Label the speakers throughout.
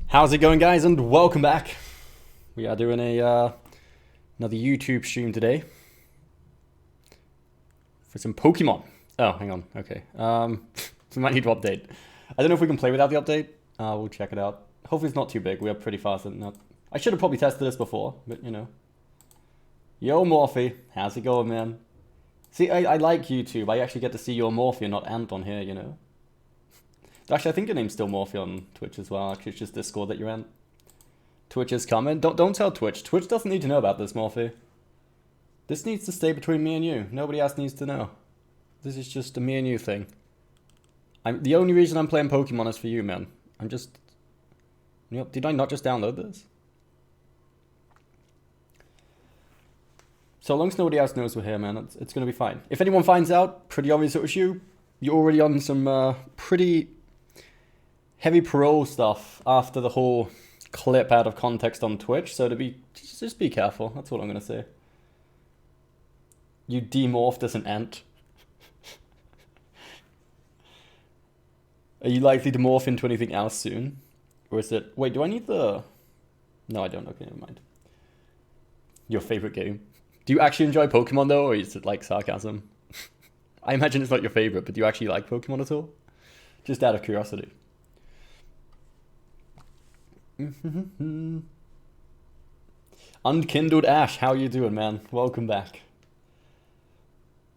Speaker 1: How's it going, guys, and welcome back. We are doing a another YouTube stream today for some Pokemon. Oh, hang on. Okay. We might need to update. I don't know if we can play without the update. We'll check it out. Hopefully it's not too big. We are pretty fast at that. I should have probably tested this before, but you know. Yo, Morphe. How's it going, man? See, I like YouTube. I actually get to see your Morphe and not Ant on here, you know. Actually, I think your name's still Morphe on Twitch as well. Actually, it's just Discord that you're in. Twitch is coming. Don't tell Twitch. Twitch doesn't need to know about this, Morphe. This needs to stay between me and you. Nobody else needs to know. This is just a me and you thing. The only reason I'm playing Pokemon is for you, man. I'm just... You know, did I not just download this? So long as nobody else knows we're here, man, it's going to be fine. If anyone finds out, pretty obvious it was you. You're already on some pretty heavy parole stuff after the whole clip out of context on Twitch, so just be careful. That's all I'm going to say. You demorphed as an ant. Are you likely to morph into anything else soon? Or is it... Wait, do I need the... No, I don't. Okay, never mind. Your favorite game. Do you actually enjoy Pokemon, though, or is it like sarcasm? I imagine it's not your favorite, but do you actually like Pokemon at all? Just out of curiosity. Unkindled Ash, how you doing, man? Welcome back.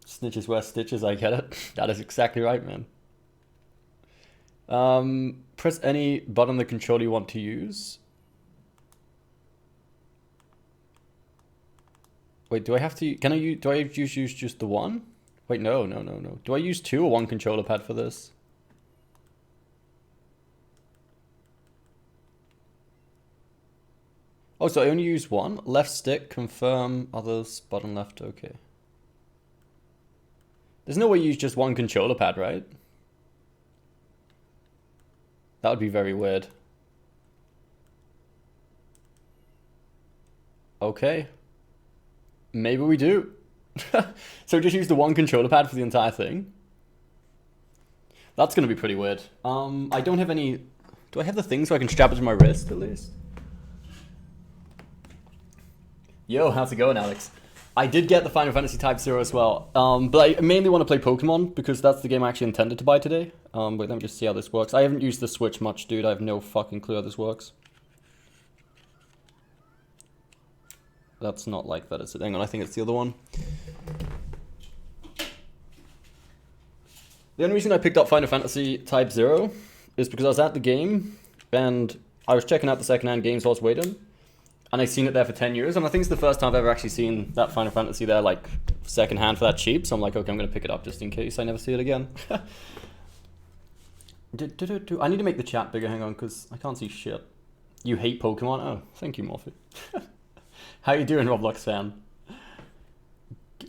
Speaker 1: Snitches wear stitches, I get it. That is exactly right, man. Press any button on the controller you want to use. Wait, do I have to... do I use just the one? Wait, no. Do I use two or one controller pad for this? Oh, so I only use one? Left stick, confirm, others, button left, okay. There's no way you use just one controller pad, right? That would be very weird. Okay. Maybe we do. So just use the one controller pad for the entire thing? That's going to be pretty weird. I don't have any... Do I have the thing so I can strap it to my wrist, at least? Yo, how's it going, Alex? I did get the Final Fantasy Type 0 as well. But I mainly want to play Pokemon, because that's the game I actually intended to buy today. But let me just see how this works. I haven't used the Switch much, dude. I have no fucking clue how this works. That's not like that, is it? Hang on, I think it's the other one. The only reason I picked up Final Fantasy Type 0 is because I was at the game, and I was checking out the secondhand games while I was waiting, and I seen it there for 10 years, and I think it's the first time I've ever actually seen that Final Fantasy there, like, secondhand for that cheap, so I'm like, okay, I'm going to pick it up just in case I never see it again. I need to make the chat bigger, hang on, because I can't see shit. You hate Pokemon? Oh, thank you, Morphe. How you doing, Roblox fan?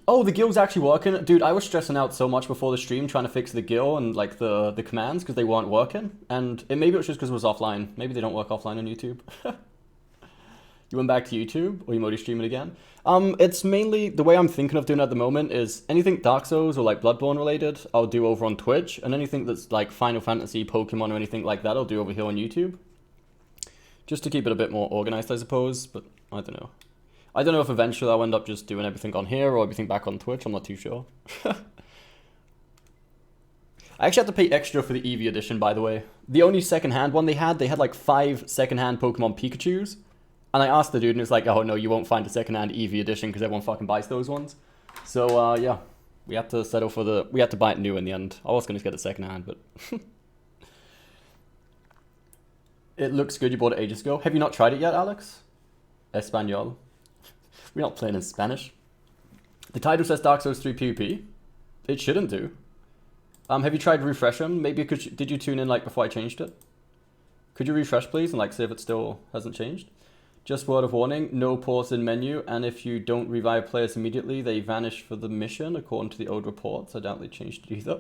Speaker 1: Oh, the guild's actually working? Dude, I was stressing out so much before the stream trying to fix the guild and like the commands because they weren't working. And maybe it was just because it was offline. Maybe they don't work offline on YouTube. You went back to YouTube or you modi stream it again? It's mainly, the way I'm thinking of doing it at the moment is anything Dark Souls or like Bloodborne related, I'll do over on Twitch. And anything that's like Final Fantasy, Pokemon or anything like that, I'll do over here on YouTube. Just to keep it a bit more organized, I suppose, but I don't know. I don't know if eventually I'll end up just doing everything on here or everything back on Twitch. I'm not too sure. I actually had to pay extra for the Eevee edition, by the way. The only second-hand one they had like 5 second-hand Pokemon Pikachus. And I asked the dude and he was like, oh no, you won't find a second-hand Eevee edition because everyone fucking buys those ones. So, yeah. We had to settle for we had to buy it new in the end. I was going to get it second-hand, but... It looks good, you bought it ages ago. Have you not tried it yet, Alex? Espanol. We're not playing in Spanish. The title says Dark Souls 3 PvP. It shouldn't do. Have you tried refreshing? Maybe did you tune in like before I changed it? Could you refresh please and like see if it still hasn't changed? Just word of warning, no pause in menu, and if you don't revive players immediately, they vanish for the mission according to the old reports. I doubt they changed it either.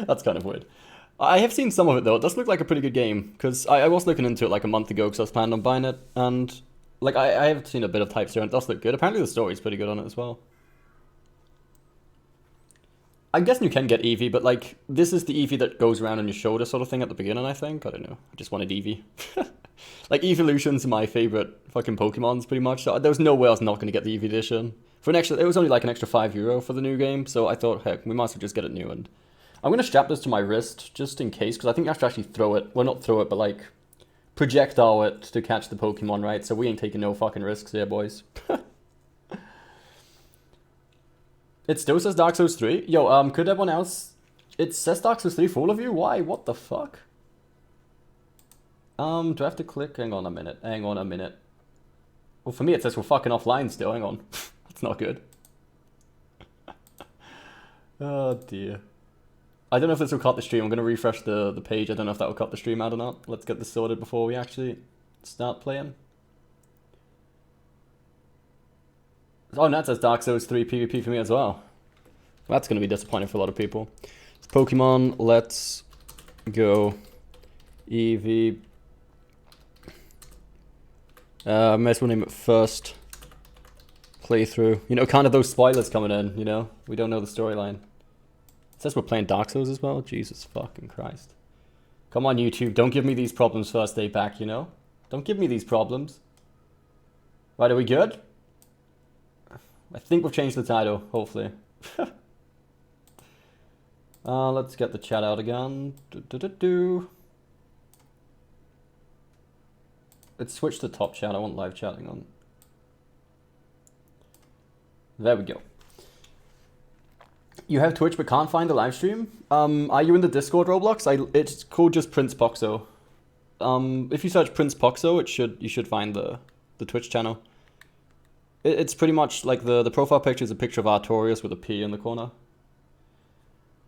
Speaker 1: That's kind of weird. I have seen some of it though. It does look like a pretty good game because I was looking into it like a month ago because I was planning on buying it, and like I have seen a bit of Type 0 and it does look good. Apparently the story's pretty good on it as well. I'm guessing you can get Eevee, but like, this is the Eevee that goes around on your shoulder sort of thing at the beginning, I think. I don't know. I just wanted Eevee. Like, Evolution's my favorite fucking Pokemons, pretty much. So there was no way I was not going to get the Eevee edition. For an extra, it was only like an extra €5 for the new game, so I thought, heck, we might as well just get it new. And I'm going to strap this to my wrist, just in case, because I think you have to actually throw it. Well, not throw it, but like, projectile it to catch the Pokemon, right? So we ain't taking no fucking risks here, boys. It still says Dark Souls 3? Yo, could everyone else... It says Dark Souls 3 for all of you? Why? What the fuck? Do I have to click? Hang on a minute. Hang on a minute. Well, for me it says we're fucking offline still. Hang on. That's not good. Oh, dear. I don't know if this will cut the stream. I'm going to refresh the page. I don't know if that will cut the stream out or not. Let's get this sorted before we actually start playing. Oh, and that says Dark Souls 3 PvP for me as well. That's going to be disappointing for a lot of people. It's Pokemon, let's go. Eevee. May as well name it first playthrough. You know, kind of those spoilers coming in, you know? We don't know the storyline. It says we're playing Dark Souls as well? Jesus fucking Christ. Come on, YouTube. Don't give me these problems first day back, you know? Don't give me these problems. Right, are we good? I think we've changed the title, hopefully. Let's get the chat out again. Let's switch to top chat. I want live chatting on. There we go. You have Twitch but can't find the live stream? Are you in the Discord, Roblox? It's called just Prince Poxo. If you search Prince Poxo, you should find the Twitch channel. It's pretty much like the profile picture is a picture of Artorias with a P in the corner.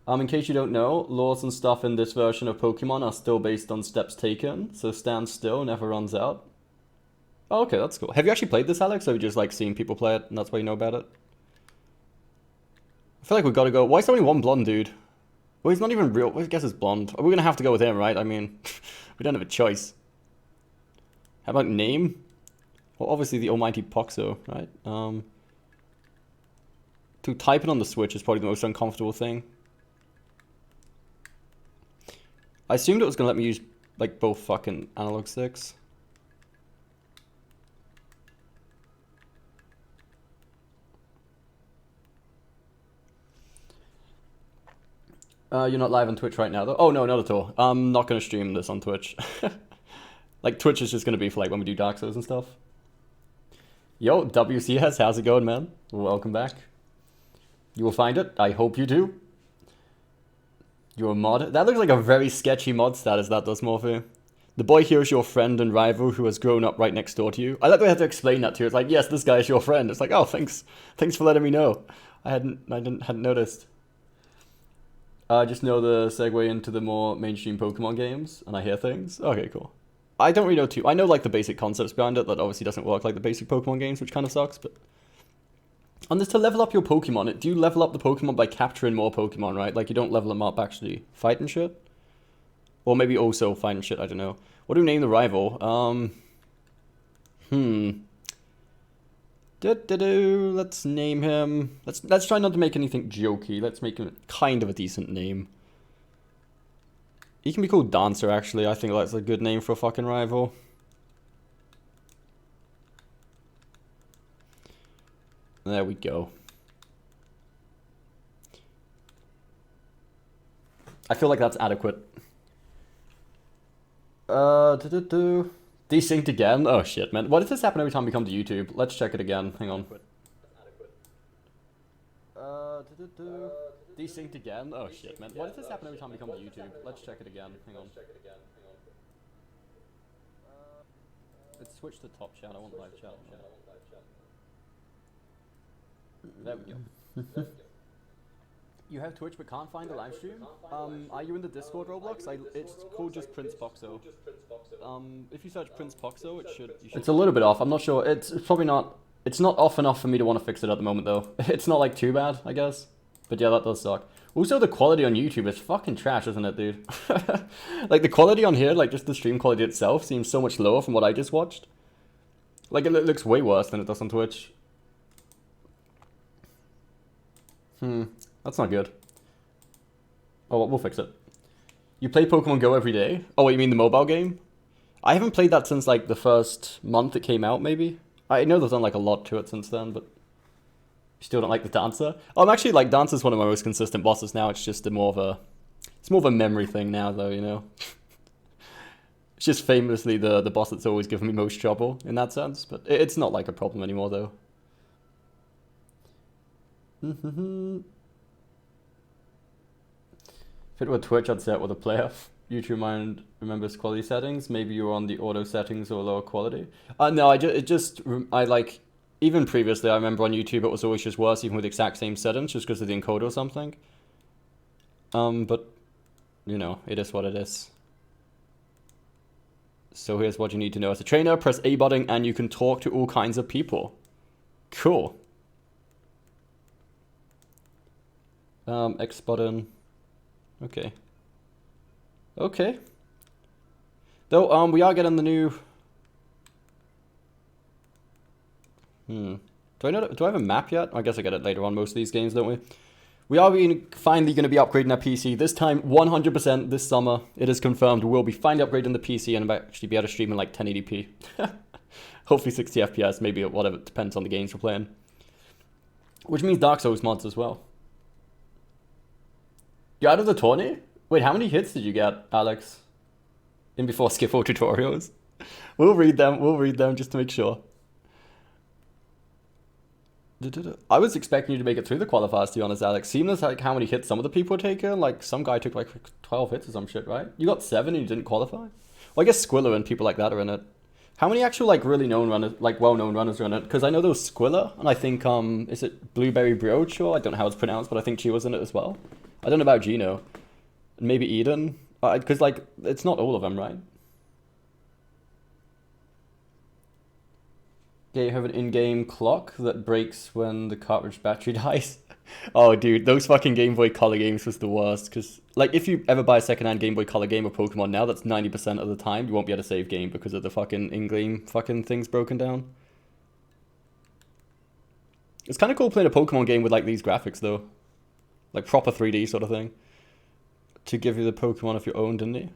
Speaker 1: In case you don't know, laws and stuff in this version of Pokemon are still based on steps taken, so stand still, never runs out. Oh, okay, that's cool. Have you actually played this, Alex, or have you just like seen people play it and that's why you know about it? I feel like we've got to go. Why is there only one blonde dude? Well, he's not even real. Well, I guess he's blonde. We're going to have to go with him, right? I mean, we don't have a choice. How about name? Well, obviously the almighty Poxo, right? To type it on the Switch is probably the most uncomfortable thing. I assumed it was going to let me use, like, both fucking analog sticks. You're not live on Twitch right now, though? Oh, no, not at all. I'm not going to stream this on Twitch. Like, Twitch is just going to be for, like, when we do Dark Souls and stuff. Yo, WCS, how's it going, man? Welcome back. You will find it. I hope you do. You're a mod. That looks like a very sketchy mod status, that does, Morphe. The boy here is your friend and rival who has grown up right next door to you. I like that I had to explain that to you. It's like, yes, this guy is your friend. It's like, oh, thanks. Thanks for letting me know. I hadn't noticed. I just know the segue into the more mainstream Pokemon games, and I hear things. Okay, cool. I don't really know too. I know like the basic concepts behind it. That obviously doesn't work like the basic Pokemon games, which kind of sucks. But on this, to level up your Pokemon, do you level up the Pokemon by capturing more Pokemon, right? Like you don't level them up actually fighting shit, or maybe also fighting shit. I don't know. What do we name the rival? Let's name him. Let's try not to make anything jokey. Let's make him kind of a decent name. He can be called Dancer, actually. I think that's a good name for a fucking rival. There we go. I feel like that's adequate. Desynced again? Oh shit, man. Why does this happen every time we come to YouTube? Let's check it again. Hang on. Desynced again? Oh shit, man. Why does this happen every time we come to YouTube? Let's check it again. Hang on. Let's switch to top chat. I want live chat. There we go. You have Twitch but can't find the live stream? Are you in the Discord, Roblox? It's called just Prince Poxo. If you search Prince Poxo, It's a little bit off. I'm not sure. It's probably not... It's not off enough for me to want to fix it at the moment, though. It's not, like, too bad, I guess. But yeah, that does suck. Also, the quality on YouTube is fucking trash, isn't it, dude? Like, the quality on here, like, just the stream quality itself seems so much lower from what I just watched. Like, it looks way worse than it does on Twitch. That's not good. Oh, we'll fix it. You play Pokemon Go every day? Oh, you mean the mobile game? I haven't played that since like the first month it came out, maybe. I know there's done like a lot to it since then, but you still don't like the Dancer? Oh, I'm actually like Dancer's one of my most consistent bosses now. It's just more of a memory thing now, though. You know, it's just famously the boss that's always given me most trouble in that sense. But it's not like a problem anymore, though. If it were Twitch, I'd say it with a player. YouTube remembers quality settings. Maybe you were on the auto settings or lower quality. No, I like, even previously, I remember on YouTube it was always just worse, even with the exact same settings, just because of the encoder or something. But, you know, it is what it is. So here's what you need to know. As a trainer, press A button and you can talk to all kinds of people. Cool. X button. Okay. Okay. Though, we are getting the new... Do I have a map yet? I guess I get it later on most of these games, don't we? We are finally going to be upgrading our PC. This time, 100% this summer. It is confirmed we'll be finally upgrading the PC and actually be able to stream in like 1080p. Hopefully 60 FPS, maybe whatever. It depends on the games we're playing. Which means Dark Souls mods as well. You're out of the tourney? Wait, how many hits did you get, Alex? In before skip all tutorials? We'll read them just to make sure. I was expecting you to make it through the qualifiers, to be honest, Alex. Seeing as like how many hits some of the people are taking, like some guy took like 12 hits or some shit, right? You got 7 and you didn't qualify? Well, I guess Squiller and people like that are in it. How many actual like really known runners, like well-known runners are in it? Because I know there was Squiller, and I think, is it Blueberry Brioche? Or I don't know how it's pronounced, but I think she was in it as well. I don't know about Gino. Maybe Eden? Because like, it's not all of them, right? Yeah, you have an in-game clock that breaks when the cartridge battery dies. Oh, dude, those fucking Game Boy Color games was the worst. Because, like, if you ever buy a second-hand Game Boy Color game of Pokemon now, that's 90% of the time you won't be able to save game because of the fucking in-game fucking things broken down. It's kind of cool playing a Pokemon game with, like, these graphics, though. Like, proper 3D sort of thing. To give you the Pokemon of your own, didn't he?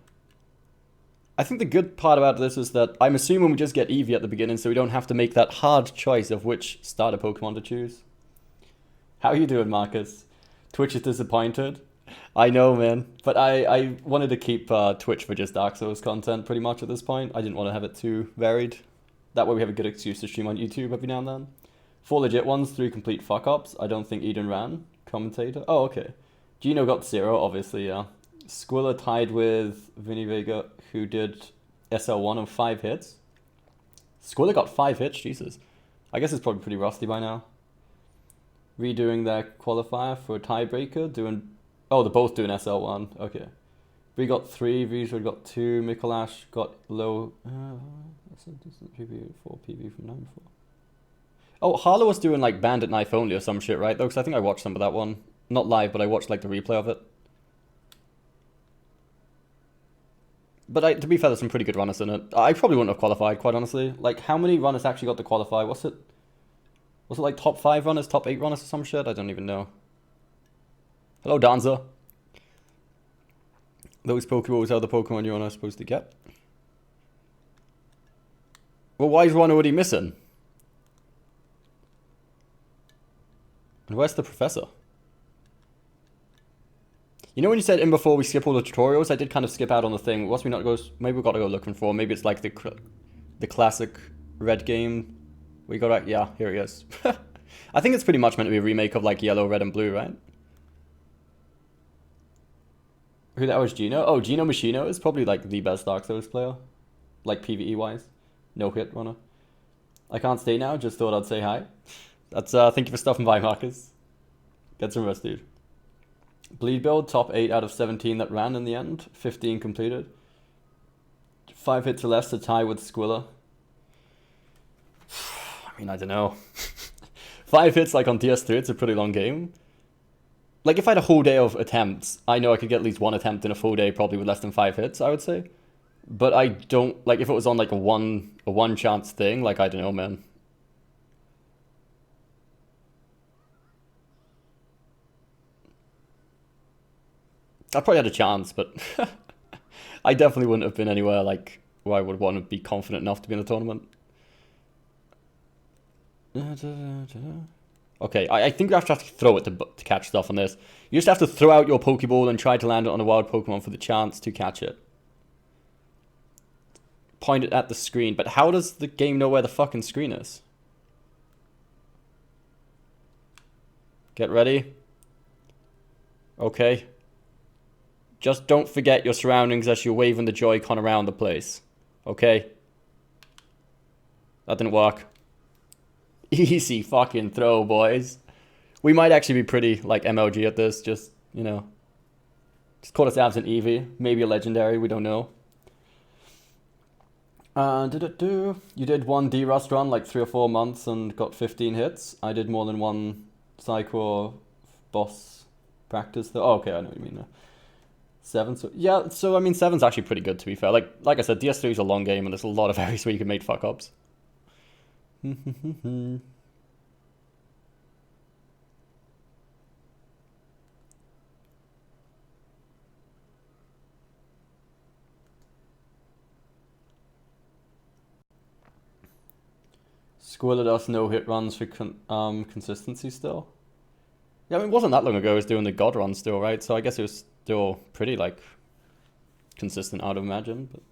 Speaker 1: I think the good part about this is that I'm assuming we just get Eevee at the beginning, so we don't have to make that hard choice of which starter Pokemon to choose. How are you doing, Marcus? Twitch is disappointed. I know, man. But I wanted to keep Twitch for just Dark Souls content pretty much at this point. I didn't want to have it too varied. That way we have a good excuse to stream on YouTube every now and then. 4 legit ones, 3 complete fuck-ups. I don't think Eden ran. Commentator. Oh, okay. Gino got 0, obviously, yeah. Squilla tied with Vinny Vega, who did SL1 on 5 hits. Squilla got 5 hits, Jesus. I guess it's probably pretty rusty by now. Redoing their qualifier for a tiebreaker, doing... Oh, they're both doing SL1, okay. We got 3, Visual got 2, Mikolash got low... that's a decent PV, 4 PV from 9 before. Oh, Harlow was doing like Bandit Knife only or some shit, right? Though, because I think I watched some of that one. Not live, but I watched like the replay of it. But to be fair, there's some pretty good runners in it. I probably wouldn't have qualified, quite honestly. Like, how many runners actually got to qualify? Was it like top 5 runners, top 8 runners or some shit? I don't even know. Hello, Danza. Those Pokeballs are the Pokemon you're not supposed to get. Well, why is one already missing? And where's the professor? You know when you said in before we skip all the tutorials, I did kind of skip out on the thing. What's we not go? Maybe we got to go looking for. Maybe it's like the classic red game. We got to, yeah, here he is. I think it's pretty much meant to be a remake of like yellow, red, and blue, right? Who that was, Gino? Oh, Gino Machino is probably like the best Dark Souls player, like PvE wise. No hit runner. I can't stay now. Just thought I'd say hi. That's thank you for stopping by, Marcus. Get some rest, dude. Bleed build, top 8 out of 17 that ran in the end. 15 completed. 5 hits or less to tie with Squilla. I mean, I don't know. 5 hits like on DS3, it's a pretty long game. Like if I had a whole day of attempts, I know I could get at least 1 attempt in a full day, probably with less than 5 hits, I would say. But I don't, like if it was on like a one chance thing, like I don't know, man. I probably had a chance, but I definitely wouldn't have been anywhere like where I would want to be confident enough to be in the tournament. Okay, I think you have to throw it to catch stuff on this. You just have to throw out your Pokeball and try to land it on a wild Pokemon for the chance to catch it. Point it at the screen, but how does the game know where the fucking screen is? Get ready. Okay. Just don't forget your surroundings as you're waving the Joy-Con around the place. Okay? That didn't work. Easy fucking throw, boys. We might actually be pretty, like, MLG at this. Just, you know. Just call us absent Eevee. Maybe a legendary, we don't know. You did one D-Rust run, like 3 or 4 months, and got 15 hits. I did more than one Psycho boss practice, though. Oh, okay, I know what you mean now. 7, so yeah, so I mean 7's actually pretty good, to be fair. Like I said, DS3 is a long game and there's a lot of areas where you can make fuck ups. Squirtle no hit runs for consistency still. Yeah, I mean, it wasn't that long ago I was doing the God run still, right? So I guess it was still pretty, like, consistent, I'd imagine. But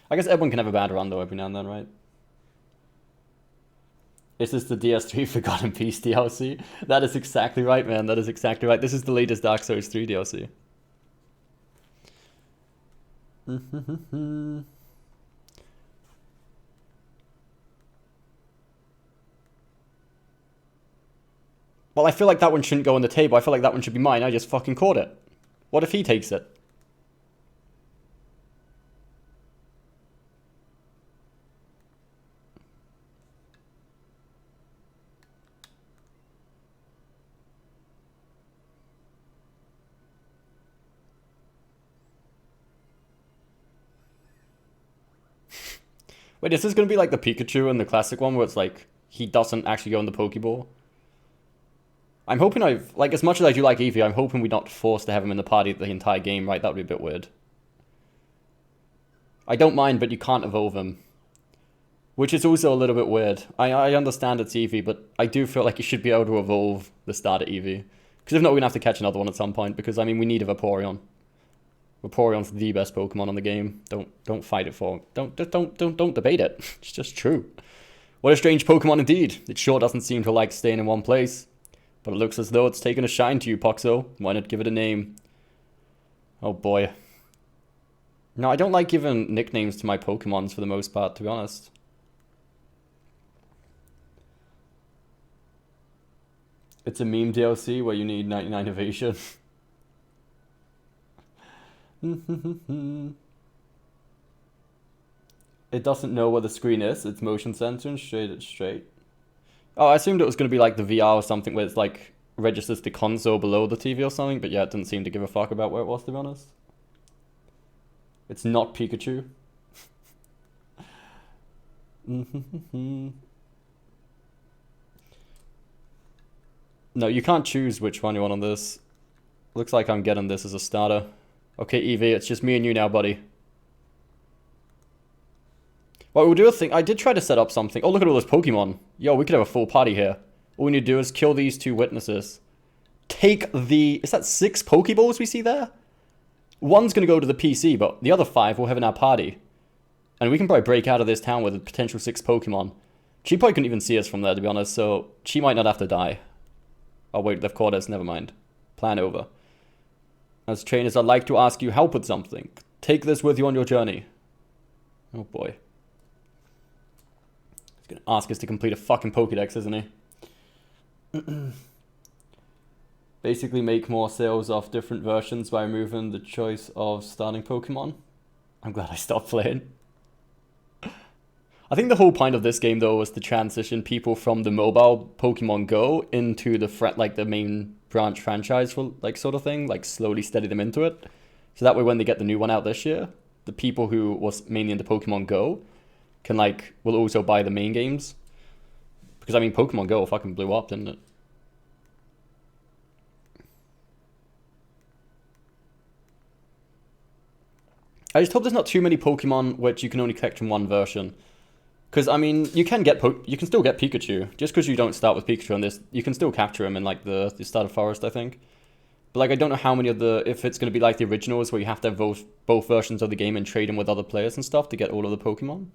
Speaker 1: I guess everyone can have a bad run, though, every now and then, right? Is this the DS3 Forgotten Peace DLC? That is exactly right, man. That is exactly right. This is the latest Dark Souls 3 DLC. Well, I feel like that one shouldn't go on the table. I feel like that one should be mine. I just fucking caught it. What if he takes it? Wait, is this going to be like the Pikachu in the classic one where it's like, he doesn't actually go in the Pokeball? I'm hoping like, as much as I do like Eevee, I'm hoping we're not forced to have him in the party the entire game, right? That would be a bit weird. I don't mind, but you can't evolve him. Which is also a little bit weird. I understand it's Eevee, but I do feel like you should be able to evolve the starter Eevee. Because if not, we're going to have to catch another one at some point, because, I mean, we need a Vaporeon. Vaporeon's the best Pokemon on the game. Don't fight it for. Don't debate it. It's just true. What a strange Pokemon indeed. It sure doesn't seem to like staying in one place. But it looks as though it's taken a shine to you, Poxo. Why not give it a name? Oh boy. No, I don't like giving nicknames to my Pokemons for the most part, to be honest. It's a meme DLC where you need 99 evasion. It doesn't know where the screen is. It's motion sensor and straight. Oh, I assumed it was going to be like the VR or something where it's like registers the console below the TV or something, but yeah, it didn't seem to give a fuck about where it was, to be honest. It's not Pikachu. No, you can't choose which one you want on this. Looks like I'm getting this as a starter. Okay, Eevee, it's just me and you now, buddy. Well, we'll do a thing. I did try to set up something. Oh, look at all those Pokemon. Yo, we could have a full party here. All we need to do is kill these 2 witnesses. Take the... Is that 6 Pokeballs we see there? One's going to go to the PC, but the other 5 we'll have in our party. And we can probably break out of this town with a potential 6 Pokemon. She probably couldn't even see us from there, to be honest, so she might not have to die. Oh, wait, they've caught us. Never mind. Plan over. As trainers, I'd like to ask you help with something. Take this with you on your journey. Oh, boy. He's going to ask us to complete a fucking Pokédex, isn't he? Basically make more sales off different versions by removing the choice of starting Pokemon. I'm glad I stopped playing. I think the whole point of this game, though, was to transition people from the mobile Pokemon Go into the main branch franchise, for like sort of thing, like slowly steady them into it. So that way, when they get the new one out this year, the people who was mainly into Pokemon Go will also buy the main games. Because I mean, Pokemon Go fucking blew up, didn't it? I just hope there's not too many Pokemon which you can only collect from one version. Because, I mean, you can still get Pikachu. Just because you don't start with Pikachu on this, you can still capture him in, like, the starter forest, I think. But, like, I don't know how many of if it's going to be like the originals where you have to have both versions of the game and trade them with other players and stuff to get all of the Pokemon.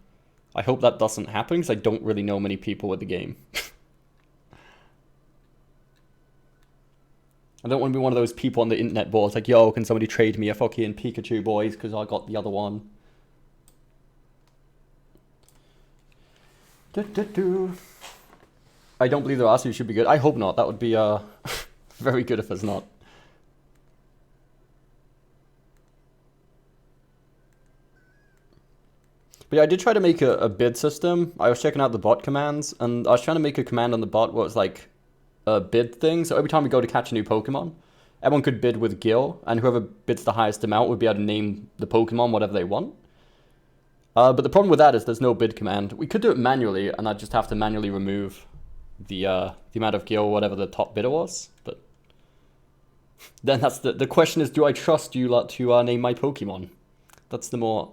Speaker 1: I hope that doesn't happen, because I don't really know many people with the game. I don't want to be one of those people on the internet boards like, yo, can somebody trade me a fucking Pikachu, boys, because I got the other one. I don't believe there are, so you should be good. I hope not. That would be very good if there's not. But yeah, I did try to make a bid system. I was checking out the bot commands, and I was trying to make a command on the bot where it's like a bid thing. So every time we go to catch a new Pokemon, everyone could bid with Gil, and whoever bids the highest amount would be able to name the Pokemon whatever they want. But the problem with that is there's no bid command. We could do it manually, and I'd just have to manually remove the amount of Gil, whatever the top bidder was. But then that's the question is, do I trust you lot to name my Pokemon? That's the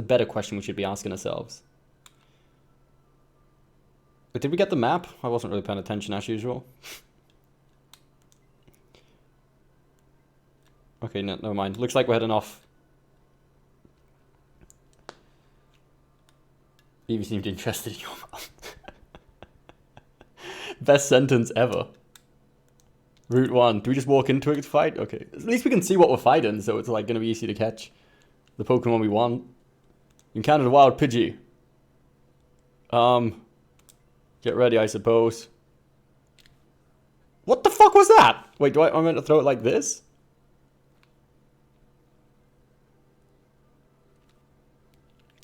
Speaker 1: better question we should be asking ourselves. But did we get the map? I wasn't really paying attention as usual. Okay, no, never mind. Looks like we're heading off. Eevee seemed interested in your mom. Best sentence ever. Route 1. Do we just walk into it to fight? Okay. At least we can see what we're fighting, so it's like going to be easy to catch the Pokemon we want. You encountered a wild Pidgey. Get ready, I suppose. What the fuck was that? Wait, am I meant to throw it like this?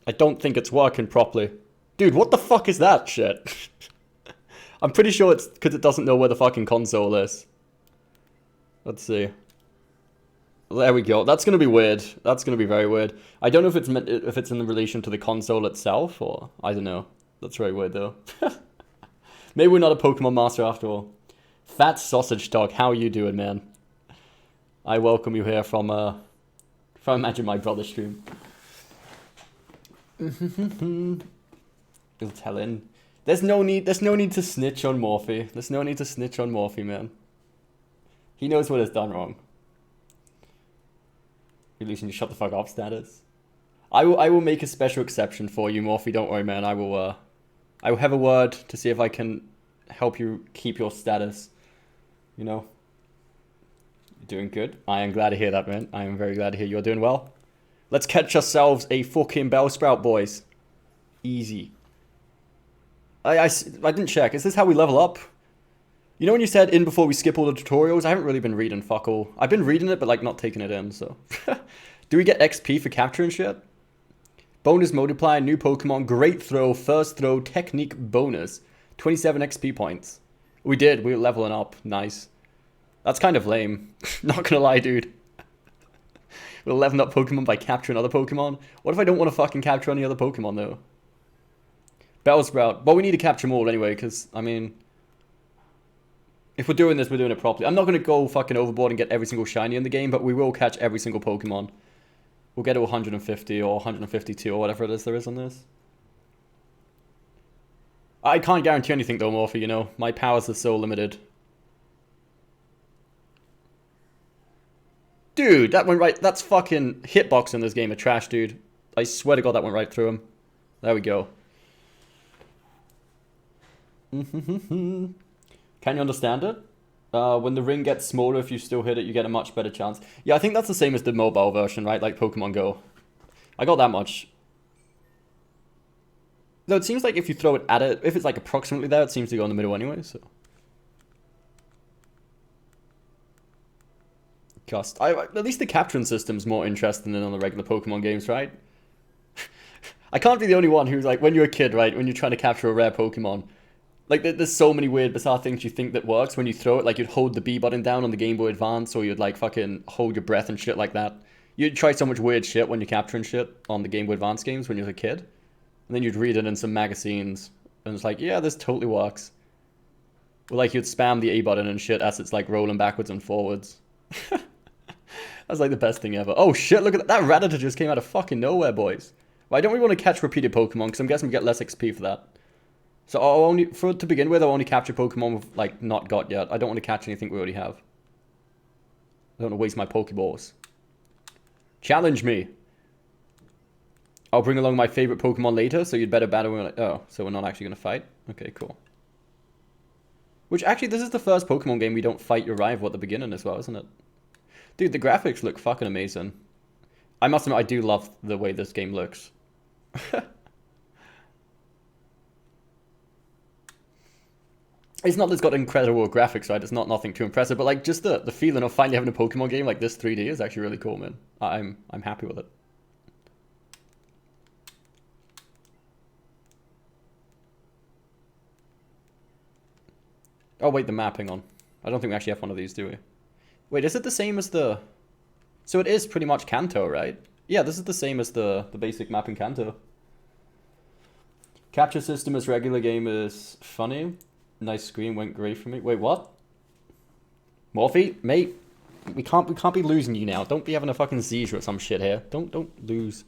Speaker 1: I don't think it's working properly. Dude, what the fuck is that shit? I'm pretty sure it's because it doesn't know where the fucking console is. Let's see. There we go. That's gonna be weird. That's gonna be very weird. I don't know if it's in relation to the console itself, or I don't know. That's very weird though. Maybe we're not a Pokemon master after all. Fat Sausage Dog, how are you doing, man? I welcome you here from Imagine My Brother's stream. You'll tell in. There's no need to snitch on Morphe. There's no need to snitch on Morphe, man. He knows what he's done wrong. You're losing your shut the fuck up status. I will make a special exception for you, Morphe. Don't worry, man. I will have a word to see if I can help you keep your status. You know, you're doing good. I am glad to hear that, man. I am very glad to hear you're doing well. Let's catch ourselves a fucking Bellsprout, boys. Easy. I didn't check. Is this how we level up? You know when you said in before we skip all the tutorials? I haven't really been reading fuck all. I've been reading it, but like not taking it in, so. Do we get XP for capturing shit? Bonus multiplier, new Pokemon, great throw, first throw, technique bonus. 27 XP points. We did, we were leveling up. Nice. That's kind of lame. Not gonna lie, dude. We're leveling up Pokemon by capturing other Pokemon. What if I don't want to fucking capture any other Pokemon, though? Bellsprout. Well, we need to capture them all anyway, because, I mean... if we're doing this, we're doing it properly. I'm not going to go fucking overboard and get every single shiny in the game, but we will catch every single Pokemon. We'll get to 150 or 152 or whatever it is there is on this. I can't guarantee anything, though, Morphe, you know. My powers are so limited. Dude, that went right... that's fucking hitbox in this game of trash, dude. I swear to God that went right through him. There we go. Can you understand it? When the ring gets smaller, if you still hit it, you get a much better chance. Yeah, I think that's the same as the mobile version, right? Like Pokemon Go. I got that much. Though it seems like if you throw it at it, if it's like approximately there, it seems to go in the middle anyway, so... Cost. At least the capturing system's more interesting than on the regular Pokemon games, right? I can't be the only one who's like, when you're a kid, right, when you're trying to capture a rare Pokemon, like there's so many weird, bizarre things you think that works when you throw it. Like you'd hold the B button down on the Game Boy Advance, or you'd like fucking hold your breath and shit like that. You'd try so much weird shit when you're capturing shit on the Game Boy Advance games when you're a kid. And then you'd read it in some magazines, and it's like, yeah, this totally works. Or like you'd spam the A button and shit as it's like rolling backwards and forwards. That's like the best thing ever. Oh shit, look at that. That Rattata just came out of fucking nowhere, boys. But I don't really want to catch repeated Pokemon, because I'm guessing we get less XP for that. So I'll only, to begin with, I'll only capture Pokemon we've, like, not got yet. I don't want to catch anything we already have. I don't want to waste my Pokeballs. Challenge me. I'll bring along my favorite Pokemon later, so you'd better battle when oh, so we're not actually going to fight? Okay, cool. Which, actually, this is the first Pokemon game we don't fight your rival at the beginning as well, isn't it? Dude, the graphics look fucking amazing. I must admit, I do love the way this game looks. It's not that it's got incredible graphics, right? It's not nothing too impressive, but like just the feeling of finally having a Pokemon game like this 3D is actually really cool, man. I'm happy with it. Oh wait, the map, hang on. I don't think we actually have one of these, do we? Wait, is it the same as the... So it is pretty much Kanto, right? Yeah, this is the same as the basic map in Kanto. Capture system as regular game is funny. Nice screen, went great for me. Wait, what? Morphe, mate, we can't be losing you now. Don't be having a fucking seizure or some shit here. Don't lose.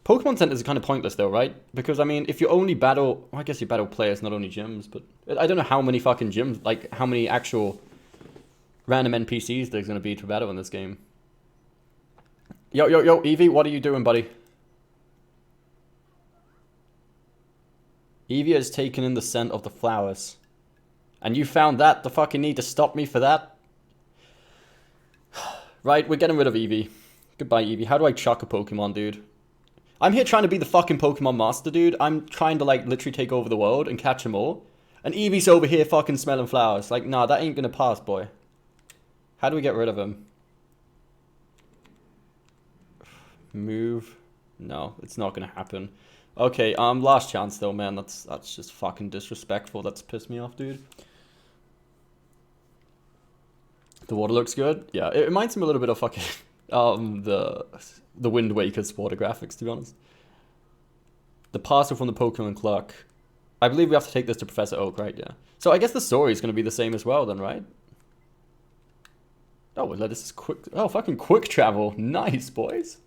Speaker 1: Pokemon centers are kind of pointless though, right? Because I mean, if you only battle, well, I guess you battle players, not only gyms. But I don't know how many fucking gyms, like how many actual random NPCs there's gonna be to battle in this game. Yo, Eevee, what are you doing, buddy? Eevee has taken in the scent of the flowers. And you found that? The fucking need to stop me for that? Right, we're getting rid of Eevee. Goodbye, Eevee. How do I chuck a Pokemon, dude? I'm here trying to be the fucking Pokemon master, dude. I'm trying to, like, literally take over the world and catch them all. And Eevee's over here fucking smelling flowers. Like, nah, that ain't gonna pass, boy. How do we get rid of him? Move. No, it's not gonna happen. Okay, last chance though, man. That's just fucking disrespectful. That's pissed me off, dude. The water looks good. Yeah, it reminds me a little bit of fucking the Wind Waker's water graphics, to be honest. The parcel from the Pokemon clock. I believe we have to take this to Professor Oak, right? Yeah. So I guess the story is going to be the same as well, then, right? Oh, well, this is quick. Oh, fucking quick travel. Nice, boys.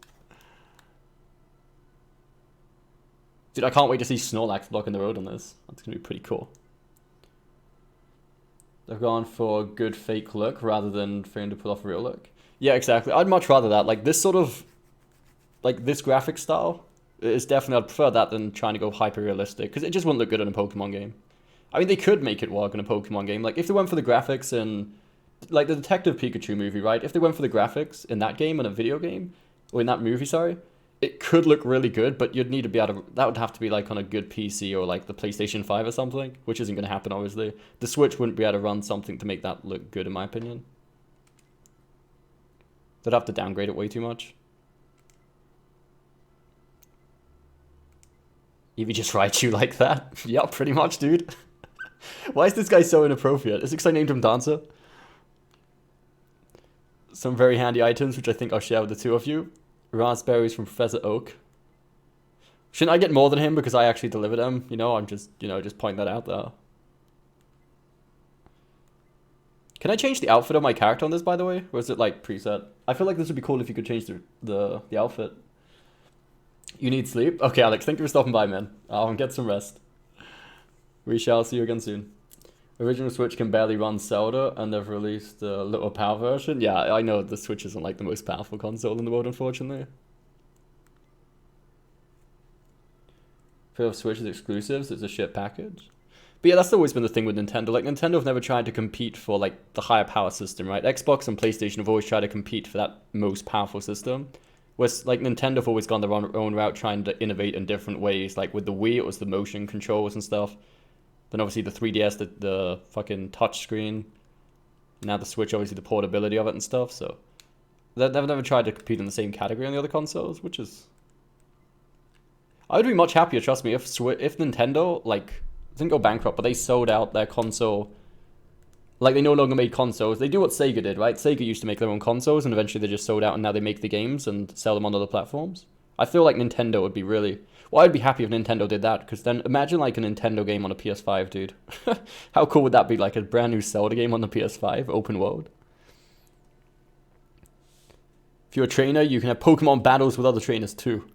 Speaker 1: Dude, I can't wait to see Snorlax blocking the road on this. That's going to be pretty cool. They've gone for a good fake look rather than for him to pull off a real look. Yeah, exactly. I'd much rather that. Like, this sort of... Like, this graphic style is definitely... I'd prefer that than trying to go hyper-realistic. Because it just wouldn't look good in a Pokemon game. I mean, they could make it work in a Pokemon game. Like, if they went for the graphics in... Like, the Detective Pikachu movie, right? If they went for the graphics in that game, in a video game... Or in that movie, sorry... It could look really good, but you'd need to be able to... That would have to be, like, on a good PC or, like, the PlayStation 5 or something. Which isn't going to happen, obviously. The Switch wouldn't be able to run something to make that look good, in my opinion. They'd have to downgrade it way too much. Eevee just writes you like that? Yeah, pretty much, dude. Why is this guy so inappropriate? Is it because I named him Dancer? Some very handy items, which I think I'll share with the two of you. Raspberries from Professor Oak. Shouldn't I get more than him because I actually delivered them? You know, I'm just, just pointing that out there. Can I change the outfit of my character on this, by the way? Or is it, like, preset? I feel like this would be cool if you could change the outfit. You need sleep? Okay, Alex, thank you for stopping by, man. Get some rest. We shall see you again soon. Original Switch can barely run Zelda, and they've released a little power version. Yeah, I know the Switch isn't like the most powerful console in the world, unfortunately. For Switch's exclusives, it's a shit package. But yeah, that's always been the thing with Nintendo. Like, Nintendo have never tried to compete for, like, the higher power system, right? Xbox and PlayStation have always tried to compete for that most powerful system. Whereas, like, Nintendo have always gone their own route, trying to innovate in different ways. Like, with the Wii, it was the motion controls and stuff. Then obviously the 3DS, the fucking touchscreen. Now the Switch, obviously the portability of it and stuff. So they've never tried to compete in the same category on the other consoles, which is... I would be much happier, trust me, if Nintendo, like, didn't go bankrupt, but they sold out their console. Like, they no longer made consoles. They do what Sega did, right? Sega used to make their own consoles, and eventually they just sold out, and now they make the games and sell them on other platforms. I feel like Nintendo would be really... Well, I'd be happy if Nintendo did that, because then imagine, like, a Nintendo game on a PS5, dude. How cool would that be? Like, a brand new Zelda game on the PS5, open world. If you're a trainer, you can have Pokemon battles with other trainers too.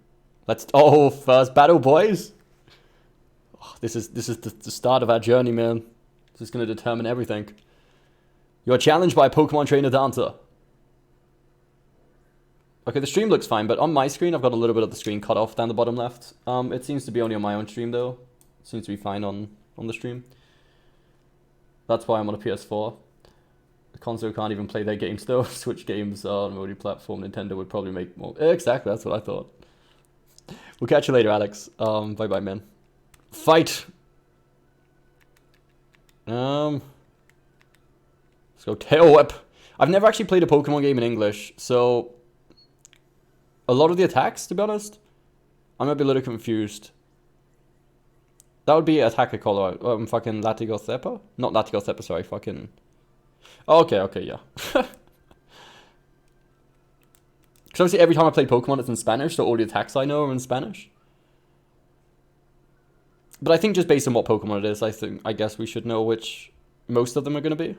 Speaker 1: Oh, first battle, boys. Oh, this is the start of our journey, man. This is going to determine everything. You're challenged by a Pokemon trainer to answer. Okay, the stream looks fine, but on my screen, I've got a little bit of the screen cut off down the bottom left. It seems to be only on my own stream, though. It seems to be fine on the stream. That's why I'm on a PS4. The console can't even play their games, though. Switch games are multi-platform. Nintendo would probably make more. Exactly, that's what I thought. We'll catch you later, Alex. Bye-bye, man. Fight! Let's go Tail Whip. I've never actually played a Pokemon game in English, so... A lot of the attacks, to be honest, I might be a little confused. That would be Attacker Color. Fucking Latigo Theppa? Not Latigo Theppa, sorry, fucking... Oh, okay, yeah. Because obviously every time I play Pokemon it's in Spanish, so all the attacks I know are in Spanish. But I think just based on what Pokemon it is, I guess we should know which most of them are going to be.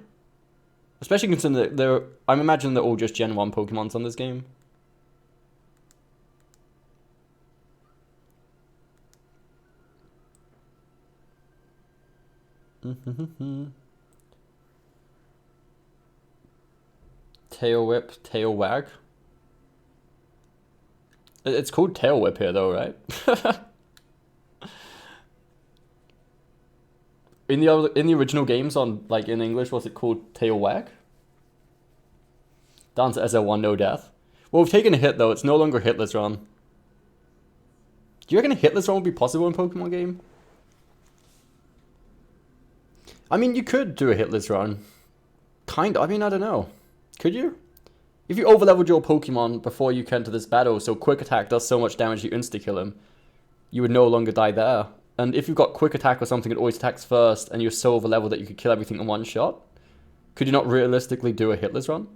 Speaker 1: Especially considering that I'm imagining they're all just Gen 1 Pokemons on this game. Tail Whip, Tail Wag. It's called Tail Whip here though, right? In the original games on in English, was it called Tail Wag? Dance SL1, no death. Well, we've taken a hit though. It's no longer hitless run. Do you reckon a hitless run would be possible in Pokemon game? I mean, you could do a hitless run. I mean, I don't know. Could you? If you overleveled your Pokemon before you came to this battle, so Quick Attack does so much damage you insta-kill him, you would no longer die there. And if you've got Quick Attack or something that always attacks first, and you're so overleveled that you could kill everything in one shot, could you not realistically do a hitless run?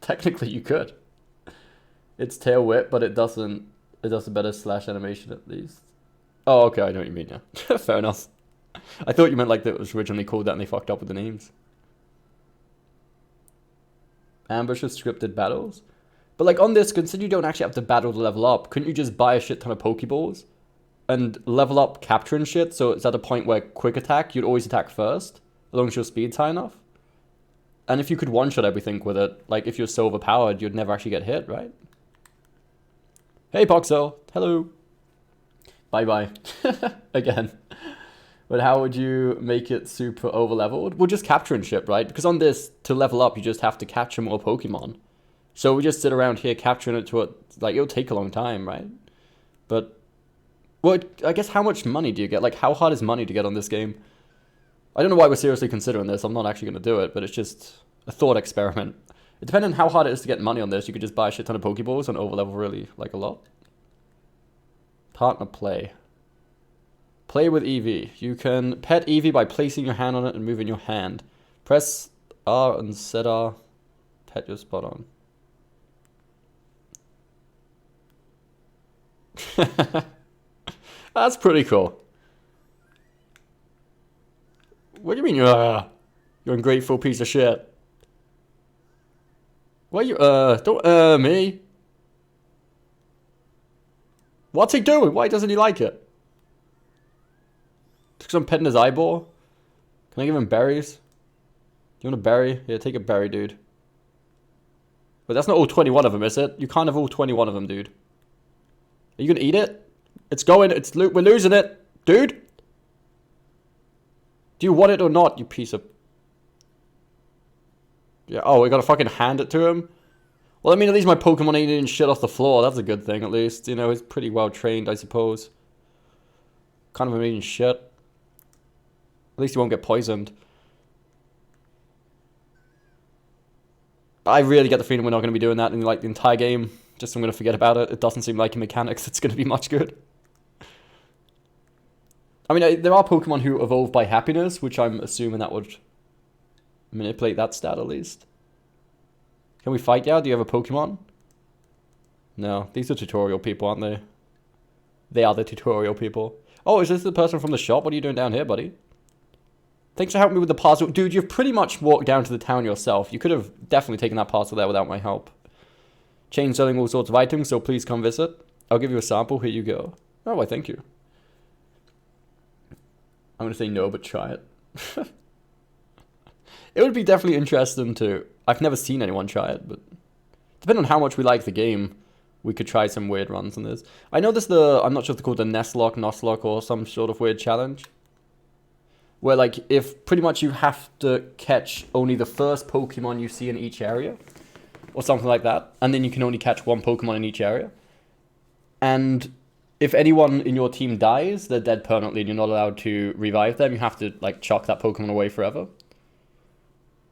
Speaker 1: Technically, you could. It's Tail Whip, but it does a better slash animation at least. Oh, okay, I know what you mean, yeah. Fair enough. I thought you meant that it was originally called that and they fucked up with the names. Ambushes, scripted battles. But on this, consider you don't actually have to battle to level up. Couldn't you just buy a shit ton of Pokeballs and level up capturing shit so it's at a point where Quick Attack, you'd always attack first, as long as your speed's high enough? And if you could one-shot everything with it, if you're so overpowered, you'd never actually get hit, right? Hey, Poxel. Hello. Bye-bye. Again. But how would you make it super over-leveled? Well, just capturing shit, right? Because on this, to level up, you just have to capture more Pokemon. So we just sit around here capturing it to it. It'll take a long time, right? But, well, I guess how much money do you get? How hard is money to get on this game? I don't know why we're seriously considering this. I'm not actually going to do it, but it's just a thought experiment. Depending on how hard it is to get money on this, you could just buy a shit ton of Pokeballs and over-level really, a lot. Partner play. Play with Eevee. You can pet Eevee by placing your hand on it and moving your hand. Press R and set R. Pet your spot on. That's pretty cool. What do you mean you're ungrateful piece of shit? Why you don't me? What's he doing? Why doesn't he like it? Because I'm petting his eyeball? Can I give him berries? Do you want a berry? Yeah, take a berry, dude. But that's not all 21 of them, is it? You can't have all 21 of them, dude. Are you gonna eat it? It's going, we're losing it, dude. Do you want it or not, you piece of... Yeah, oh, we gotta fucking hand it to him? Well, I mean, at least my Pokemon ain't eating shit off the floor. That's a good thing, at least. You know, he's pretty well trained, I suppose. Kind of eating shit. At least he won't get poisoned. I really get the feeling we're not going to be doing that in the entire game. Just I'm going to forget about it. It doesn't seem like in mechanics it's going to be much good. I mean, there are Pokemon who evolve by happiness, which I'm assuming that would manipulate that stat at least. Can we fight now? Do you have a Pokemon? No, these are tutorial people, aren't they? They are the tutorial people. Oh, is this the person from the shop? What are you doing down here, buddy? Thanks for helping me with the parcel. Dude, you've pretty much walked down to the town yourself. You could have definitely taken that parcel there without my help. Chain selling all sorts of items, so please come visit. I'll give you a sample. Here you go. Oh, why, thank you. I'm going to say no, but try it. It would be definitely interesting to... I've never seen anyone try it, but... Depending on how much we like the game, we could try some weird runs on this. I know there's the... I'm not sure if they're called the Nuzlocke, or some sort of weird challenge. Where, like, if pretty much you have to catch only the first Pokemon you see in each area. Or something like that. And then you can only catch one Pokemon in each area. And if anyone in your team dies, they're dead permanently and you're not allowed to revive them. You have to, like, chuck that Pokemon away forever.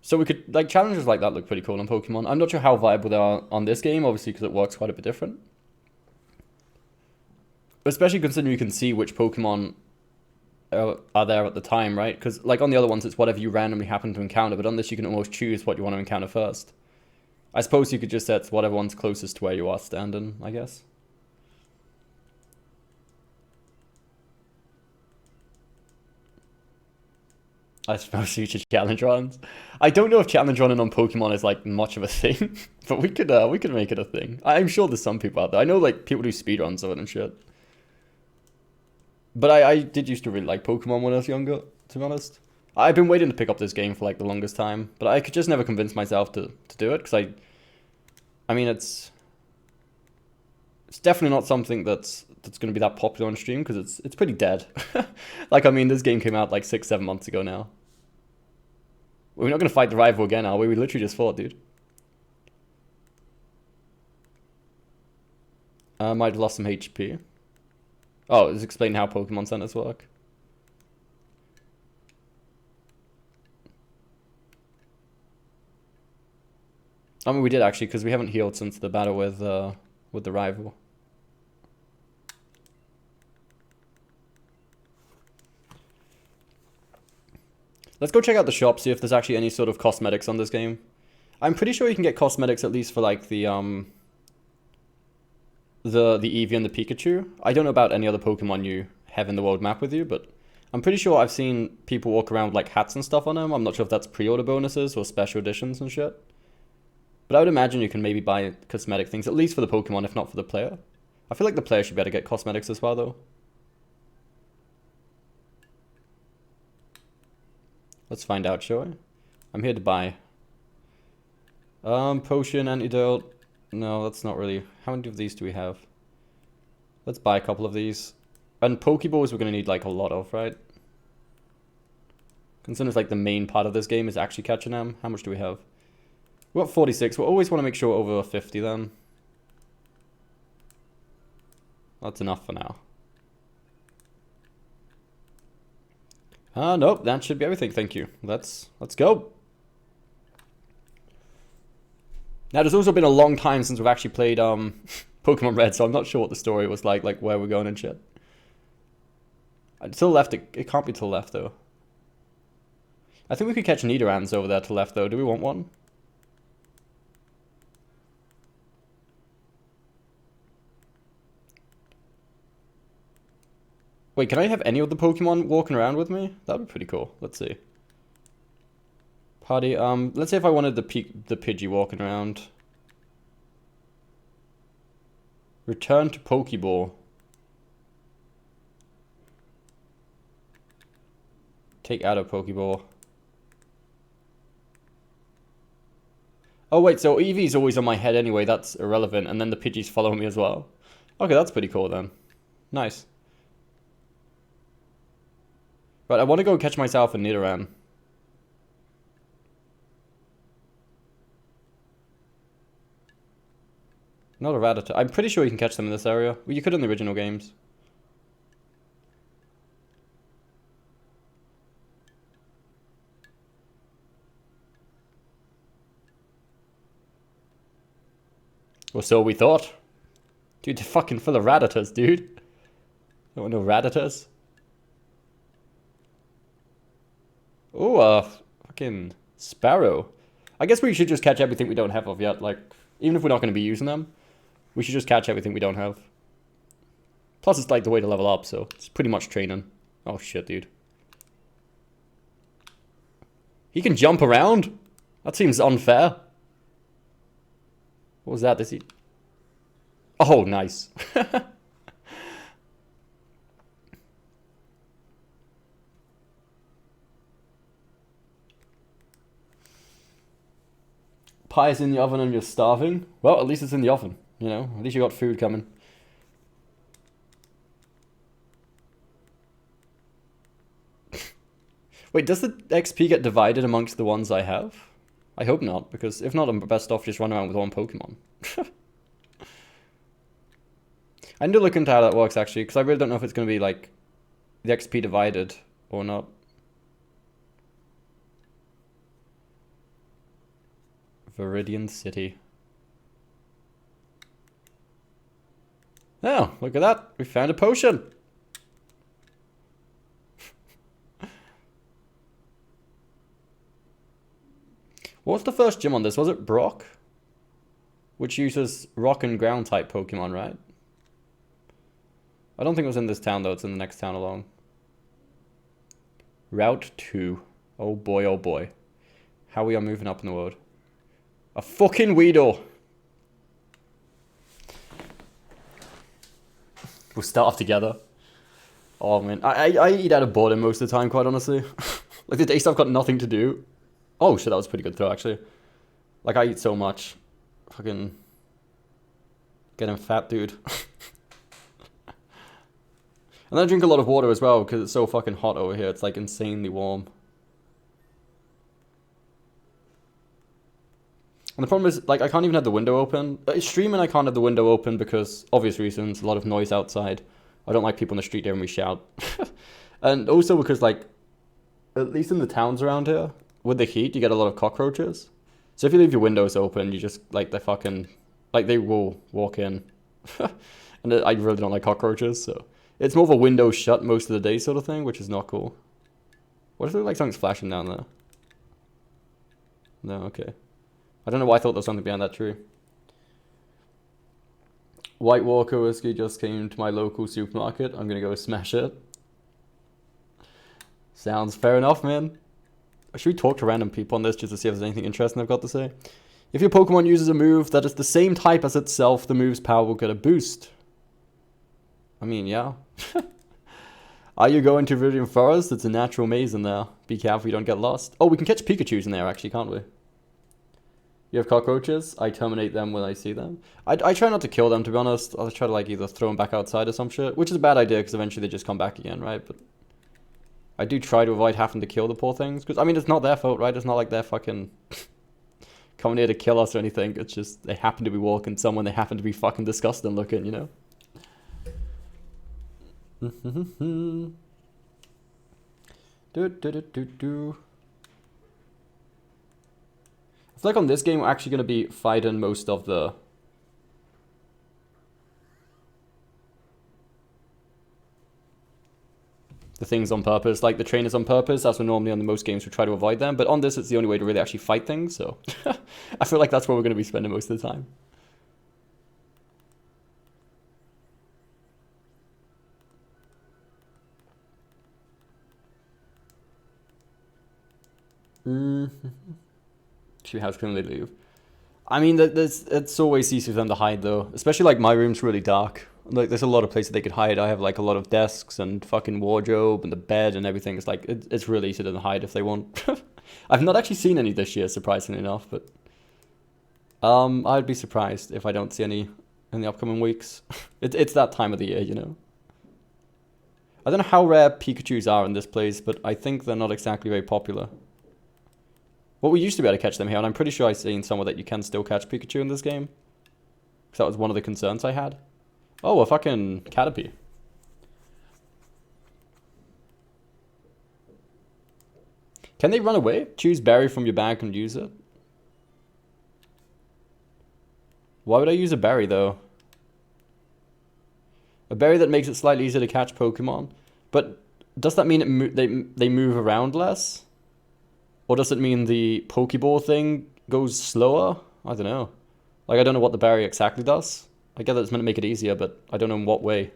Speaker 1: So we could, like, challenges like that look pretty cool on Pokemon. I'm not sure how viable they are on this game, obviously, because it works quite a bit different. Especially considering you can see which Pokemon are there at the time, right? Because, like, on the other ones, it's whatever you randomly happen to encounter. But on this, you can almost choose what you want to encounter first. I suppose you could just set whatever one's closest to where you are standing, I guess. I suppose future challenge runs. I don't know if challenge running on Pokemon is like much of a thing, but we could make it a thing. I'm sure there's some people out there. I know like people do speedruns of it and shit. But I did used to really like Pokemon when I was younger, to be honest. I've been waiting to pick up this game for like the longest time, but I could just never convince myself to do it because I mean it's definitely not something that's going to be that popular on stream because it's pretty dead. Like I mean this game came out like 6-7 months ago now. We're not going to fight the rival again, are we? We literally just fought, dude. Might have lost some HP. Oh, it's explaining how Pokemon centers work. I mean, we did actually, because we haven't healed since the battle with the rival. Let's go check out the shop, see if there's actually any sort of cosmetics on this game. I'm pretty sure you can get cosmetics at least for like the Eevee and the Pikachu. I don't know about any other Pokemon you have in the world map with you, but I'm pretty sure I've seen people walk around with like hats and stuff on them. I'm not sure if that's pre-order bonuses or special editions and shit. But I would imagine you can maybe buy cosmetic things, at least for the Pokemon, if not for the player. I feel like the player should be able to get cosmetics as well, though. Let's find out, shall we? I'm here to buy. Potion, antidote. No, that's not really... How many of these do we have? Let's buy a couple of these. And Pokeballs we're going to need, like, a lot of, right? Considering it's, like, the main part of this game is actually catching them. How much do we have? We're at 46. We'll always want to make sure we're over 50, then. That's enough for now. Nope, that should be everything, thank you. Let's go. Now, there's also been a long time since we've actually played Pokemon Red, so I'm not sure what the story was like where we're going and shit. To the left, it can't be to the left, though. I think we could catch Nidorans over there to the left, though. Do we want one? Wait, can I have any of the Pokemon walking around with me? That'd be pretty cool. Let's see. Party, let's say if I wanted the Pidgey walking around. Return to Pokeball. Take out a Pokeball. Oh wait, so Eevee's always on my head anyway, that's irrelevant, and then the Pidgeys follow me as well. Okay, that's pretty cool then. Nice. Right, I want to go catch myself a Nidoran. Not a Rattata. I'm pretty sure you can catch them in this area. Well, you could in the original games. Or so we thought. Dude, they're fucking full of Rattatas, dude. Don't want no Rattatas. Oh, fucking Sparrow. I guess we should just catch everything we don't have of yet. Like, even if we're not going to be using them, we should just catch everything we don't have. Plus, it's like the way to level up, so it's pretty much training. Oh shit, dude. He can jump around? That seems unfair. What was that? Oh, nice. Pie's in the oven and you're starving? Well, at least it's in the oven, you know? At least you got food coming. Wait, does the XP get divided amongst the ones I have? I hope not, because if not, I'm best off just running around with one Pokemon. I need to look into how that works, actually, because I really don't know if it's going to be, like, the XP divided or not. Viridian City. Oh, look at that. We found a potion. What was the first gym on this? Was it Brock? Which uses rock and ground type Pokemon, right? I don't think it was in this town, though. It's in the next town along. Route 2. Oh boy, oh boy. How we are moving up in the world. A fucking Weedle! We'll start off together. Oh man, I eat out of boredom most of the time, quite honestly. Like the days I've got nothing to do. Oh shit, that was a pretty good throw, actually. Like I eat so much. Fucking... Getting fat, dude. And then I drink a lot of water as well, because it's so fucking hot over here. It's like insanely warm. And the problem is, like, I can't even have the window open. Streaming, I can't have the window open because, obvious reasons, a lot of noise outside. I don't like people in the street hearing me shout. And also because, like, at least in the towns around here, with the heat, you get a lot of cockroaches. So if you leave your windows open, you just, like, they fucking, like, they will walk in. And I really don't like cockroaches, so. It's more of a window shut most of the day sort of thing, which is not cool. What if it looked like something's flashing down there? No, okay. I don't know why I thought there was something behind that tree. White Walker whiskey just came to my local supermarket. I'm gonna go smash it. Sounds fair enough, man. Should we talk to random people on this just to see if there's anything interesting I've got to say? If your Pokemon uses a move that is the same type as itself, the move's power will get a boost. I mean, yeah. Are you going to Viridian Forest? It's a natural maze in there. Be careful you don't get lost. Oh, we can catch Pikachus in there, actually, can't we? You have cockroaches? I terminate them when I see them. I try not to kill them, to be honest. I'll try to, like, either throw them back outside or some shit. Which is a bad idea, because eventually they just come back again, right? But I do try to avoid having to kill the poor things. Because, I mean, it's not their fault, right? It's not like they're fucking coming here to kill us or anything. It's just they happen to be walking somewhere. They happen to be fucking disgusting looking, you know? I feel like on this game, we're actually going to be fighting most of the... things on purpose, like the trainers on purpose. That's what normally on the most games we try to avoid them. But on this, it's the only way to really actually fight things, so... I feel like that's where we're going to be spending most of the time. How can they leave? I mean, it's always easy for them to hide, though. Especially, like, my room's really dark. Like, there's a lot of places they could hide. I have, like, a lot of desks and fucking wardrobe and the bed and everything. It's, like, it's really easy to hide if they want. I've not actually seen any this year, surprisingly enough, but... I'd be surprised if I don't see any in the upcoming weeks. It's that time of the year, you know? I don't know how rare Pikachus are in this place, but I think they're not exactly very popular. Well, we used to be able to catch them here, and I'm pretty sure I've seen somewhere that you can still catch Pikachu in this game. Because that was one of the concerns I had. Oh, a fucking Caterpie. Can they run away? Choose berry from your bag and use it. Why would I use a berry, though? A berry that makes it slightly easier to catch Pokemon. But does that mean they move around less? Or does it mean the Pokeball thing goes slower? I don't know. Like, I don't know what the berry exactly does. I get that it's meant to make it easier, but I don't know in what way.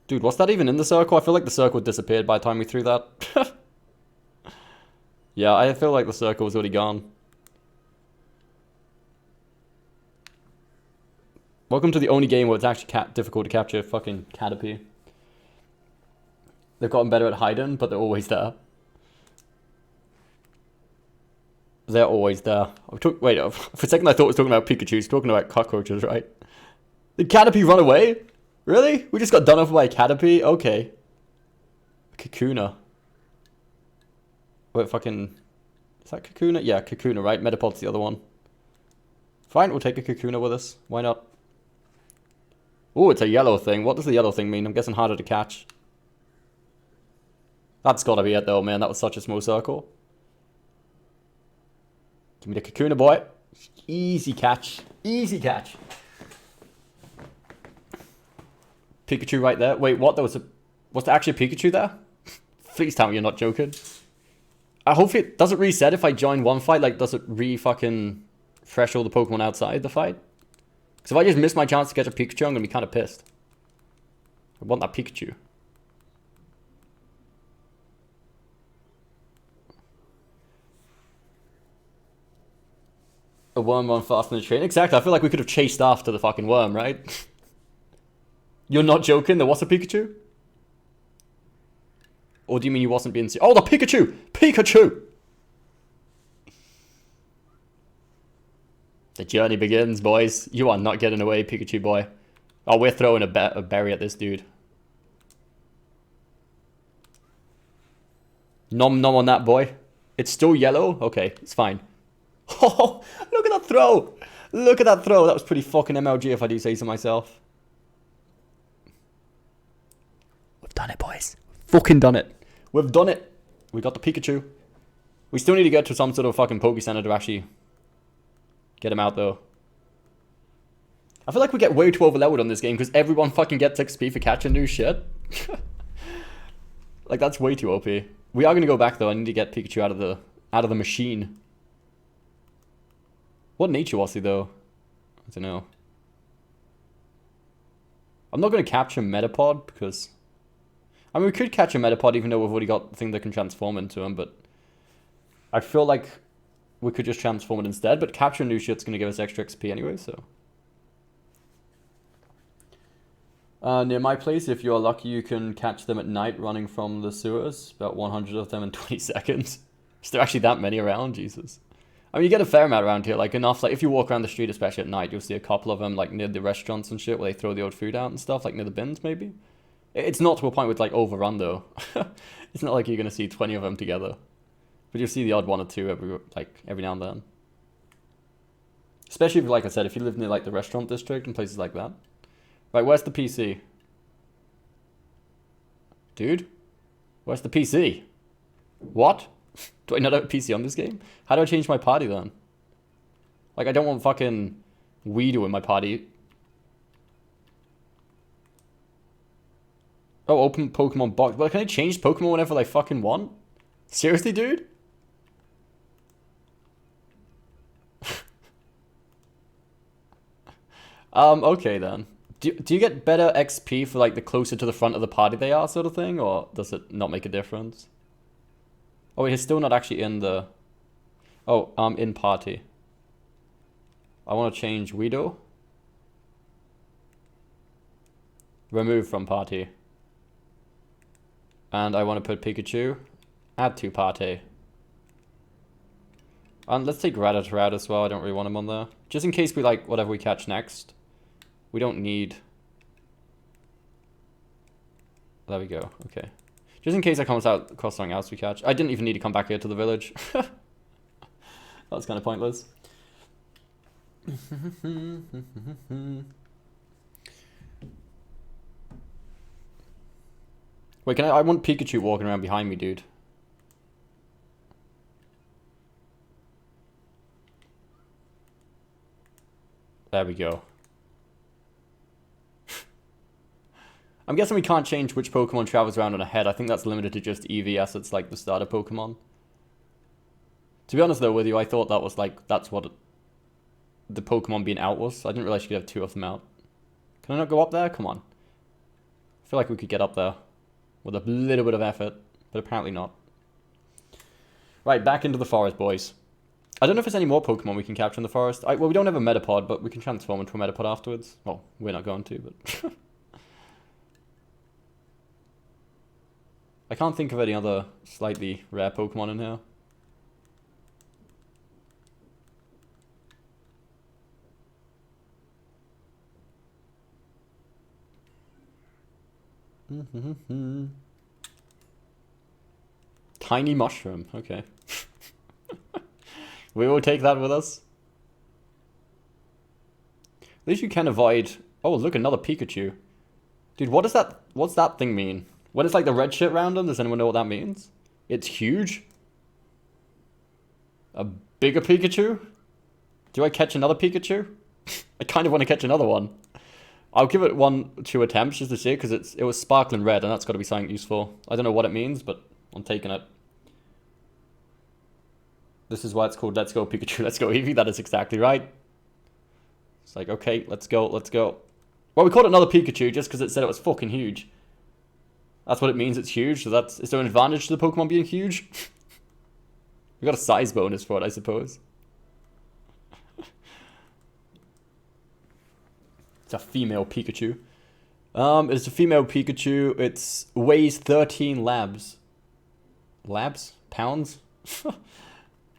Speaker 1: Dude, was that even in the circle? I feel like the circle disappeared by the time we threw that. Yeah, I feel like the circle was already gone. Welcome to the only game where it's actually difficult to capture fucking Caterpie. They've gotten better at hiding, but they're always there. They're always there. Wait, for a second I thought I was talking about Pikachu. He's talking about cockroaches, right? Did Caterpie run away? Really? We just got done over by a Caterpie? Okay. Kakuna. Wait, fucking... Is that Kakuna? Yeah, Kakuna, right? Metapod's the other one. Fine, we'll take a Kakuna with us. Why not? Oh, it's a yellow thing. What does the yellow thing mean? I'm guessing harder to catch. That's gotta be it though, man. That was such a small circle. Give me the Kakuna, boy. Easy catch. Easy catch. Pikachu right there. Wait, what? Was there actually a Pikachu there? Please tell me you're not joking. Hopefully it does it reset if I join one fight? Like, does it re-fucking fresh all the Pokemon outside the fight? Because if I just miss my chance to catch a Pikachu, I'm going to be kind of pissed. I want that Pikachu. A worm run faster than a train? Exactly, I feel like we could have chased after the fucking worm, right? You're not joking? There was a Pikachu? Or do you mean you wasn't being... Oh, the Pikachu! Pikachu! The journey begins, boys. You are not getting away, Pikachu boy. Oh, we're throwing a berry at this dude. Nom nom on that boy. It's still yellow? Okay, it's fine. Oh, look at that throw! Look at that throw. That was pretty fucking MLG if I do say so myself. We've done it, boys. Fucking done it. We've done it. We got the Pikachu. We still need to get to some sort of fucking Poke Center to actually get him out, though. I feel like we get way too overleveled on this game because everyone fucking gets XP for catching new shit. Like, that's way too OP. We are going to go back, though. I need to get Pikachu out of the machine. What nature was he, though? I don't know. I'm not going to capture Metapod because... I mean, we could catch a Metapod even though we've already got the thing that can transform into him, but... I feel like we could just transform it instead, but capturing new shit's going to give us extra XP anyway, so... Near my place, if you're lucky, you can catch them at night running from the sewers. About 100 of them in 20 seconds. Is there actually that many around? Jesus. I mean, you get a fair amount around here, like enough, like if you walk around the street, especially at night, you'll see a couple of them, like near the restaurants and shit, where they throw the old food out and stuff, like near the bins, maybe. It's not to a point where it's like overrun, though. It's not like you're going to see 20 of them together. But you'll see the odd one or two every now and then. Especially if, like I said, if you live near like the restaurant district and places like that. Right, where's the PC? Dude? Where's the PC? What? Do I not have a PC on this game? How do I change my party then? Like, I don't want fucking Weedle in my party. Oh, open Pokemon box. Well, can I change Pokemon whenever I fucking want? Seriously, dude? Okay then. Do you get better XP for like the closer to the front of the party they are sort of thing? Or does it not make a difference? Oh, he's still not actually in the... Oh, in party. I want to change Weedle. Remove from party. And I want to put Pikachu. Add to party. And let's take Rattata out as well. I don't really want him on there. Just in case we like whatever we catch next. We don't need... There we go. Okay. Just in case I come across something else we catch. I didn't even need to come back here to the village. That was kind of pointless. Wait, I want Pikachu walking around behind me, dude. There we go. I'm guessing we can't change which Pokemon travels around on a head. I think that's limited to just Eevee as it's like the starter Pokemon. To be honest though with you, I thought that was like, that's what the Pokemon being out was. I didn't realize you could have two of them out. Can I not go up there? Come on. I feel like we could get up there with a little bit of effort, but apparently not. Right, back into the forest, boys. I don't know if there's any more Pokemon we can capture in the forest. Well, we don't have a Metapod, but we can transform into a Metapod afterwards. Well, we're not going to, but... I can't think of any other slightly rare Pokemon in here. Tiny mushroom, okay. We will take that with us. At least you can avoid... Oh, look, another Pikachu. Dude, what does that... What's that thing mean? When it's like the red shit around them, does anyone know what that means? It's huge? A bigger Pikachu? Do I catch another Pikachu? I kind of want to catch another one. I'll give it 2 attempts just to see, because it was sparkling red, and that's got to be something useful. I don't know what it means, but I'm taking it. This is why it's called Let's Go Pikachu, Let's Go Eevee. That is exactly right. It's like, okay, let's go, let's go. Well, we called it another Pikachu just because it said it was fucking huge. That's what it means, it's huge. So is there an advantage to the Pokemon being huge? We got a size bonus for it, I suppose. It's a female Pikachu. It's a female Pikachu. It weighs 13 labs. Labs? Pounds?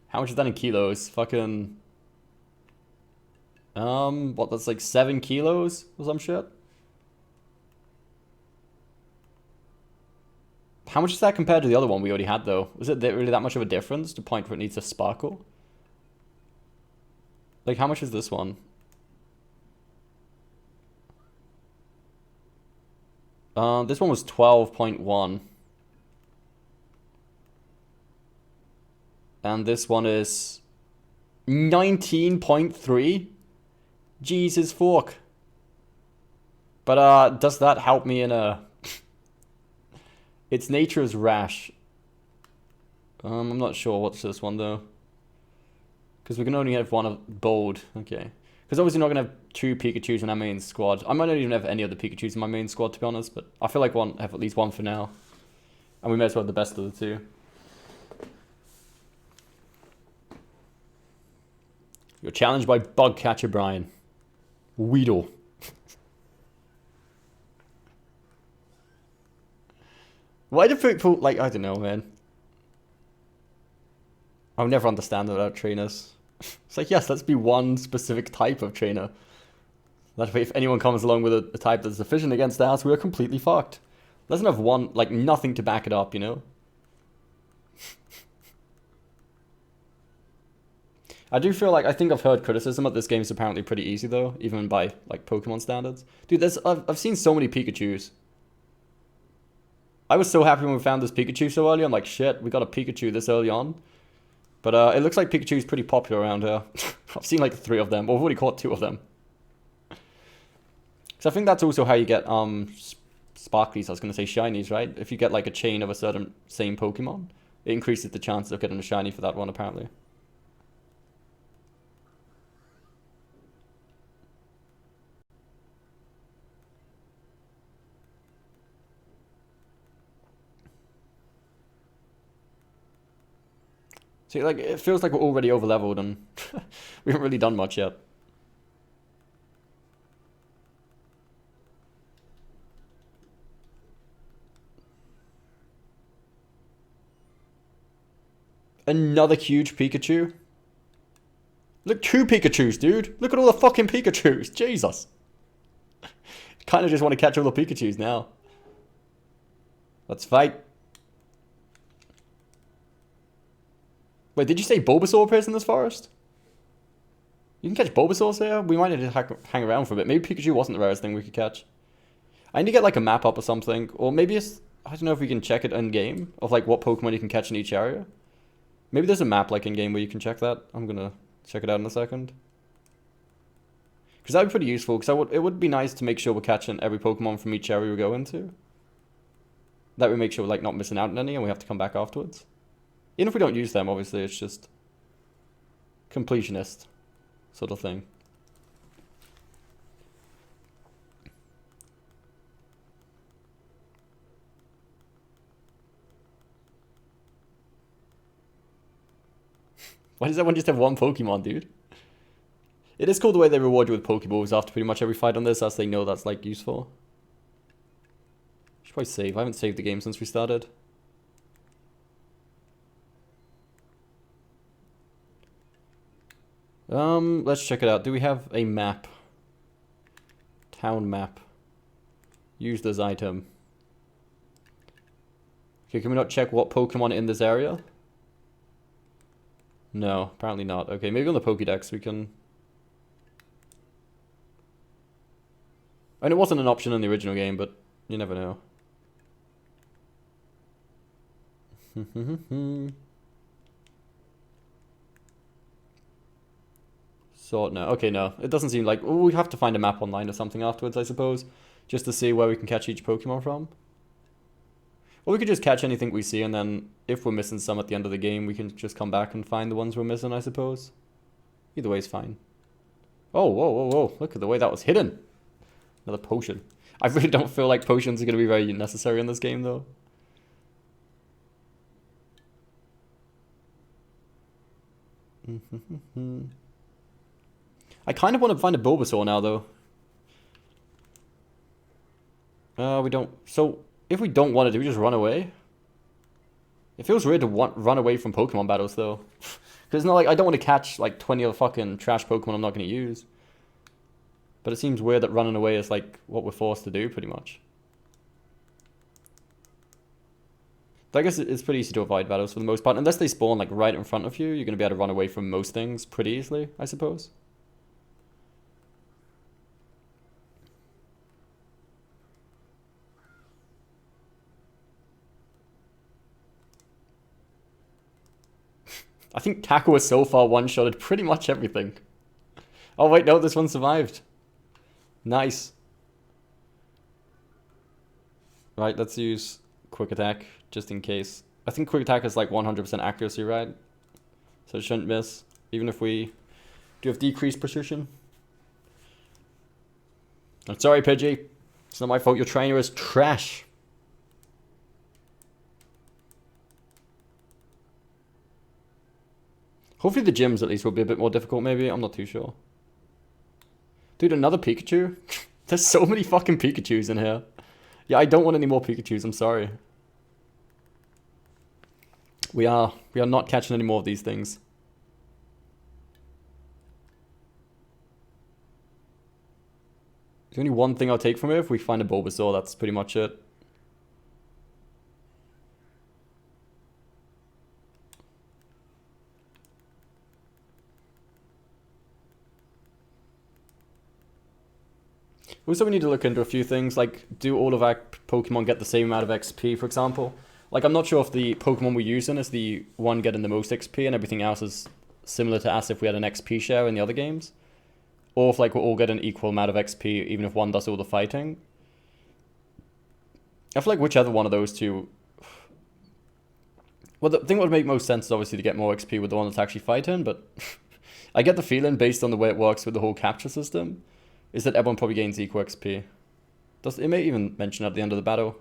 Speaker 1: How much is that in kilos? Fucking... what, that's like 7 kilos or some shit? How much is that compared to the other one we already had, though? Was it really that much of a difference to the point where it needs a sparkle? Like, how much is this one? This one was 12.1. And this one is 19.3. Jesus fuck. But does that help me in a... Its nature is rash. I'm not sure what's this one though. Because we can only have one of bold. Okay. Because obviously we're not going to have 2 Pikachus in our main squad. I might not even have any other Pikachus in my main squad, to be honest. But I feel like have at least one for now. And we may as well have the best of the 2. You're challenged by Bug Catcher Brian. Weedle. Why do people, like, I don't know, man. I'll never understand that without trainers. It's like, yes, let's be one specific type of trainer. That way, if anyone comes along with a type that's deficient against ours, we're completely fucked. Let's not have one, like, nothing to back it up, you know? I do feel like, I think I've heard criticism that this game is apparently pretty easy, though, even by, like, Pokemon standards. Dude, I've seen so many Pikachus. I was so happy when we found this Pikachu so early. I'm like, shit, we got a Pikachu this early on. But it looks like Pikachu is pretty popular around here. I've seen like 3 of them. I've already caught 2 of them. So I think that's also how you get sparklies. I was going to say shinies, right? If you get like a chain of a certain same Pokemon, it increases the chances of getting a shiny for that one, apparently. See, like, it feels like we're already over-leveled and we haven't really done much yet. Another huge Pikachu? Look, 2 Pikachus, dude! Look at all the fucking Pikachus! Jesus! Kind of just want to catch all the Pikachus now. Let's fight. Wait, did you say Bulbasaur appears in this forest? You can catch Bulbasaurs here? We might need to hang around for a bit. Maybe Pikachu wasn't the rarest thing we could catch. I need to get like a map up or something. Or maybe it's... I don't know if we can check it in-game. Of like what Pokemon you can catch in each area. Maybe there's a map like in-game where you can check that. I'm gonna check it out in a second. Because that would be pretty useful. Because it would be nice to make sure we're catching every Pokemon from each area we go into. That would make sure we're like not missing out on any and we have to come back afterwards. Even if we don't use them, obviously, it's just completionist sort of thing. Why does everyone just have one Pokemon, dude? It is cool the way they reward you with Pokeballs after pretty much every fight on this, as they know that's, like, useful. Should probably save. I haven't saved the game since we started. Let's check it out. Do we have a map? Town map. Use this item. Okay, can we not check what Pokemon in this area? No, apparently not. Okay, maybe on the Pokédex we can... And it wasn't an option in the original game, but you never know. Sort no. Okay, no. It doesn't seem like... Oh, we have to find a map online or something afterwards, I suppose. Just to see where we can catch each Pokemon from. Or we could just catch anything we see, and then if we're missing some at the end of the game, we can just come back and find the ones we're missing, I suppose. Either way is fine. Oh, whoa, whoa, whoa. Look at the way that was hidden. Another potion. I really don't feel like potions are going to be very necessary in this game, though. I kind of want to find a Bulbasaur now, though. We don't... So, if we don't want to, do we just run away? It feels weird to run away from Pokemon battles, though. Because it's not like... I don't want to catch, like, 20 other fucking trash Pokemon I'm not going to use. But it seems weird that running away is, like, what we're forced to do, pretty much. But I guess it's pretty easy to avoid battles for the most part. Unless they spawn, like, right in front of you, you're going to be able to run away from most things pretty easily, I suppose. I think Tackle has so far one-shotted pretty much everything. Oh wait, no, this one survived. Nice. Right, let's use Quick Attack, just in case. I think Quick Attack is like 100% accuracy, right? So it shouldn't miss, even if we do have decreased precision. I'm sorry, Pidgey. It's not my fault, your trainer is trash. Hopefully the gyms at least will be a bit more difficult, maybe. I'm not too sure. Dude, another Pikachu? There's so many fucking Pikachus in here. Yeah, I don't want any more Pikachus, I'm sorry. We are not catching any more of these things. There's only one thing I'll take from it. If we find a Bulbasaur, that's pretty much it. Also, we need to look into a few things, like, do all of our Pokemon get the same amount of XP, for example? Like, I'm not sure if the Pokemon we're using is the one getting the most XP and everything else is similar to us if we had an XP share in the other games. Or if, like, we're all getting an equal amount of XP, even if one does all the fighting. I feel like whichever one of those two... Well, the thing that would make most sense is obviously to get more XP with the one that's actually fighting, but... I get the feeling, based on the way it works with the whole capture system, is that everyone probably gains equal XP. It may even mention at the end of the battle.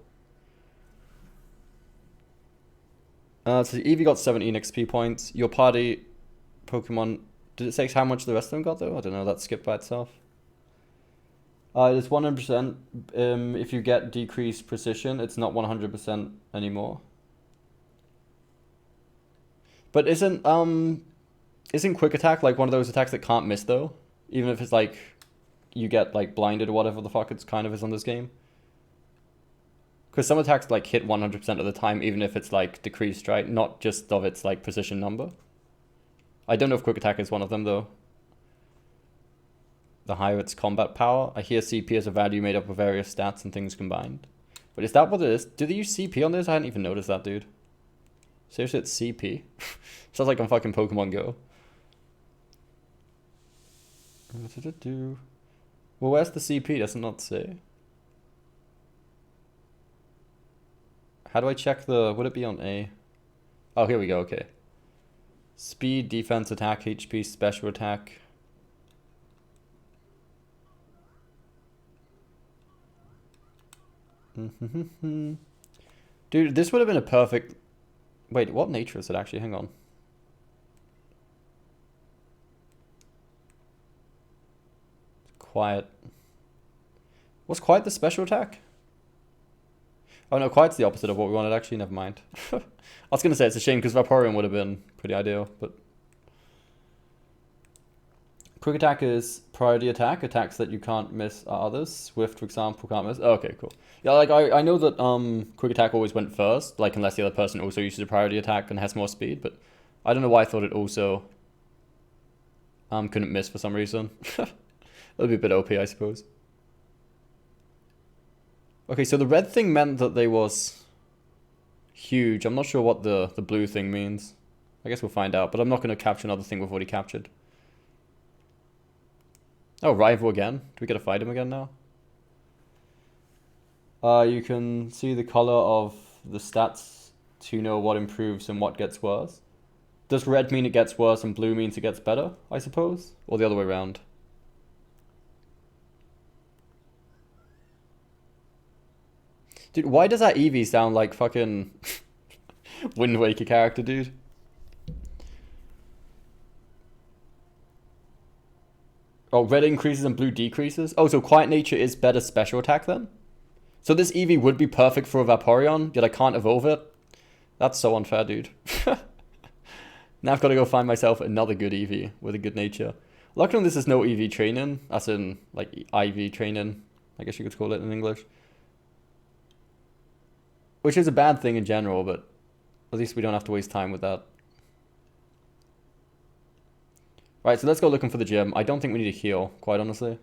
Speaker 1: So Eevee got 17 XP points. Your party Pokemon... Did it say how much the rest of them got, though? I don't know, that skipped by itself. It's 100%. If you get decreased precision, it's not 100% anymore. But isn't Quick Attack like one of those attacks that can't miss, though? Even if it's like... you get, like, blinded or whatever the fuck it's kind of is on this game. Because some attacks, like, hit 100% of the time, even if it's, like, decreased, right? Not just of its, like, precision number. I don't know if Quick Attack is one of them, though. The higher its combat power. I hear CP as a value made up of various stats and things combined. But is that what it is? Do they use CP on this? I hadn't even noticed that, dude. Seriously, it's CP? Sounds like on fucking Pokemon Go. Well, where's the CP? Does it not say? How do I check the... Would it be on A? Oh, here we go, okay. Speed, defense, attack, HP, special attack. Dude, this would have been a perfect... Wait, what nature is it actually? Hang on. Quiet. Was Quiet the special attack? Oh no, Quiet's the opposite of what we wanted, actually, never mind. I was going to say it's a shame because Vaporeon would have been pretty ideal, but... Quick attack is priority attack. Attacks that you can't miss are others. Swift, for example, can't miss. Oh, okay, cool. Yeah, like I know that quick attack always went first, like unless the other person also uses a priority attack and has more speed, but I don't know why I thought it also couldn't miss for some reason. That would be a bit OP, I suppose. Okay, so the red thing meant that they was huge. I'm not sure what the blue thing means. I guess we'll find out, but I'm not going to capture another thing we've already captured. Oh, rival again. Do we get to fight him again now? You can see the color of the stats to know what improves and what gets worse. Does red mean it gets worse and blue means it gets better, I suppose? Or the other way around? Dude, why does that Eevee sound like fucking Wind Waker character, dude? Oh, red increases and blue decreases? Oh, so Quiet Nature is better special attack then? So this Eevee would be perfect for a Vaporeon, yet I can't evolve it? That's so unfair, dude. Now I've got to go find myself another good Eevee with a good nature. Luckily this is no Eevee training, as in, like, IV training, I guess you could call it in English. Which is a bad thing in general, but at least we don't have to waste time with that. Right, so let's go looking for the gym. I don't think we need a heal, quite honestly.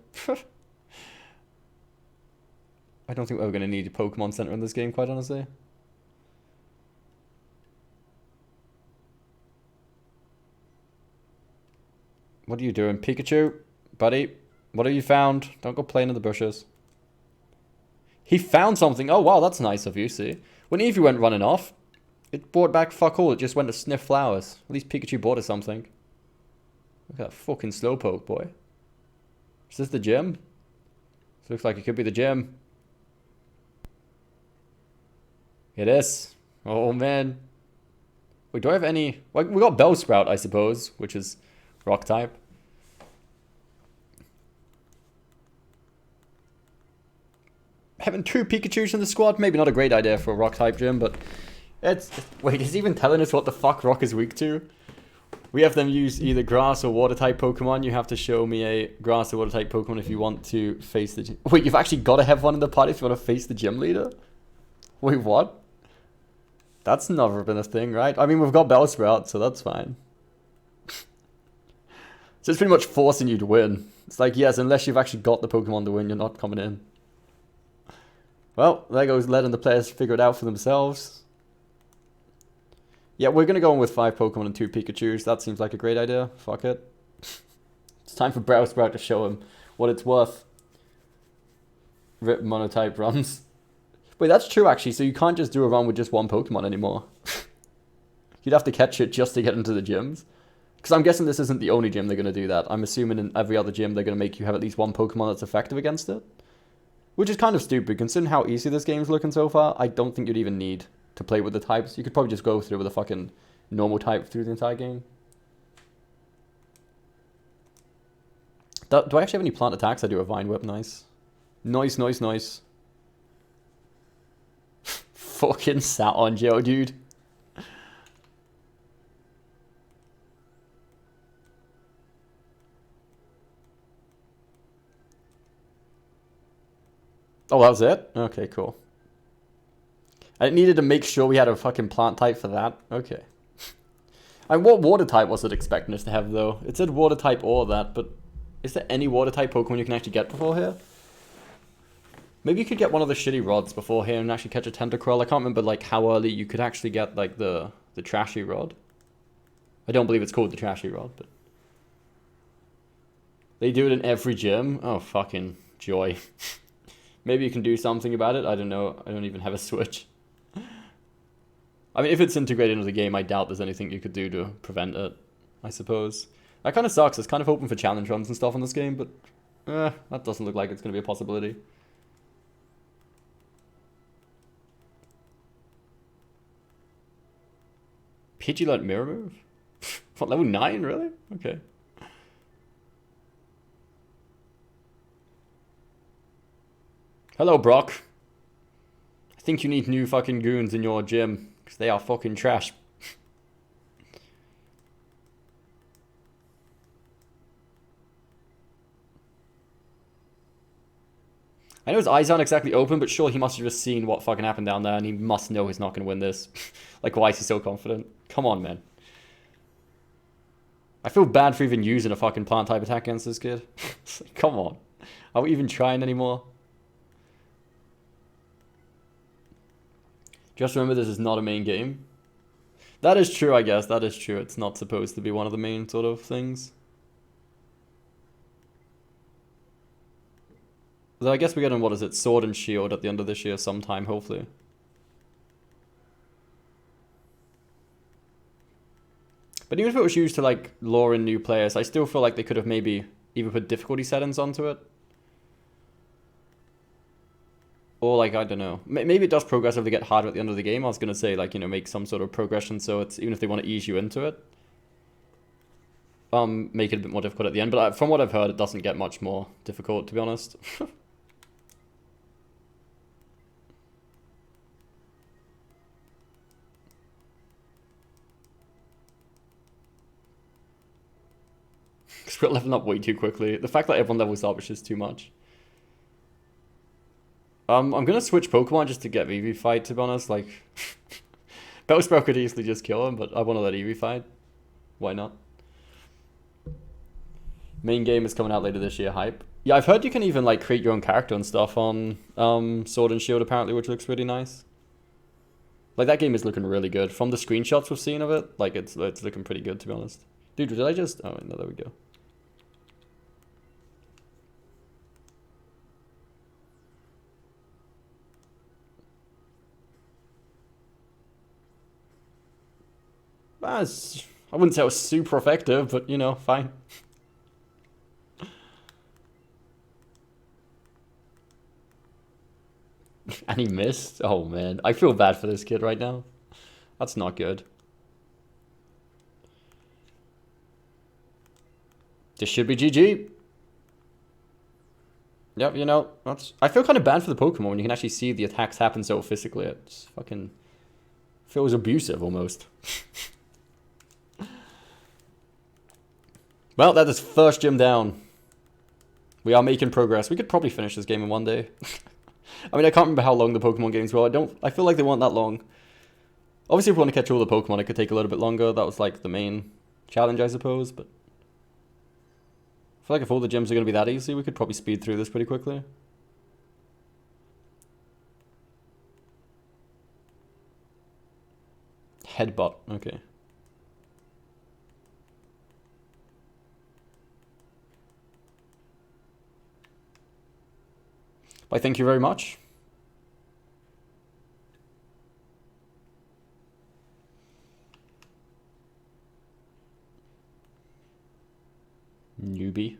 Speaker 1: I don't think we're going to need a Pokemon Center in this game, quite honestly. What are you doing? Pikachu? Buddy? What have you found? Don't go playing in the bushes. He found something. Oh, wow, that's nice of you, see. When Eevee went running off, it brought back fuck all. It just went to sniff flowers. At least Pikachu bought us something. Look at that fucking slowpoke, boy. Is this the gym? This looks like it could be the gym. It is. Oh, man. Wait, do I have any... Well, we got Bellsprout, I suppose, which is rock type. Having 2 Pikachus in the squad, maybe not a great idea for a rock type gym, but it's... Wait, is he even telling us what the fuck rock is weak to? We have them use either grass or water type Pokemon. You have to show me a grass or water type Pokemon if you want to face the gym. Wait, you've actually got to have one in the party if you want to face the gym leader? Wait, what? That's never been a thing, right? I mean, we've got Bellsprout, so that's fine. So it's pretty much forcing you to win. It's like, yes, unless you've actually got the Pokemon to win, you're not coming in. Well, there goes letting the players figure it out for themselves. Yeah, we're going to go in with 5 Pokemon and 2 Pikachus. That seems like a great idea. Fuck it. It's time for Bellsprout to show him what it's worth. Rip monotype runs. Wait, that's true actually. So you can't just do a run with just 1 Pokemon anymore. You'd have to catch it just to get into the gyms. Because I'm guessing this isn't the only gym they're going to do that. I'm assuming in every other gym they're going to make you have at least 1 Pokemon that's effective against it. Which is kind of stupid. Considering how easy this game's looking so far, I don't think you'd even need to play with the types. You could probably just go through with a fucking normal type through the entire game. Do I actually have any plant attacks? I do a Vine Whip, nice. Nice, nice, nice. Fucking sat on Joe, dude. Oh, that was it? Okay, cool. I needed to make sure we had a fucking plant type for that. Okay. And what water type was it expecting us to have, though? It said water type or that, but is there any water type Pokemon you can actually get before here? Maybe you could get one of the shitty rods before here and actually catch a Tentacruel. I can't remember, like, how early you could actually get, like, the trashy rod. I don't believe it's called the trashy rod, but... They do it in every gym? Oh, fucking joy. Maybe you can do something about it. I don't know. I don't even have a Switch. I mean, if it's integrated into the game, I doubt there's anything you could do to prevent it, I suppose. That kind of sucks. It's kind of hoping for challenge runs and stuff in this game, but that doesn't look like it's going to be a possibility. Pidgey learned Mirror Move? What, level 9, really? Okay. Hello, Brock. I think you need new fucking goons in your gym, because they are fucking trash. I know his eyes aren't exactly open, but sure, he must have just seen what fucking happened down there, and he must know he's not going to win this. Like, why is he so confident? Come on, man. I feel bad for even using a fucking plant type attack against this kid. Like, come on. Are we even trying anymore? Just remember, this is not a main game. That is true, I guess. That is true. It's not supposed to be one of the main sort of things. Though I guess we're getting, what is it, Sword and Shield at the end of this year sometime, hopefully. But even if it was used to, like, lure in new players, I still feel like they could have maybe even put difficulty settings onto it. Or, like, I don't know. Maybe it does progressively get harder at the end of the game. I was going to say, like, you know, make some sort of progression so it's, even if they want to ease you into it, make it a bit more difficult at the end. But from what I've heard, it doesn't get much more difficult, to be honest. Because we're leveling up way too quickly. The fact that everyone levels up is just too much. I'm going to switch Pokemon just to get Eevee fight, to be honest. Like, Bellsprout could easily just kill him, but I want to let Eevee fight. Why not? Main game is coming out later this year, hype. Yeah, I've heard you can even, like, create your own character and stuff on Sword and Shield, apparently, which looks really nice. Like, that game is looking really good. From the screenshots we've seen of it, like, it's looking pretty good, to be honest. Dude, did I just... Oh, no, there we go. I wouldn't say it was super effective, but, you know, fine. And he missed? Oh, man. I feel bad for this kid right now. That's not good. This should be GG. Yep, you know, I feel kind of bad for the Pokemon when you can actually see the attacks happen so physically. It's fucking... feels abusive, almost. Well, that is first gym down. We are making progress. We could probably finish this game in one day. I mean, I can't remember how long the Pokemon games were. I feel like they weren't that long. Obviously, if we want to catch all the Pokemon, it could take a little bit longer. That was like the main challenge, I suppose, but... I feel like if all the gyms are going to be that easy, we could probably speed through this pretty quickly. Headbutt, okay. Why, thank you very much. Newbie.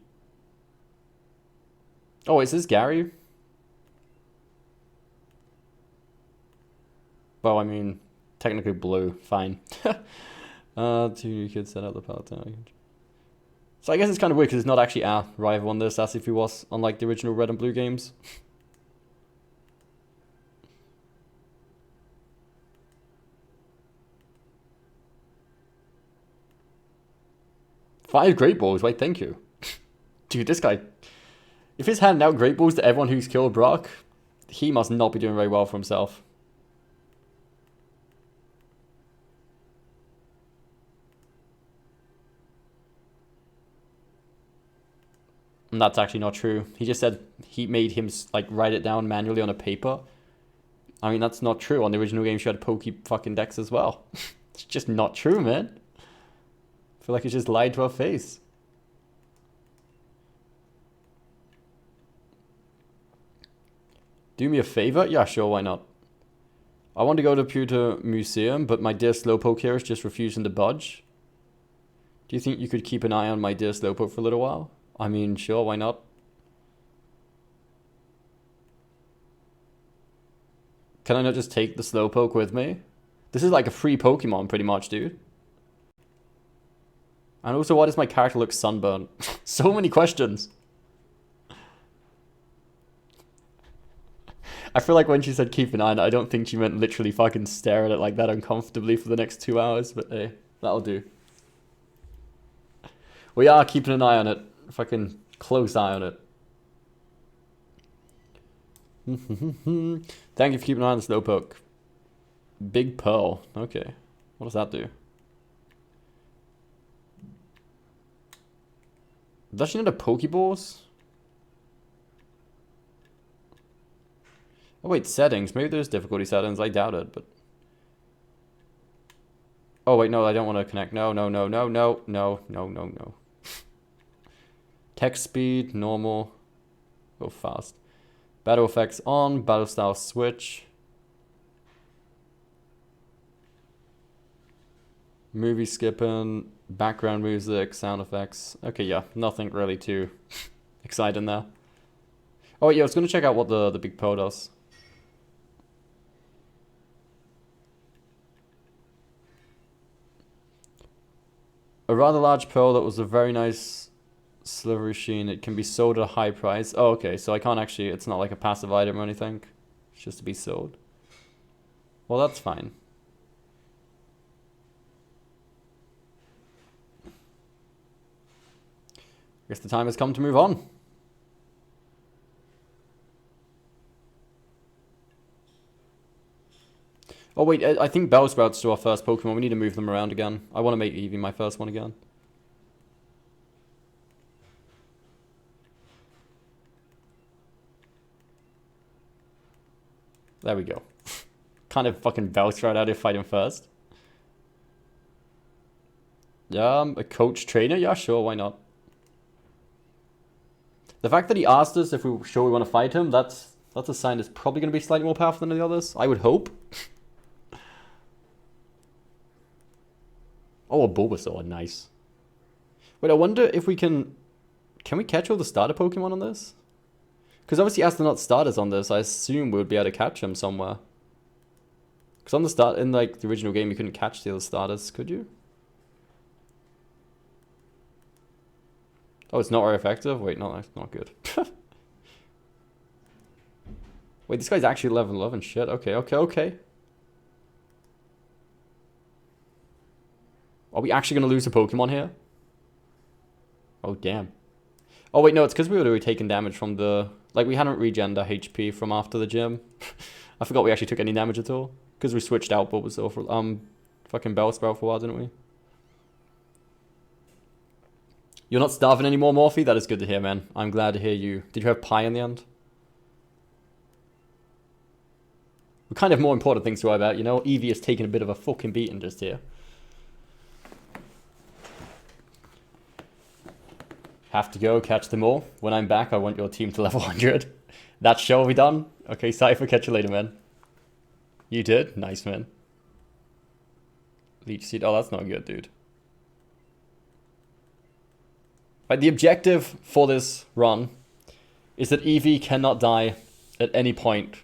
Speaker 1: Oh, is this Gary? Well, I mean, technically blue. Fine. Two new kids set out the palette. So I guess it's kind of weird because it's not actually our rival on this, as if he was on like the original Red and Blue games. Five Great Balls, wait, thank you. Dude, this guy... If he's handing out Great Balls to everyone who's killed Brock, he must not be doing very well for himself. And that's actually not true. He just said he made him, like, write it down manually on a paper. I mean, that's not true. On the original game, she had Poke fucking decks as well. It's just not true, man. I feel like he just lied to our face. Do me a favor? Yeah, sure, why not? I want to go to Pewter Museum, but my dear Slowpoke here is just refusing to budge. Do you think you could keep an eye on my dear Slowpoke for a little while? I mean, sure, why not? Can I not just take the Slowpoke with me? This is like a free Pokemon, pretty much, dude. And also, why does my character look sunburned? So many questions. I feel like when she said keep an eye on it, I don't think she meant literally fucking stare at it like that uncomfortably for the next 2 hours, but hey, that'll do. We are keeping an eye on it. Fucking close eye on it. Thank you for keeping an eye on the Slowpoke. Big Pearl. Okay. What does that do? Does she need a Pokeballs? Oh wait, settings. Maybe there's difficulty settings. I doubt it, but... Oh wait, no, I don't want to connect. No. Text speed, normal. Go fast. Battle effects on, battle style switch. Movie skipping, background music, sound effects. Okay, yeah, nothing really too exciting there. Oh yeah, I was gonna check out what the big pearl does. A rather large pearl that was a very nice slivery sheen. It can be sold at a high price. Oh, okay, so I can't actually, it's not like a passive item or anything. It's just to be sold. Well, that's fine. I guess the time has come to move on. Oh wait, I think Bellsprout's still our first Pokemon. We need to move them around again. I want to make Eevee my first one again. There we go. Kind of fucking Bellsprout out of fighting first. A coach trainer? Yeah, sure, why not? The fact that he asked us if we were sure we want to fight him, that's a sign it's probably going to be slightly more powerful than the others. I would hope. Oh, a Bulbasaur, nice. Wait, I wonder if we can... Can we catch all the starter Pokemon on this? Because obviously Astronaut starters on this, I assume we would be able to catch them somewhere. Because on the start, in like the original game, you couldn't catch the other starters, could you? Oh, it's not very effective? Wait, no, that's not good. Wait, this guy's actually level 11. Shit, okay. Are we actually going to lose a Pokemon here? Oh, damn. Oh, wait, no, it's because we were already taking damage from the... Like, we hadn't regened our HP from after the gym. I forgot we actually took any damage at all. Because we switched out Bulbasaur for... fucking Bellsprout for a while, didn't we? You're not starving anymore, Morphe? That is good to hear, man. I'm glad to hear you. Did you have pie in the end? We kind of have more important things to worry about, you know? Eevee has taken a bit of a fucking beating just here. Have to go catch them all. When I'm back, I want your team to level 100. That shall be done. Okay, Cypher, catch you later, man. You did? Nice, man. Leech Seed. Oh, that's not good, dude. Right, the objective for this run is that Eevee cannot die at any point.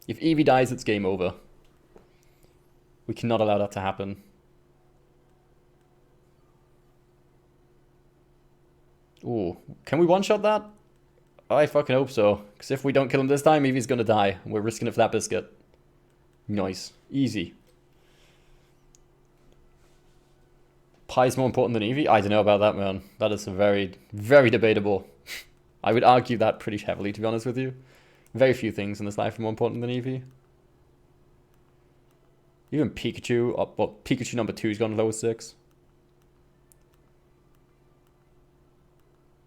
Speaker 1: If Eevee dies, it's game over. We cannot allow that to happen. Ooh, can we one-shot that? I fucking hope so. Because if we don't kill him this time, Eevee's gonna die. We're risking it for that biscuit. Nice. Easy. Pie's more important than Eevee? I don't know about that, man. That is very, very debatable. I would argue that pretty heavily, to be honest with you. Very few things in this life are more important than Eevee. Even Pikachu, well, Pikachu number 2's gone lower 6.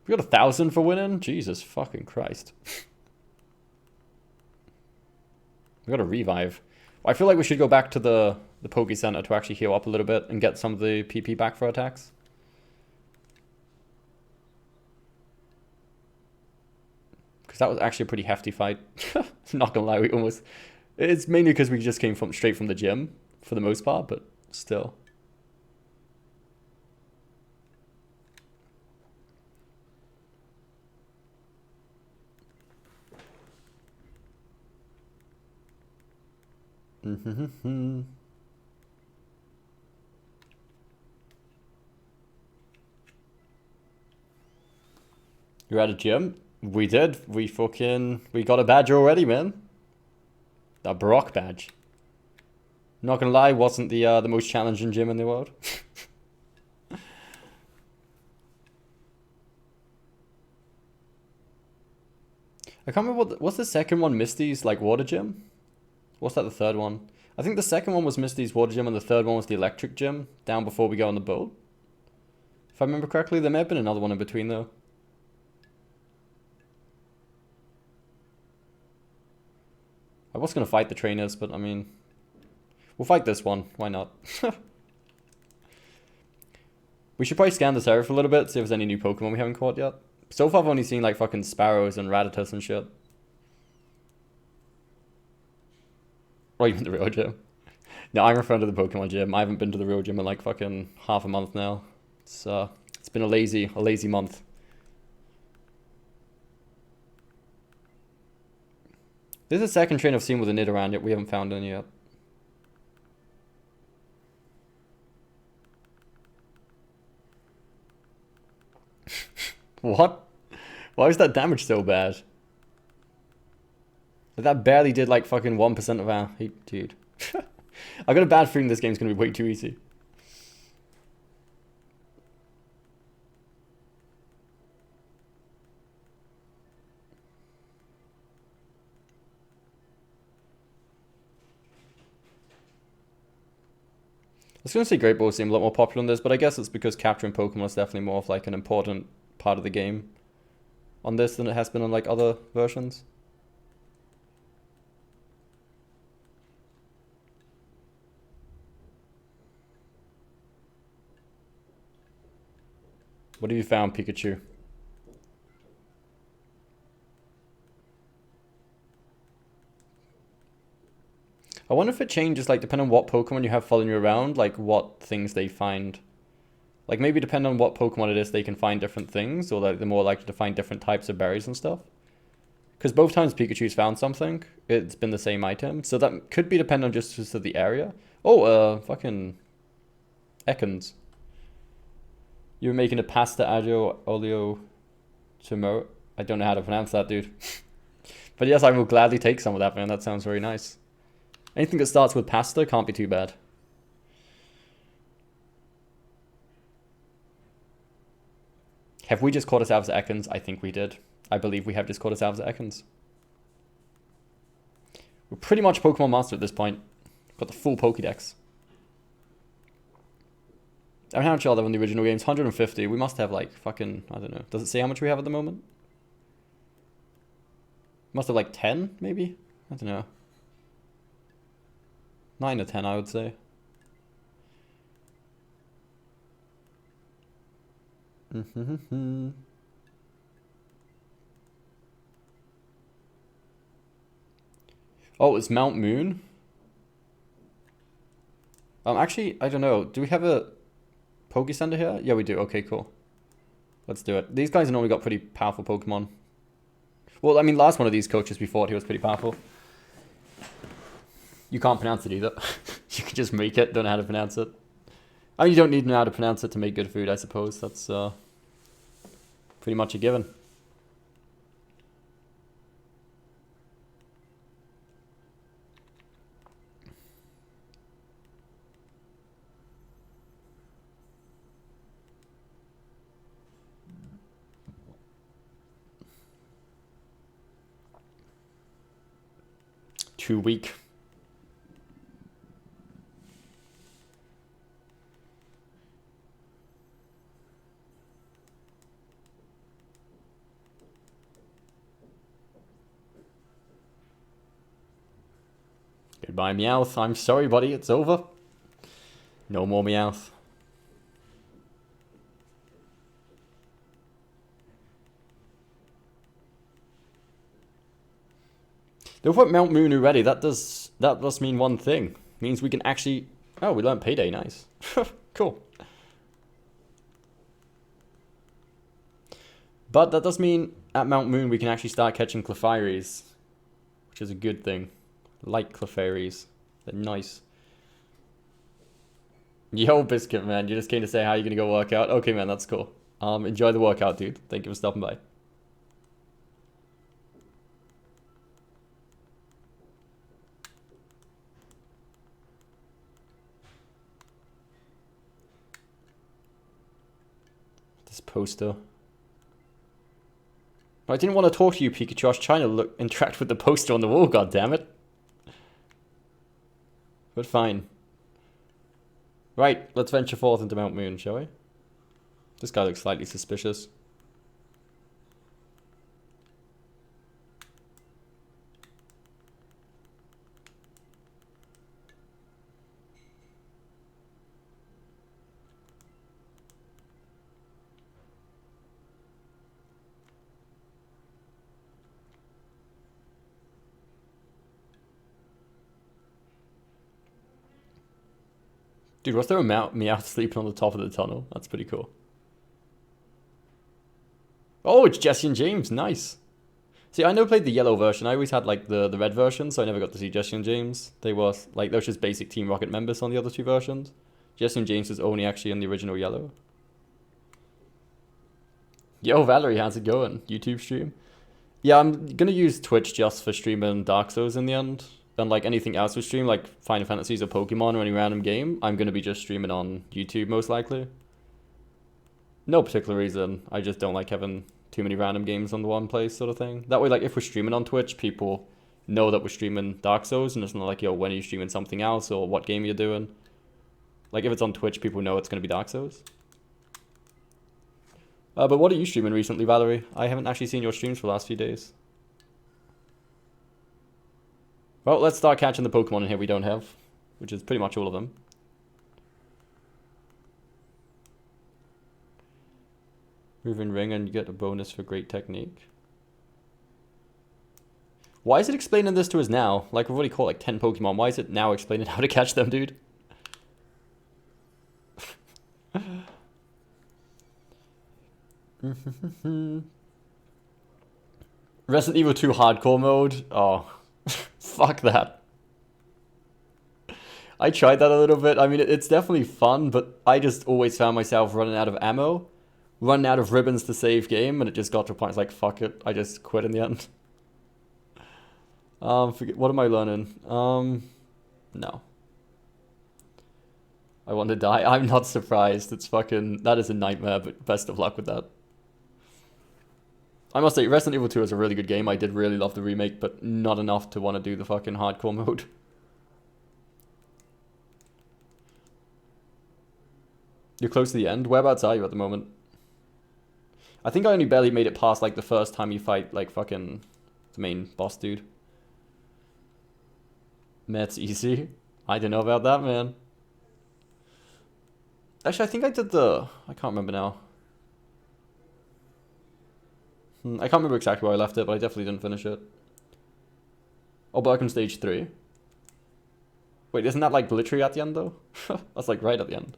Speaker 1: We got 1,000 for winning? Jesus fucking Christ. We got a revive. I feel like we should go back to the Poke Center to actually heal up a little bit and get some of the PP back for attacks. Because that was actually a pretty hefty fight. Not gonna lie, we almost... It's mainly because we just came straight from the gym, for the most part, but still. You're at a gym? We did. We got a badge already, man. A Brock badge. Not gonna lie, wasn't the most challenging gym in the world. I can't remember what's the second one, Misty's like water gym? What's that, the third one? I think the second one was Misty's water gym and the third one was the electric gym down before we go on the boat. If I remember correctly, there may have been another one in between though. I was gonna fight the trainers, but I mean, we'll fight this one. Why not? We should probably scan this area for a little bit, see if there's any new Pokemon we haven't caught yet. So far I've only seen like fucking Sparrows and Rattatas and shit. Or even the real gym. No, I'm referring to the Pokemon gym. I haven't been to the real gym in like fucking half a month now. It's been a lazy month. There's a second train I've seen with a Nidoran, yet we haven't found any yet. What? Why was that damage so bad? That barely did like fucking 1% of our... Hey, dude. I got a bad feeling this game's gonna be way too easy. I was gonna say Great Balls seem a lot more popular in this, but I guess it's because capturing Pokemon is definitely more of like an important part of the game on this than it has been on like other versions. What have you found, Pikachu? I wonder if it changes, like, depending on what Pokemon you have following you around, like, what things they find. Like, maybe depending on what Pokemon it is, they can find different things, or like, they're more likely to find different types of berries and stuff. Because both times Pikachu's found something, it's been the same item. So that could be dependent on just the area. Oh, fucking... Ekans. You were making a pasta aglio olio tomo. I don't know how to pronounce that, dude. But yes, I will gladly take some of that, man. That sounds very nice. Anything that starts with pasta can't be too bad. Have we just caught ourselves at Ekans? I think we did. I believe we have just caught ourselves at Ekans. We're pretty much Pokemon Master at this point. Got the full Pokédex. I mean, how much are there on the original games? 150. We must have like fucking, I don't know. Does it say how much we have at the moment? Must have like 10, maybe? I don't know. 9 or 10, I would say. Oh, it's Mount Moon? Actually, I don't know. Do we have a Poké Center here? Yeah, we do. Okay, cool. Let's do it. These guys have normally got pretty powerful Pokemon. Well, I mean, last one of these coaches we fought, he was pretty powerful. You can't pronounce it either. You can just make it, don't know how to pronounce it. I mean, you don't need to know how to pronounce it to make good food, I suppose. That's pretty much a given. Too weak. Goodbye, Meowth. I'm sorry, buddy. It's over. No more Meowth. They've put Mount Moon already. That does mean one thing. Means we can actually... Oh, we learned Payday. Nice. Cool. But that does mean at Mount Moon we can actually start catching Clefairies, which is a good thing. Like Clefairies. They're nice. Yo, Biscuit, man. You just came to say how you're going to go work out? Okay, man, that's cool. Enjoy the workout, dude. Thank you for stopping by. This poster. I didn't want to talk to you, Pikachu. I was trying to interact with the poster on the wall, goddammit. But fine. Right, let's venture forth into Mount Moon, shall we? This guy looks slightly suspicious. Dude, was there a Meowth sleeping on the top of the tunnel? That's pretty cool. Oh, it's Jesse and James. Nice. See, I never played the yellow version. I always had, like, the red version, so I never got to see Jesse and James. They were, like, those just basic Team Rocket members on the other two versions. Jesse and James was only actually in the original yellow. Yo, Valerie, how's it going? YouTube stream? Yeah, I'm gonna use Twitch just for streaming Dark Souls in the end. And like anything else we stream, like Final Fantasies or Pokemon or any random game, I'm gonna be just streaming on YouTube most likely. No particular reason. I just don't like having too many random games on the one place sort of thing. That way, like if we're streaming on Twitch, people know that we're streaming Dark Souls, and it's not like, yo, when are you streaming something else or what game you're doing. Like if it's on Twitch, people know it's gonna be Dark Souls. But what are you streaming recently, Valerie? I haven't actually seen your streams for the last few days. Well, let's start catching the Pokemon in here we don't have, which is pretty much all of them. Moving ring and you get a bonus for great technique. Why is it explaining this to us now? Like, we've already caught like 10 Pokemon. Why is it now explaining how to catch them, dude? Resident Evil 2 hardcore mode? Oh, fuck that. I tried that a little bit. I mean, it's definitely fun, but I just always found myself running out of ammo, running out of ribbons to save game, and it just got to a point, it's like, fuck it. I just quit in the end. What am I learning? No. I want to die. I'm not surprised. It's fucking, that is a nightmare, but best of luck with that. I must say, Resident Evil 2 is a really good game. I did really love the remake, but not enough to want to do the fucking hardcore mode. You're close to the end? Whereabouts are you at the moment? I think I only barely made it past, like, the first time you fight, like, fucking the main boss dude. That's easy. I didn't know about that, man. Actually, I think I did I can't remember now. I can't remember exactly where I left it, but I definitely didn't finish it. Oh, back on stage 3. Wait, isn't that like literally at the end though? That's like right at the end.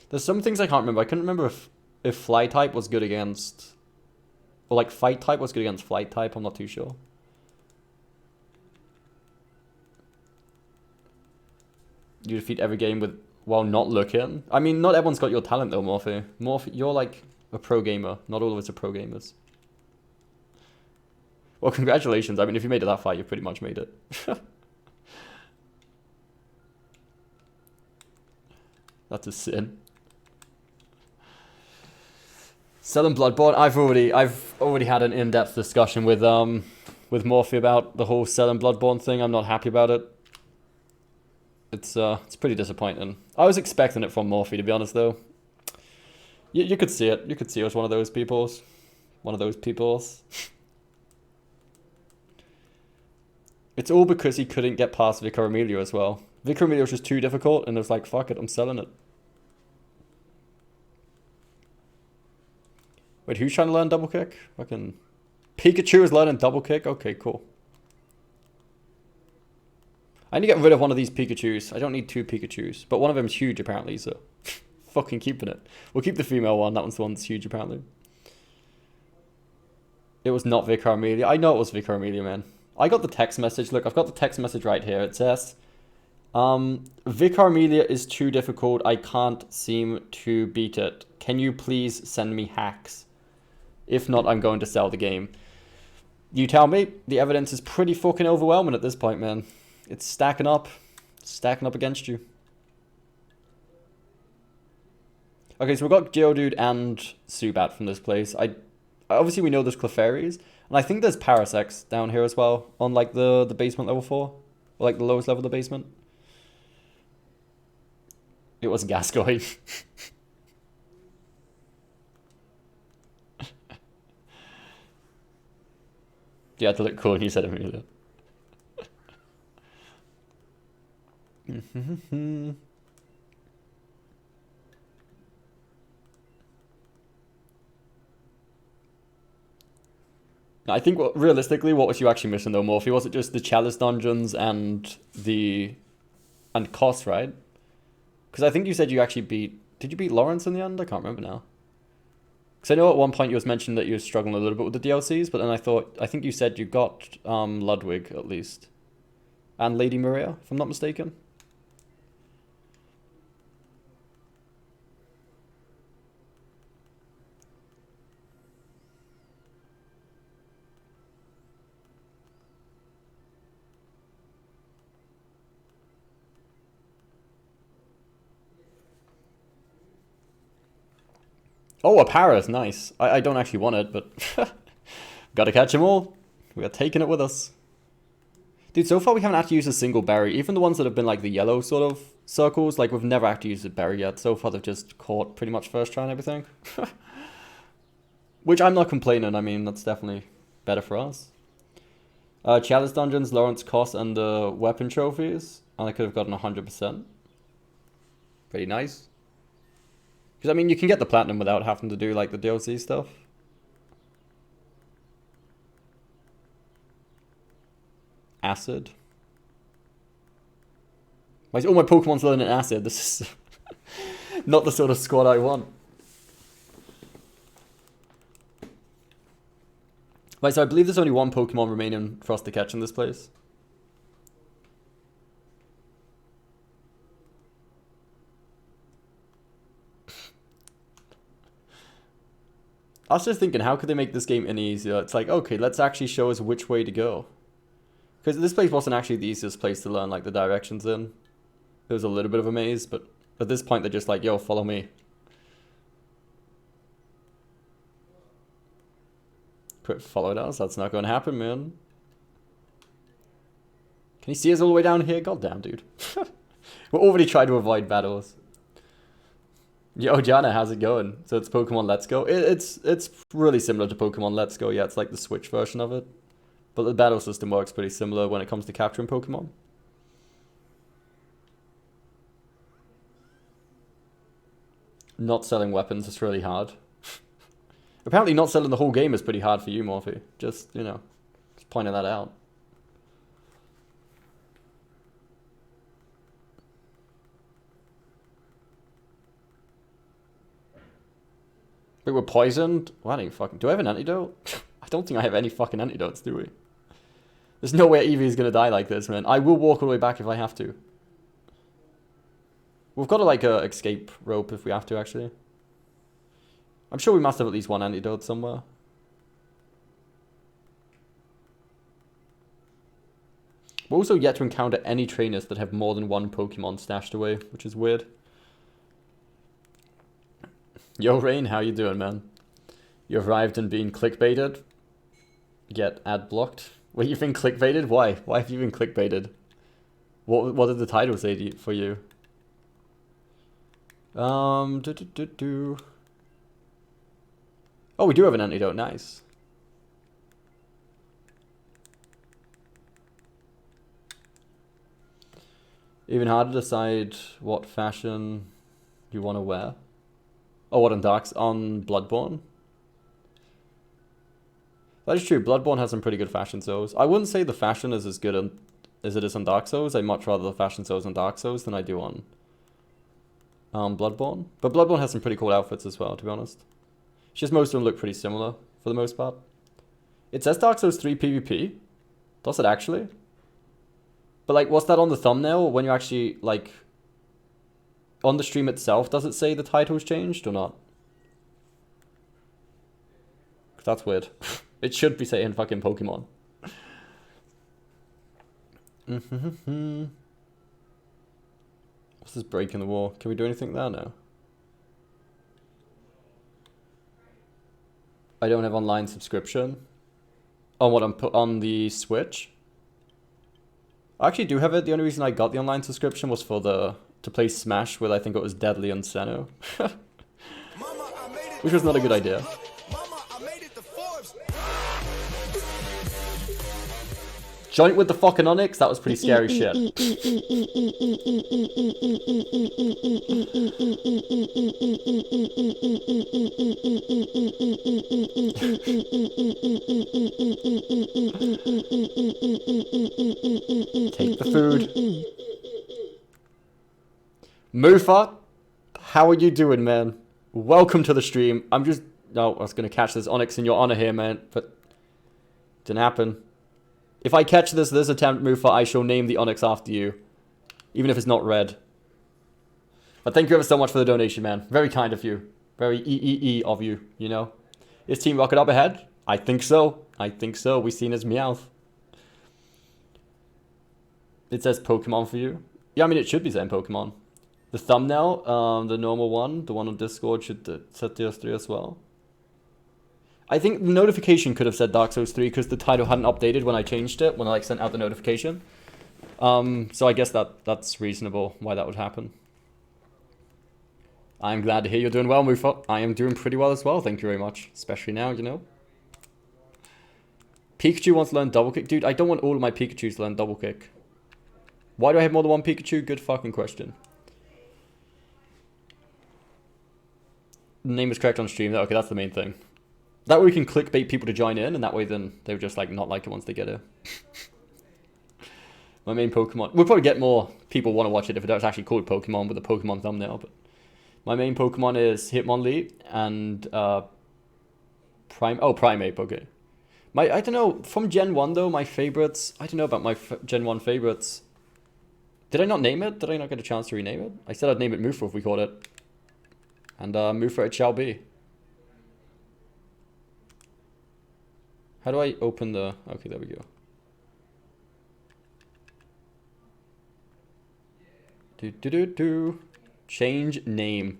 Speaker 1: There's some things I can't remember. I couldn't remember if fly type was good against, or like fight type was good against flight type. I'm not too sure. You defeat every game while not looking. I mean, not everyone's got your talent though, Morphe. Morphe, you're like a pro gamer. Not all of us are pro gamers. Well, congratulations. I mean, if you made it that far, you pretty much made it. That's a sin. Selling Bloodborne. I've already had an in-depth discussion with Morphe about the whole Selling Bloodborne thing. I'm not happy about it. It's pretty disappointing. I was expecting it from Morphe, to be honest, though. You could see it. You could see it was one of those peoples. One of those peoples. It's all because he couldn't get past Vicar Amelia as well. Vicar Amelia was just too difficult, and it was like, fuck it, I'm selling it. Wait, who's trying to learn double kick? Fucking Pikachu is learning double kick? Okay, cool. I need to get rid of one of these Pikachus. I don't need 2 Pikachus. But one of them's huge, apparently, so fucking keeping it. We'll keep the female one. That one's the one that's huge, apparently. It was not Vicar Amelia. I know it was Vicar Amelia, man. I got the text message. Look, I've got the text message right here. It says, Vicar Amelia is too difficult. I can't seem to beat it. Can you please send me hacks? If not, I'm going to sell the game. You tell me. The evidence is pretty fucking overwhelming at this point, man. It's stacking up against you. Okay, so we've got Geodude and Zubat from this place. Obviously we know there's Clefairies, and I think there's Parasects down here as well, on like the basement level 4. Or like the lowest level of the basement. It was Gascoigne. You had to look cool when you said Amelia. I think realistically, what was you actually missing though, Morphe? Was it just the Chalice dungeons and Koss, right? Because I think you said you actually beat... Did you beat Lawrence in the end? I can't remember now. Because I know at one point you was mentioned that you were struggling a little bit with the DLCs, but then I think you said you got Ludwig at least. And Lady Maria, if I'm not mistaken. Oh, a Paris, nice. I don't actually want it, but gotta catch them all. We are taking it with us. Dude, so far we haven't actually used a single berry. Even the ones that have been like the yellow sort of circles, like we've never actually used a berry yet. So far they've just caught pretty much first try and everything. Which I'm not complaining, I mean, that's definitely better for us. Chalice dungeons, Lawrence Koss, and the weapon trophies. And I could have gotten 100%. Pretty nice. Because, I mean, you can get the platinum without having to do, like, the DLC stuff. Acid. Oh, my Pokemon's learning Acid. This is not the sort of squad I want. Right, so I believe there's only one Pokemon remaining for us to catch in this place. I was just thinking, how could they make this game any easier? It's like, okay, let's actually show us which way to go. Because this place wasn't actually the easiest place to learn, like, the directions in. It was a little bit of a maze, but at this point they're just like, yo, follow me. Quit following us? That's not going to happen, man. Can you see us all the way down here? Goddamn, dude. We're already trying to avoid battles. Yo, Jana, how's it going? So it's Pokemon Let's Go. It's really similar to Pokemon Let's Go. Yeah, it's like the Switch version of it. But the battle system works pretty similar when it comes to capturing Pokemon. Not selling weapons is really hard. Apparently not selling the whole game is pretty hard for you, Morphe. Just, you know, just pointing that out. Wait, we're poisoned? Well, I don't fucking... Do I have an antidote? I don't think I have any fucking antidotes, do we? There's no way Eevee is going to die like this, man. I will walk all the way back if I have to. We've got to, like, a escape rope if we have to, actually. I'm sure we must have at least one antidote somewhere. We're also yet to encounter any trainers that have more than one Pokemon stashed away, which is weird. Yo, Rain, how you doing, man? You arrived and been clickbaited? Get ad blocked? Wait, you've been clickbaited? Why? Why have you been clickbaited? What did the title say for you? Oh, we do have an antidote. Nice. Even harder to decide what fashion you want to wear. Oh, what on Bloodborne? That is true. Bloodborne has some pretty good fashion shows. I wouldn't say the fashion is as good as it is on Dark Souls. I'd much rather the fashion shows on Dark Souls than I do on Bloodborne. But Bloodborne has some pretty cool outfits as well, to be honest. It's just most of them look pretty similar, for the most part. It says Dark Souls 3 PvP. Does it actually? But, like, what's that on the thumbnail? When you actually, like... On the stream itself, does it say the title's changed or not? That's weird. It should be saying fucking Pokemon. What's this break in the wall? Can we do anything there now? I don't have online subscription. On what I'm put on the Switch. I actually do have it. The only reason I got the online subscription was for to play Smash with, I think it was Deadly and Senno. Which was not a good idea. Joint with the fucking Onyx? That was pretty scary shit. Take the food. Mufa, how are you doing, man? Welcome to the stream. No, I was going to catch this Onyx in your honor here, man, but didn't happen. If I catch this attempt, Mufa, I shall name the Onyx after you. Even if it's not red. But thank you ever so much for the donation, man. Very kind of you. Very E of you, you know? Is Team Rocket up ahead? I think so. I think so. We've seen his Meowth. It says Pokemon for you. Yeah, I mean, it should be saying Pokemon. The thumbnail, the normal one, the one on Discord, should set DS3 as well. I think the notification could have said Dark Souls 3 because the title hadn't updated when I changed it, when I sent out the notification. So I guess that's reasonable why that would happen. I'm glad to hear you're doing well, Mufa. I am doing pretty well as well, thank you very much. Especially now, you know. Pikachu wants to learn Double Kick. Dude, I don't want all of my Pikachus to learn Double Kick. Why do I have more than one Pikachu? Good fucking question. The name is correct on stream. Okay, that's the main thing. That way we can clickbait people to join in, and that way then they would just like not like it once they get it. My main Pokemon. We'll probably get more people want to watch it if it was actually called Pokemon with a Pokemon thumbnail. But my main Pokemon is Hitmonlee and Primeape. Okay. I don't know, from Gen 1 though, my favorites. I don't know about my Gen 1 favorites. Did I not name it? Did I not get a chance to rename it? I said I'd name it Mufa if we called it. And Mufa it shall be. How do I open the... Okay, there we go. Change name.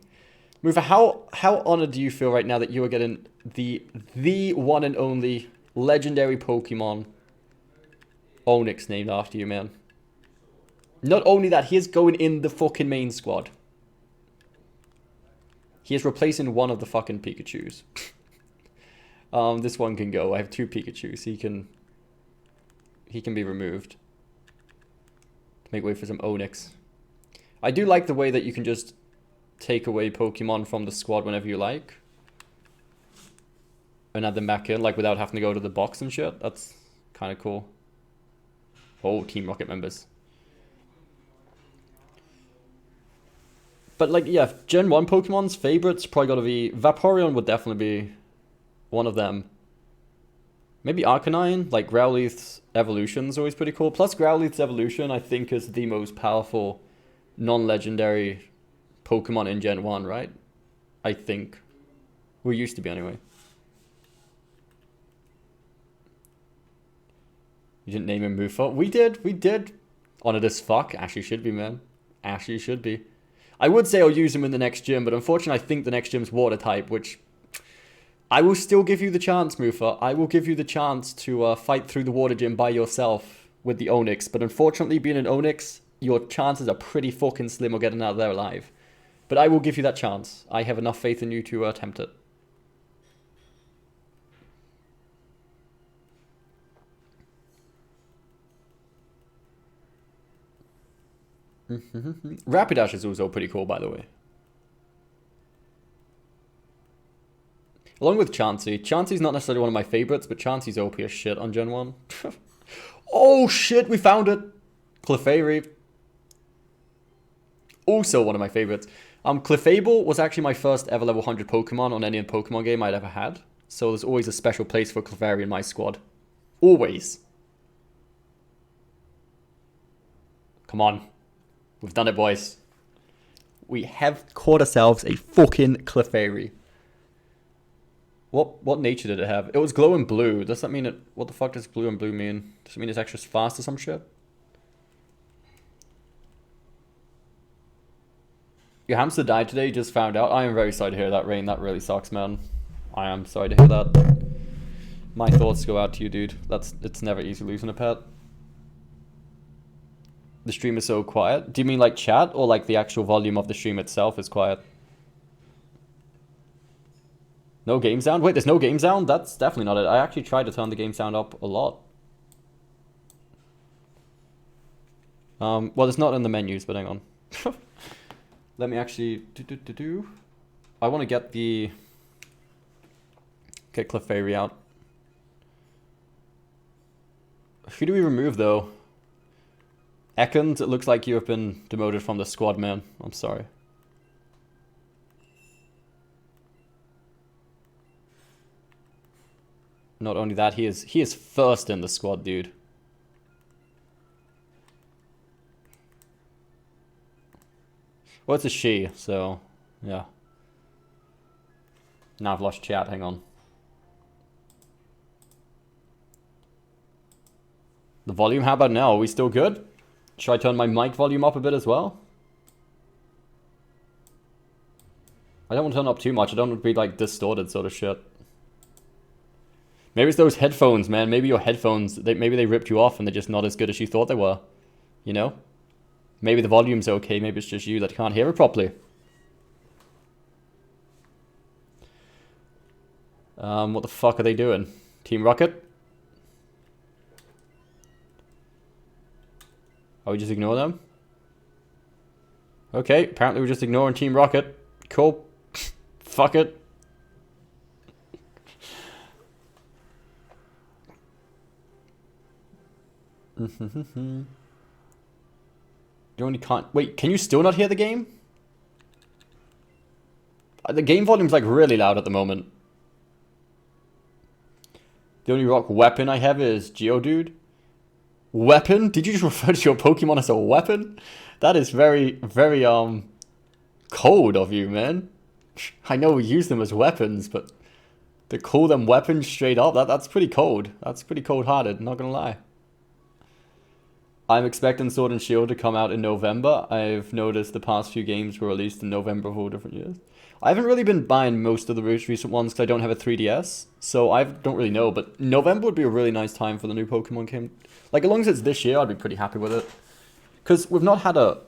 Speaker 1: Mufa, how honored do you feel right now that you are getting the one and only legendary Pokemon Onix named after you, man? Not only that, he is going in the fucking main squad. He is replacing one of the fucking Pikachus. This one can go. I have 2 Pikachus. He can be removed. To make way for some Onix. I do like the way that you can just take away Pokemon from the squad whenever you like. And add them back in, like without having to go to the box and shit. That's kind of cool. Oh, Team Rocket members. But like, yeah, Gen 1 Pokemon's favorites probably gotta be... Vaporeon would definitely be one of them. Maybe Arcanine, like Growlithe's evolution is always pretty cool. Plus Growlithe's evolution, I think, is the most powerful non-legendary Pokemon in Gen 1, right? I think. We used to be anyway. You didn't name him Mufa? We did. Honored as fuck. Ashley should be, man. Ashley should be. I would say I'll use him in the next gym, but unfortunately I think the next gym's water type, which... I will still give you the chance, Mufa. I will give you the chance to fight through the water gym by yourself with the Onix. But unfortunately, being an Onix, your chances are pretty fucking slim of getting out of there alive. But I will give you that chance. I have enough faith in you to attempt it. Rapidash is also pretty cool, by the way. Along with Chansey. Chansey's not necessarily one of my favorites, but Chansey's OP as shit on Gen 1. Oh shit, we found it! Clefairy. Also one of my favorites. Clefable was actually my first ever level 100 Pokemon on any Pokemon game I'd ever had. So there's always a special place for Clefairy in my squad. Always. Come on. We've done it, boys. We have caught ourselves a fucking Clefairy. What nature did it have? It was glowing blue. Does that mean it... What the fuck does blue and blue mean? Does it mean it's extra fast or some shit? Your hamster died today, you just found out. I am very sorry to hear that, Rain. That really sucks, man. I am sorry to hear that. My thoughts go out to you, dude. It's never easy losing a pet. The stream is so quiet. Do you mean like chat or like the actual volume of the stream itself is quiet? No game sound? Wait, there's no game sound? That's definitely not it. I actually tried to turn the game sound up a lot. Well, it's not in the menus, but hang on. Let me actually I want to get Clefairy out. Who do we remove though? Ekans, it looks like you have been demoted from the squad, man. I'm sorry. Not only that, he is first in the squad, dude. Well, it's a she, so yeah. Now I've lost chat, hang on. The volume, how about now? Are we still good? Should I turn my mic volume up a bit as well? I don't want to turn up too much. I don't want to be like distorted sort of shit. Maybe it's those headphones, man. Maybe your headphones, maybe they ripped you off and they're just not as good as you thought they were. You know? Maybe the volume's okay. Maybe it's just you that can't hear it properly. What the fuck are they doing? Team Rocket? Oh, we just ignore them? Okay, apparently we're just ignoring Team Rocket. Cool. Fuck it. You only can't... Wait, can you still not hear the game? The game volume's like really loud at the moment. The only rock weapon I have is Geodude. Weapon? Did you just refer to your Pokemon as a weapon? That is very, very, cold of you, man. I know we use them as weapons, but to call them weapons straight up, that's pretty cold. That's pretty cold-hearted, not gonna lie. I'm expecting Sword and Shield to come out in November. I've noticed the past few games were released in November of all different years. I haven't really been buying most of the recent ones because I don't have a 3DS, so I don't really know, but November would be a really nice time for the new Pokemon game. Like, as long as it's this year, I'd be pretty happy with it. Because we've not had a...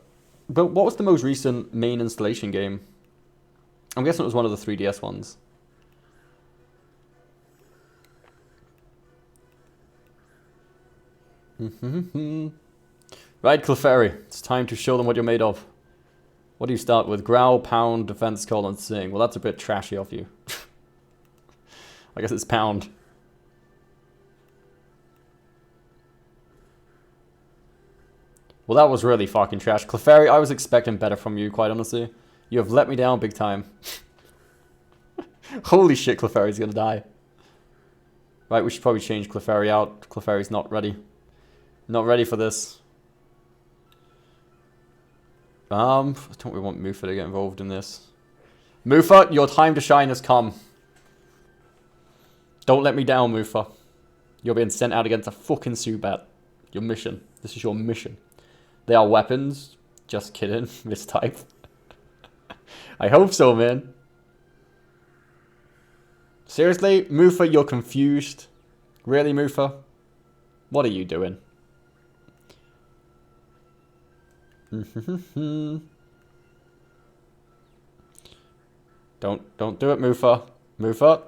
Speaker 1: But what was the most recent main installation game? I'm guessing it was one of the 3DS ones. Right, Clefairy. It's time to show them what you're made of. What do you start with? Growl, Pound, Defense, Call, and Sing. Well, that's a bit trashy of you. I guess it's Pound. Well, that was really fucking trash. Clefairy, I was expecting better from you, quite honestly. You have let me down big time. Holy shit, Clefairy's gonna die. Right, we should probably change Clefairy out. Clefairy's not ready. Not ready for this. I don't really want Mufa to get involved in this. Mufa, your time to shine has come. Don't let me down, Mufa. You're being sent out against a fucking Zubat. Your mission. This is your mission. They are weapons. Just kidding. Mistype. I hope so, man. Seriously? Mufa, you're confused? Really, Mufa? What are you doing? Don't do it, Mufa. Mufa.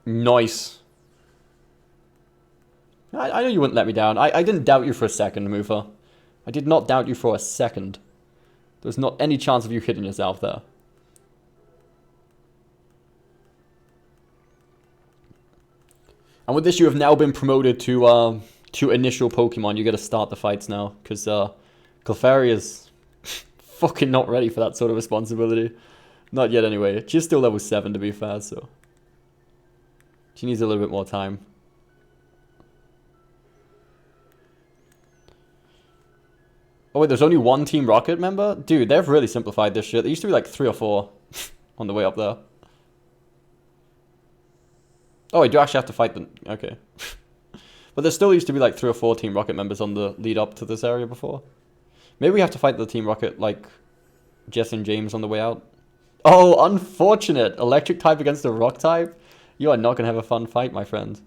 Speaker 1: Nice. I know you wouldn't let me down. I didn't doubt you for a second, Mufa. I did not doubt you for a second. There's not any chance of you hitting yourself there. And with this, you have now been promoted to initial Pokemon. You gotta start the fights now, because Clefairy is fucking not ready for that sort of responsibility. Not yet, anyway. She's still level 7, to be fair, so she needs a little bit more time. Oh wait, there's only one Team Rocket member? Dude, they've really simplified this shit. There used to be like 3 or 4 on the way up there. Oh, I do actually have to fight them. Okay. But there still used to be like 3 or 4 Team Rocket members on the lead up to this area before. Maybe we have to fight the Team Rocket, like Jess and James on the way out. Oh, unfortunate. Electric type against a rock type? You are not gonna have a fun fight, my friend.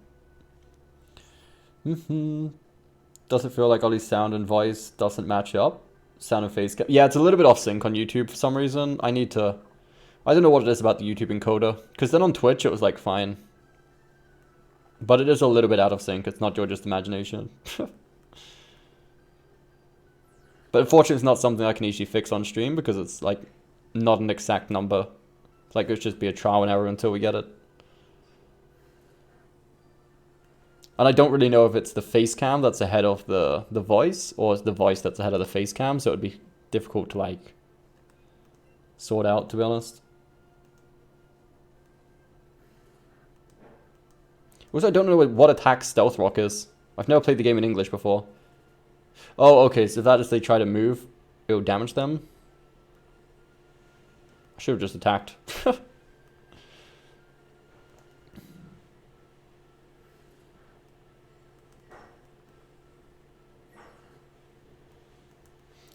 Speaker 1: Does it feel like Ollie's sound and voice doesn't match up? Sound and face. Yeah, it's a little bit off sync on YouTube for some reason. I don't know what it is about the YouTube encoder. Because then on Twitch it was like fine. But it is a little bit out of sync. It's not George's imagination. But unfortunately it's not something I can easily fix on stream because it's like not an exact number. Like it would just be a trial and error until we get it. And I don't really know if it's the face cam that's ahead of the voice, or it's the voice that's ahead of the face cam, so it'd be difficult to, like, sort out, to be honest. Also, I don't know what attack Stealth Rock is. I've never played the game in English before. Oh, okay, so that is they try to move, it'll damage them. I should have just attacked.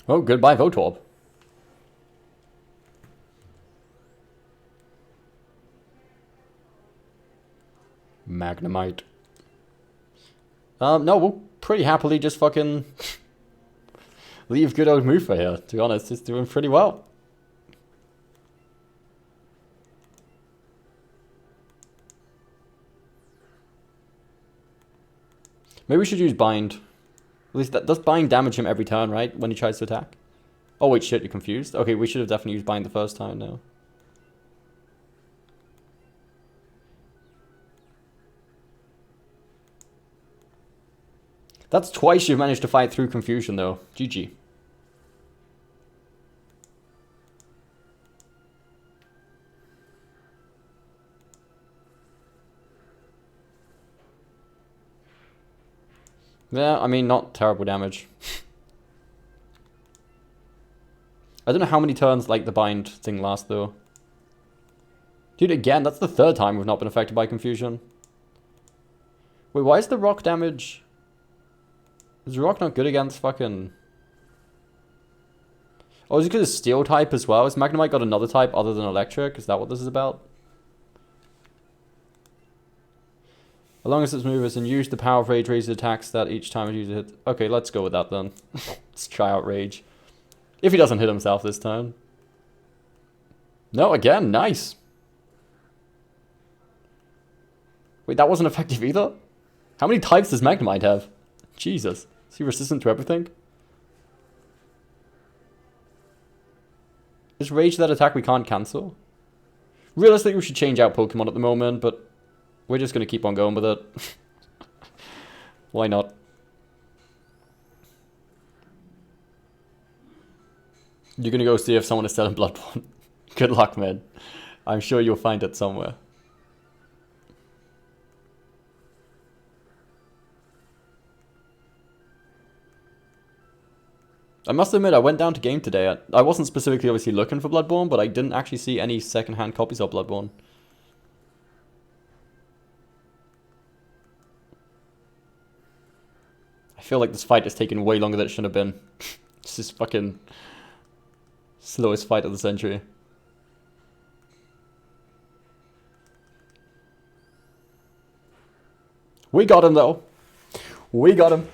Speaker 1: Oh, goodbye, Votorb. Magnemite. No, we'll pretty happily just fucking leave good old Mufa here, to be honest. It's doing pretty well. Maybe we should use Bind. At least that does Bind damage him every turn, right? When he tries to attack. Oh wait, shit, you're confused. Okay, we should have definitely used Bind the first time now. That's twice you've managed to fight through confusion though. GG. Yeah, I mean, not terrible damage. I don't know how many turns, like, the bind thing lasts, though. Dude, again, that's the third time we've not been affected by confusion. Wait, why is the rock damage... Is the rock not good against fucking... Oh, is it because it's steel type as well? Has Magnemite got another type other than electric? Is that what this is about? As long as its movers and use the power of Rage raises attacks that each time it uses a hit. Okay, let's go with that then. Let's try out Rage. If he doesn't hit himself this time. No, again, nice. Wait, that wasn't effective either? How many types does Magnemite have? Jesus. Is he resistant to everything? Is Rage that attack we can't cancel? Realistically, we should change out Pokemon at the moment, but we're just going to keep on going with it. Why not? You're going to go see if someone is selling Bloodborne. Good luck, man. I'm sure you'll find it somewhere. I must admit, I went down to game today. I wasn't specifically obviously looking for Bloodborne, but I didn't actually see any second-hand copies of Bloodborne. I feel like this fight has taken way longer than it should have been. This is fucking slowest fight of the century. We got him though. We got him.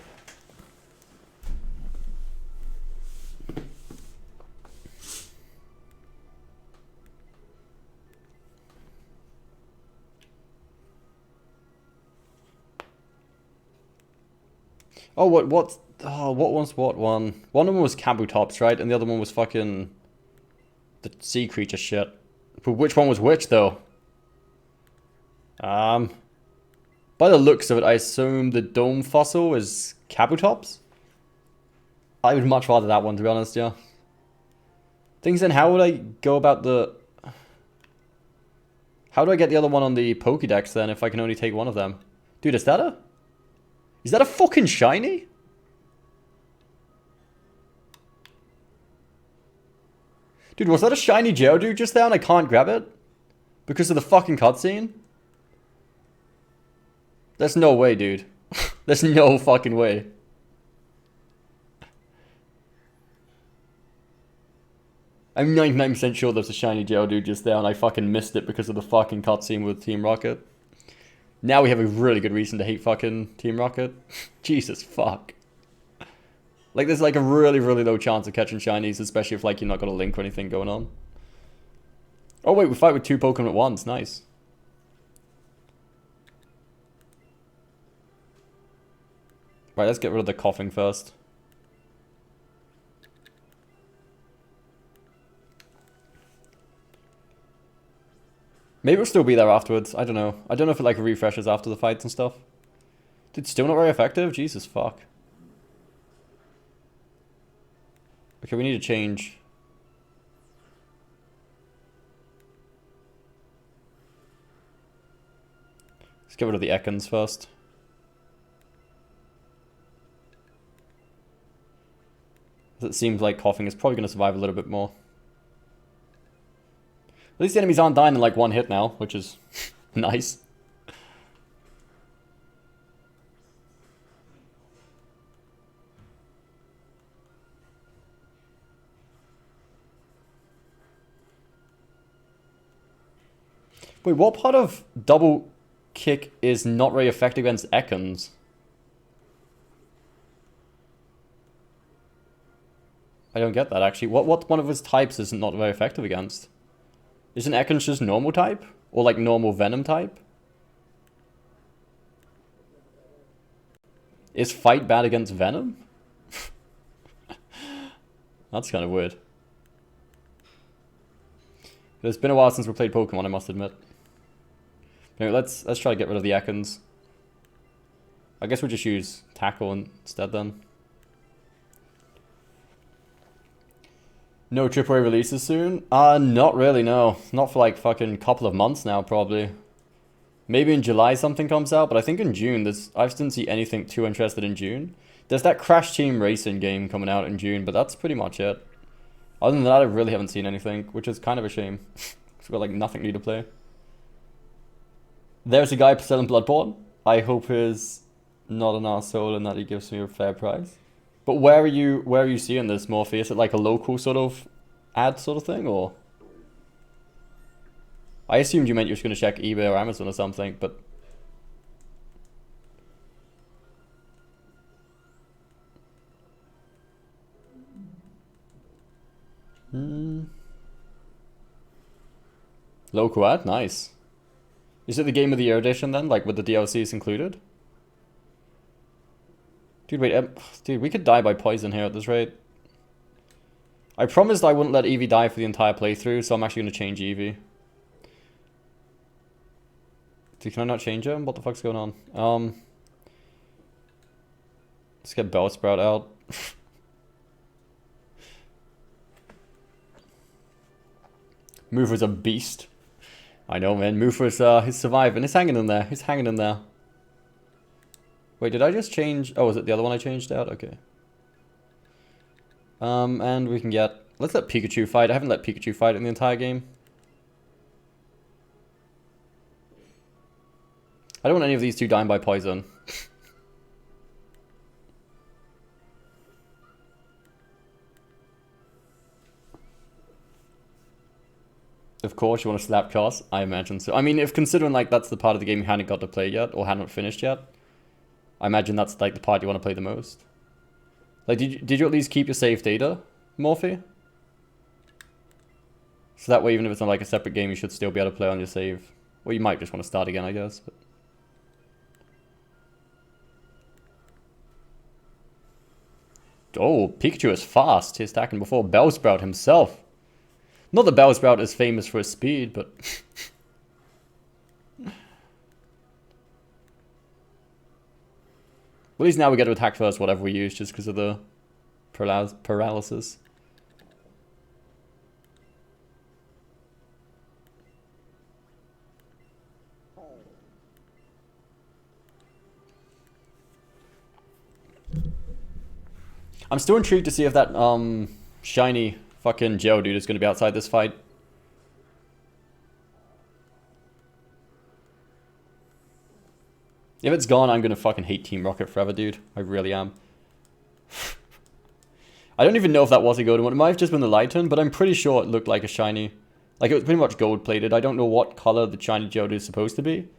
Speaker 1: Oh, what was what one? One of them was Kabutops, right? And the other one was fucking the sea creature shit. But which one was which, though? By the looks of it, I assume the dome fossil is Kabutops? I would much rather that one, to be honest, yeah. Things then, how would I go about the... How do I get the other one on the Pokédex, then, if I can only take one of them? Dude, is that a... Is that a fucking shiny? Dude, was that a shiny Geodude just there and I can't grab it? Because of the fucking cutscene? There's no way, dude. There's no fucking way. I'm 99% sure there's a shiny Geodude just there and I fucking missed it because of the fucking cutscene with Team Rocket. Now we have a really good reason to hate fucking Team Rocket. Jesus fuck. Like, there's like a really, really low chance of catching shinies, especially if like you're not got a link or anything going on. Oh wait, we fight with 2 Pokemon at once. Nice. Right, let's get rid of the coughing first. Maybe it'll still be there afterwards. I don't know. I don't know if it like refreshes after the fights and stuff. Dude, still not very effective? Jesus fuck. Okay, we need to change. Let's get rid of the Ekans first. It seems like coughing is probably going to survive a little bit more. At least the enemies aren't dying in like 1 hit now, which is nice. Wait, what part of double kick is not very effective against Ekans? I don't get that actually. What one of his types is not very effective against? Isn't Ekans just normal type? Or like normal Venom type? Is Fight bad against Venom? That's kind of weird. It's been a while since we played Pokemon, I must admit. Anyway, let's try to get rid of the Ekans. I guess we'll just use Tackle instead then. No AAA releases soon? Not really, no. Not for like fucking couple of months now, probably. Maybe in July something comes out, but I think in June, I didn't see anything too interested in June. There's that Crash Team Racing game coming out in June, but that's pretty much it. Other than that, I really haven't seen anything, which is kind of a shame. We've got like nothing new to play. There's a guy selling Bloodborne. I hope he's not an arsehole and that he gives me a fair price. But where are you seeing this, Morphe? Is it like a local sort of ad sort of thing, or? I assumed you meant you were just going to check eBay or Amazon or something, but... Local ad? Nice. Is it the Game of the Year edition then, like with the DLCs included? Dude, wait, dude, we could die by poison here at this rate. I promised I wouldn't let Eevee die for the entire playthrough, so I'm actually going to change Eevee. Dude, can I not change him? What the fuck's going on? Let's get Bellsprout out. Mover's a beast. I know, man. Mover's, he's surviving. He's hanging in there. He's hanging in there. Wait, did I just change? Oh, was it the other one I changed out? Okay. And we can get... Let's let Pikachu fight. I haven't let Pikachu fight in the entire game. I don't want any of these two dying by poison. Of course, you want to slap Cos? I imagine so. I mean, if considering like that's the part of the game you hadn't got to play yet, or hadn't finished yet, I imagine that's like the part you want to play the most. Like, did you at least keep your save data, Morphe? So that way, even if it's not like a separate game, you should still be able to play on your save. Well, you might just want to start again, I guess. But... Oh, Pikachu is fast. He's attacking before Bellsprout himself. Not that Bellsprout is famous for his speed, but... At least now we get to attack first whatever we use, just because of the paralysis. I'm still intrigued to see if that shiny fucking Geodude is going to be outside this fight. If it's gone, I'm going to fucking hate Team Rocket forever, dude. I really am. I don't even know if that was a golden one. It might have just been the Lighten, but I'm pretty sure it looked like a shiny. Like, it was pretty much gold-plated. I don't know what color the shiny Geodude is supposed to be.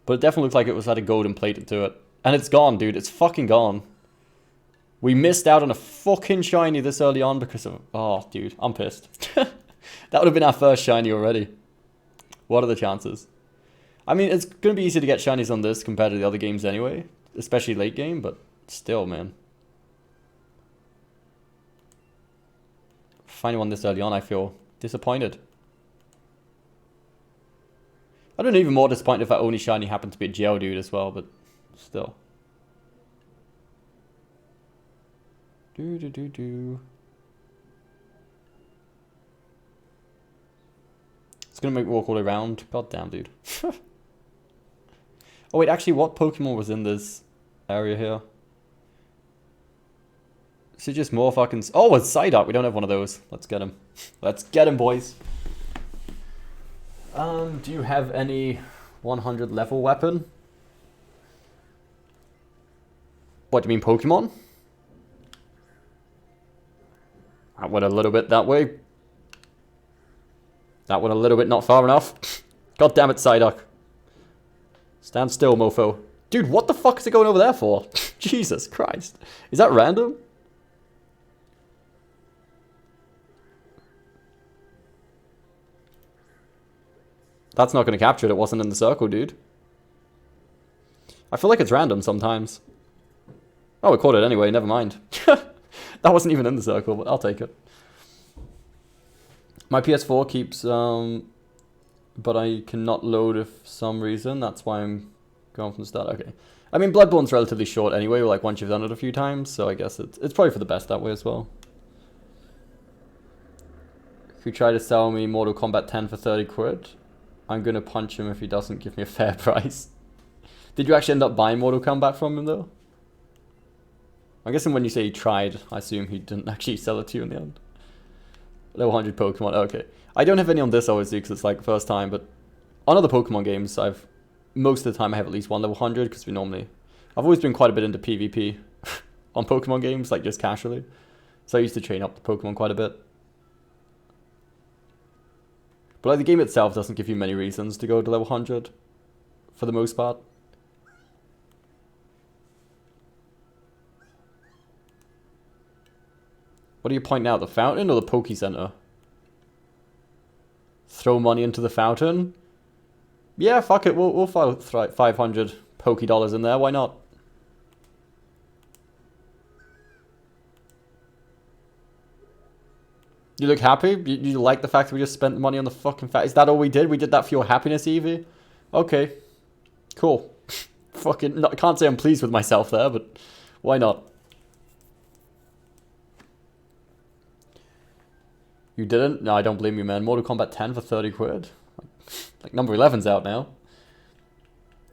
Speaker 1: But it definitely looks like it was had a golden plated to it. And it's gone, dude. It's fucking gone. We missed out on a fucking shiny this early on because of... Oh, dude. I'm pissed. That would have been our first shiny already. What are the chances? I mean, it's going to be easy to get shinies on this compared to the other games anyway. Especially late game, but still, man. Finding one this early on, I feel disappointed. I'd been even more disappointed if that only shiny happened to be a Geodude as well, but still. Do. It's gonna make me walk all the way around. God damn, dude. Oh wait, actually, what Pokemon was in this area here? Is it just more fucking... Oh, it's Psyduck. We don't have one of those. Let's get him. Let's get him, boys. Do you have any 100 level weapon? What, do you mean Pokemon? That went a little bit that way. That went a little bit not far enough. God damn it, Psyduck. Stand still, mofo. Dude, what the fuck is it going over there for? Jesus Christ. Is that random? That's not going to capture it. It wasn't in the circle, dude. I feel like it's random sometimes. Oh, it caught it anyway. Never mind. That wasn't even in the circle, but I'll take it. My PS4 keeps... but I cannot load for some reason. That's why I'm going from the start. Okay. I mean, Bloodborne's relatively short anyway, like once you've done it a few times. So I guess it's probably for the best that way as well. If you try to sell me Mortal Kombat 10 for 30 quid... I'm going to punch him if he doesn't give me a fair price. Did you actually end up buying Mortal Kombat from him, though? I'm guessing when you say he tried, I assume he didn't actually sell it to you in the end. Level 100 Pokemon, okay. I don't have any on this, obviously, because it's like the first time, but on other Pokemon games, most of the time I have at least one level 100, because I've always been quite a bit into PvP on Pokemon games, like just casually. So I used to train up the Pokemon quite a bit. But like the game itself doesn't give you many reasons to go to level 100, for the most part. What are you pointing out, the fountain or the Poke Center? Throw money into the fountain? Yeah, fuck it, we'll throw 500 Poke dollars in there, why not? You look happy? You like the fact that we just spent money on the fucking Is that all we did? We did that for your happiness, Eevee? Okay. Cool. Fucking... No, I can't say I'm pleased with myself there, but why not? You didn't? No, I don't blame you, man. Mortal Kombat 10 for 30 quid? Like number 11's out now.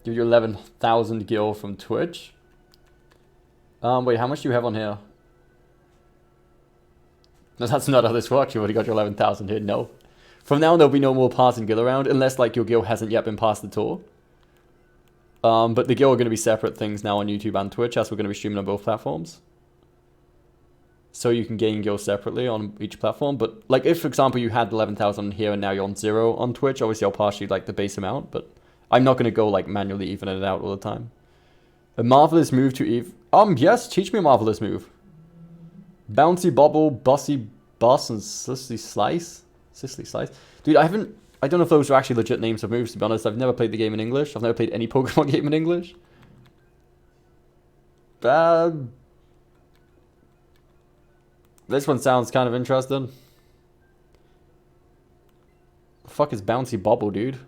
Speaker 1: Give you 11,000 gil from Twitch. Wait, how much do you have on here? No, that's not how this works. You already got your 11,000 here. No. From now on, there'll be no more passing gil around, unless like your gil hasn't yet been passed at all. But the gil are going to be separate things now on YouTube and Twitch, as we're going to be streaming on both platforms. So you can gain gil separately on each platform. But like if, for example, you had 11,000 here and now you're on 0 on Twitch, obviously I'll pass you like the base amount, but I'm not going to go like manually even it out all the time. A marvelous move to Eve. Yes, teach me a marvelous move. Bouncy Bobble, Bussy Bus, and Sicily Slice? Sicily Slice? Dude, I don't know if those are actually legit names of moves, to be honest. I've never played the game in English. I've never played any Pokemon game in English. This one sounds kind of interesting. The fuck is Bouncy Bobble, dude?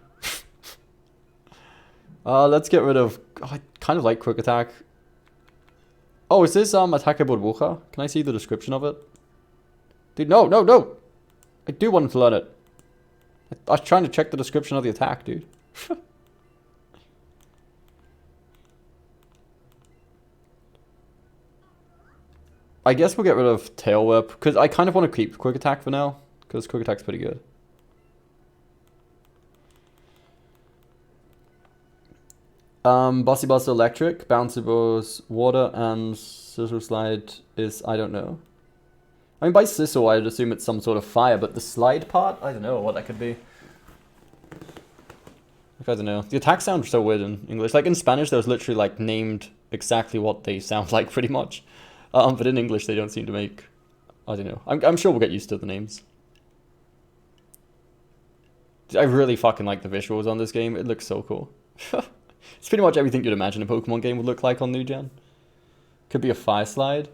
Speaker 1: Let's get rid of... Oh, I kind of like Quick Attack. Oh, is this Atake Burbuja? Can I see the description of it? Dude, no! I do want to learn it. I was trying to check the description of the attack, dude. I guess we'll get rid of Tail Whip, because I kind of want to keep Quick Attack for now, because Quick Attack's pretty good. Bossy Buzz Electric, Bouncy Buzz Water, and Scissor Slide is, I don't know. I mean, by Scissor, I'd assume it's some sort of fire, but the slide part, I don't know what that could be. Like, I don't know. The attacks sound so weird in English. Like in Spanish, there's literally like named exactly what they sound like pretty much. But in English, they don't seem to make. I don't know. I'm sure we'll get used to the names. I really fucking like the visuals on this game. It looks so cool. It's pretty much everything you'd imagine a Pokemon game would look like on New Gen. Could be a fire slide.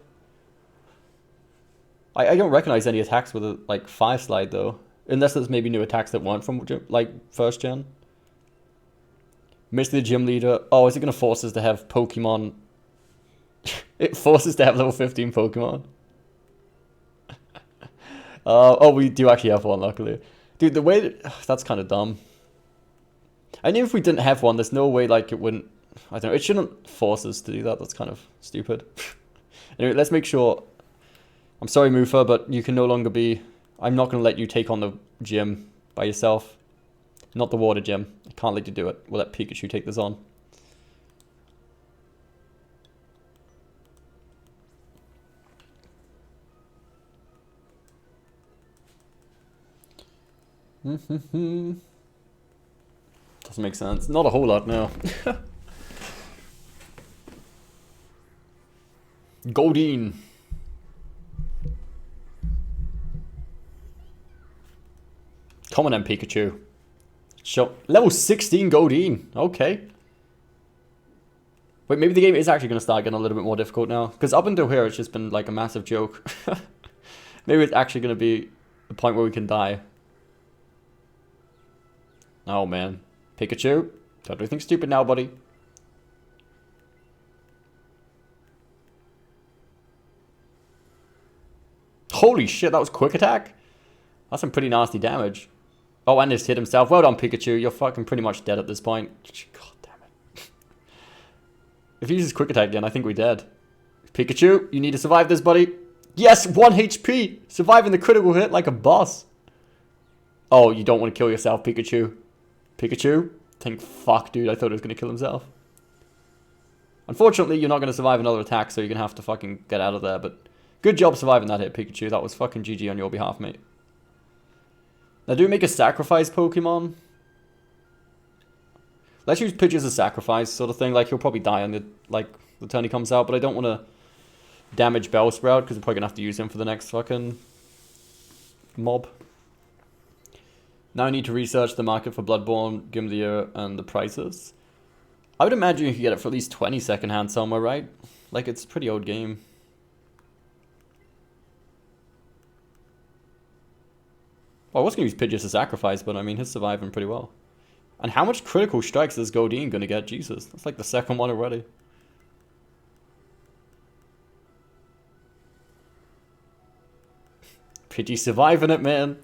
Speaker 1: I don't recognize any attacks with a like fire slide though. Unless there's maybe new attacks that weren't from like first gen. Mr. the Gym Leader. Oh, is it going to force us to have Pokemon? It forces to have level 15 Pokemon. Oh, we do actually have one, luckily. Dude, the way that... that's kind of dumb. I knew if we didn't have one, there's no way, like, it wouldn't... I don't know, it shouldn't force us to do that. That's kind of stupid. Anyway, let's make sure... I'm sorry, Mufa, but you can no longer be... I'm not going to let you take on the gym by yourself. Not the water gym. I can't let you do it. We'll let Pikachu take this on. Doesn't make sense. Not a whole lot, no. Goldeen. Come on then, Pikachu. Show level 16 Goldeen. Okay. Wait, maybe the game is actually going to start getting a little bit more difficult now. Because up until here, it's just been like a massive joke. Maybe it's actually going to be the point where we can die. Oh, man. Pikachu, don't do anything stupid now, buddy. Holy shit, that was quick attack? That's some pretty nasty damage. Oh, and just hit himself. Well done, Pikachu. You're fucking pretty much dead at this point. God damn it. If he uses quick attack again, I think we're dead. Pikachu, you need to survive this, buddy. Yes, 1 HP. Surviving the critical hit like a boss. Oh, you don't want to kill yourself, Pikachu. Pikachu? Think, fuck, dude. I thought he was going to kill himself. Unfortunately, you're not going to survive another attack, so you're going to have to fucking get out of there. But good job surviving that hit, Pikachu. That was fucking GG on your behalf, mate. Now, do we make a sacrifice Pokemon? Let's use Pidgey as a sacrifice sort of thing. Like, he'll probably die on the, like, the turn he comes out. But I don't want to damage Bellsprout, because we're probably going to have to use him for the next fucking mob. Now I need to research the market for Bloodborne, Game of the Year, and the prices. I would imagine you could get it for at least 20 secondhand somewhere, right? Like, it's a pretty old game. Well, I was going to use Pidgey as a sacrifice, but I mean, he's surviving pretty well. And how much critical strikes is Goldeen going to get? Jesus, that's like the second one already. Pidgey surviving it, man.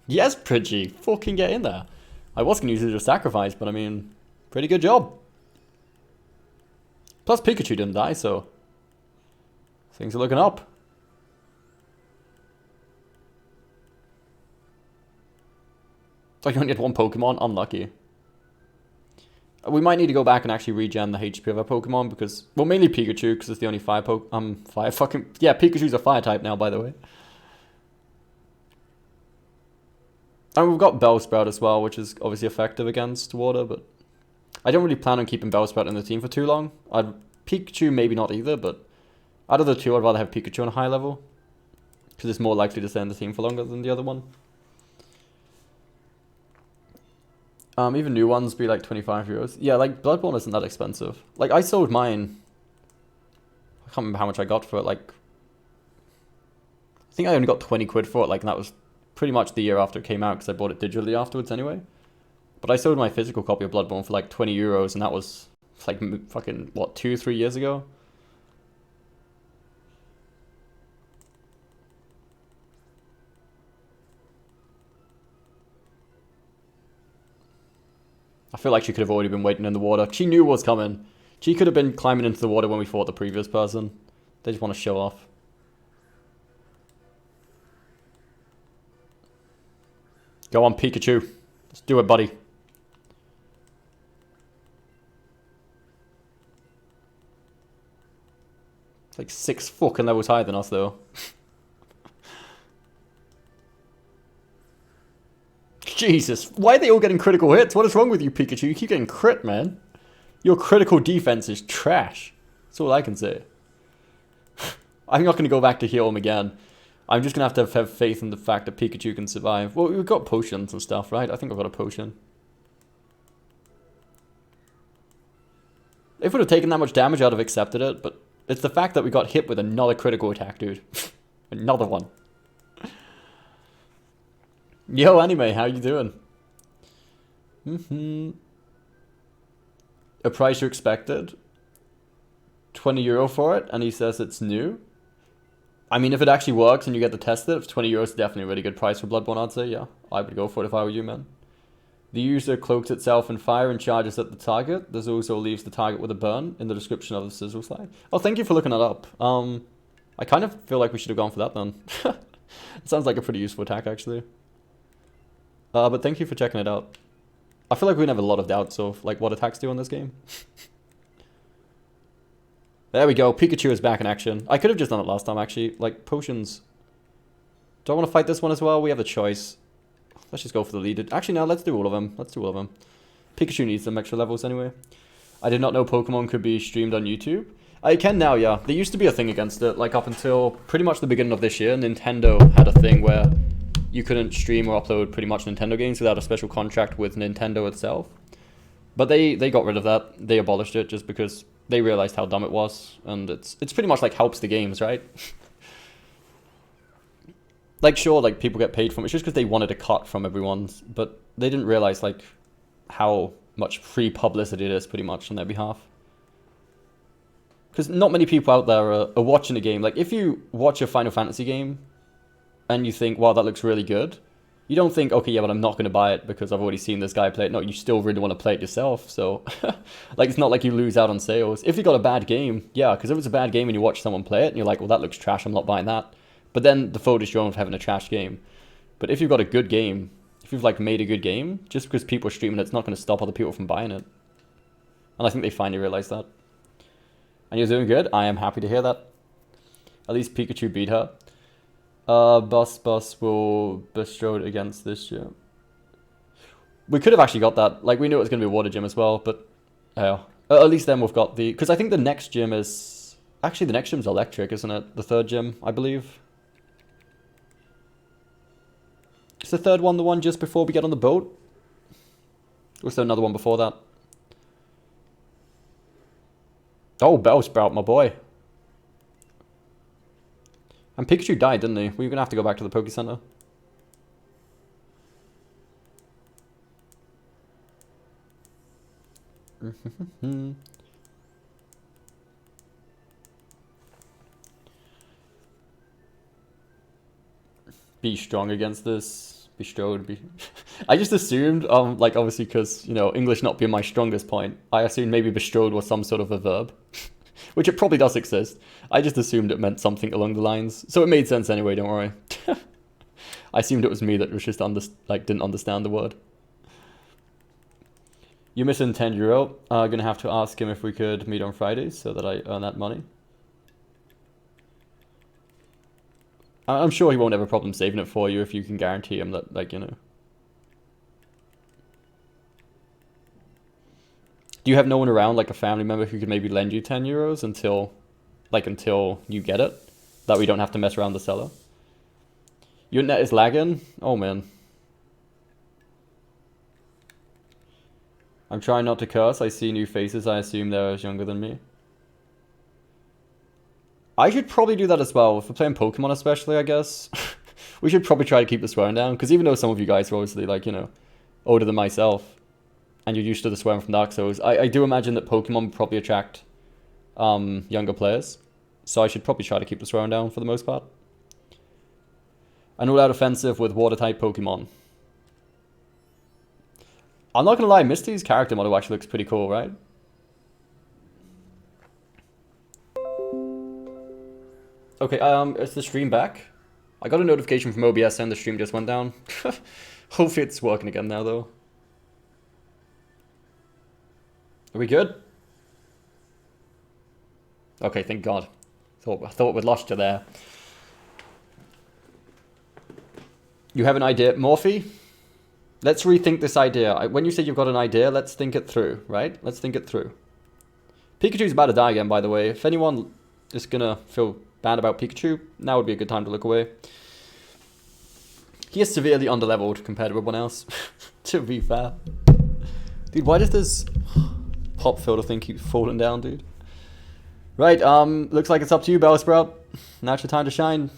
Speaker 1: Yes, Pidgey, fucking get in there. I was going to use it as a sacrifice, but I mean, pretty good job. Plus, Pikachu didn't die, so things are looking up. So you only had one Pokemon? Unlucky. We might need to go back and actually regen the HP of our Pokemon because... well, mainly Pikachu because it's the only fire fucking... yeah, Pikachu's a fire type now, by the way. And we've got Bellsprout as well, which is obviously effective against water, but... I don't really plan on keeping Bellsprout in the team for too long. Pikachu maybe not either, but... out of the two, I'd rather have Pikachu on a high level. Because it's more likely to stay in the team for longer than the other one. Even new ones be like 25 euros. Yeah, like Bloodborne isn't that expensive. Like I sold mine. I can't remember how much I got for it. Like, I think I only got 20 quid for it. Like, and that was pretty much the year after it came out because I bought it digitally afterwards anyway. But I sold my physical copy of Bloodborne for like 20 euros, and that was like fucking what 2-3 years ago. I feel like she could have already been waiting in the water. She knew what was coming. She could have been climbing into the water when we fought the previous person. They just want to show off. Go on, Pikachu. Let's do it, buddy. It's like 6 fucking levels higher than us, though. Jesus, why are they all getting critical hits? What is wrong with you, Pikachu? You keep getting crit, man. Your critical defense is trash. That's all I can say. I'm not going to go back to heal him again. I'm just going to have faith in the fact that Pikachu can survive. Well, we've got potions and stuff, right? I think I've got a potion. If it would have taken that much damage, I'd have accepted it, but it's the fact that we got hit with another critical attack, dude. Another one. Yo, anime, how you doing? A price you expected? €20 for it, and he says it's new? I mean, if it actually works and you get to test it, €20 is definitely a really good price for Bloodborne, I'd say, yeah. I would go for it if I were you, man. The user cloaks itself in fire and charges at the target. This also leaves the target with a burn in the description of the sizzle slide. Oh, thank you for looking that up. I kind of feel like we should have gone for that then. It sounds like a pretty useful attack, actually. But thank you for checking it out. I feel like we're gonna have a lot of doubts of like what attacks do in this game. There we go. Pikachu is back in action. I could have just done it last time, actually. Like, potions. Do I want to fight this one as well? We have the choice. Let's just go for the lead. Actually, no, let's do all of them. Let's do all of them. Pikachu needs some extra levels anyway. I did not know Pokemon could be streamed on YouTube. I can now, yeah. There used to be a thing against it. Like, up until pretty much the beginning of this year, Nintendo had a thing where you couldn't stream or upload pretty much Nintendo games without a special contract with Nintendo itself. But they got rid of that. They abolished it just because they realized how dumb it was. And it's pretty much like helps the games, right? Like, sure, like, people get paid from it. It's just because they wanted a cut from everyone's. But they didn't realize, like, how much free publicity it is pretty much on their behalf. Because not many people out there are watching a game. Like, if you watch a Final Fantasy game and you think, wow, that looks really good, you don't think, okay, yeah, but I'm not going to buy it because I've already seen this guy play it. No, you still really want to play it yourself. So, like, it's not like you lose out on sales. If you got a bad game, yeah, because if it's a bad game and you watch someone play it and you're like, well, that looks trash, I'm not buying that. But then the fault is your own for having a trash game. But if you've got a good game, if you've, like, made a good game, just because people are streaming it, it's not going to stop other people from buying it. And I think they finally realized that. And you're doing good? I am happy to hear that. At least Pikachu beat her. Bus will bestrode against this gym. We could have actually got that. Like, we knew it was going to be a water gym as well, but at least then we've got the... Because I think the next gym is... Actually, the next gym's electric, isn't it? The third gym, I believe. Is the third one the one just before we get on the boat? Or is there another one before that? Oh, Bellsprout, my boy. And Pikachu died, didn't he? We're going to have to go back to the Poke Center. Be strong against this. Bestrode. I just assumed, like, obviously, because, you know, English not being my strongest point, I assumed maybe bestrode was some sort of a verb. Which it probably does exist. I just assumed it meant something along the lines. So it made sense anyway, don't worry. I assumed it was me that was just didn't understand the word. You're missing €10. Gonna have to ask him if we could meet on Fridays so that I earn that money. I'm sure he won't have a problem saving it for you if you can guarantee him that, like, you know. Do you have no one around, like a family member, who could maybe lend you €10 until you get it? That we don't have to mess around the seller? Your net is lagging? Oh, man. I'm trying not to curse. I see new faces. I assume they're younger than me. I should probably do that as well. If we're playing Pokemon especially, I guess. We should probably try to keep the swearing down. Because even though some of you guys are obviously, like, you know, older than myself, and you're used to the swearing from Dark Souls, I do imagine that Pokemon would probably attract younger players. So I should probably try to keep the swearing down for the most part. And all out offensive with water-type Pokemon. I'm not gonna lie, Misty's character model actually looks pretty cool, right? Okay, is the stream back? I got a notification from OBS saying the stream just went down. Hopefully it's working again now, though. Are we good? Okay, thank God. I thought we'd lost you there. You have an idea, Morphe? Let's rethink this idea. When you say you've got an idea, let's think it through, right? Let's think it through. Pikachu's about to die again, by the way. If anyone is gonna feel bad about Pikachu, now would be a good time to look away. He is severely underleveled compared to everyone else, to be fair. Dude, why does this pop filter thing keep falling down, dude? Right, looks like it's up to you, Bellsprout. Now it's your time to shine.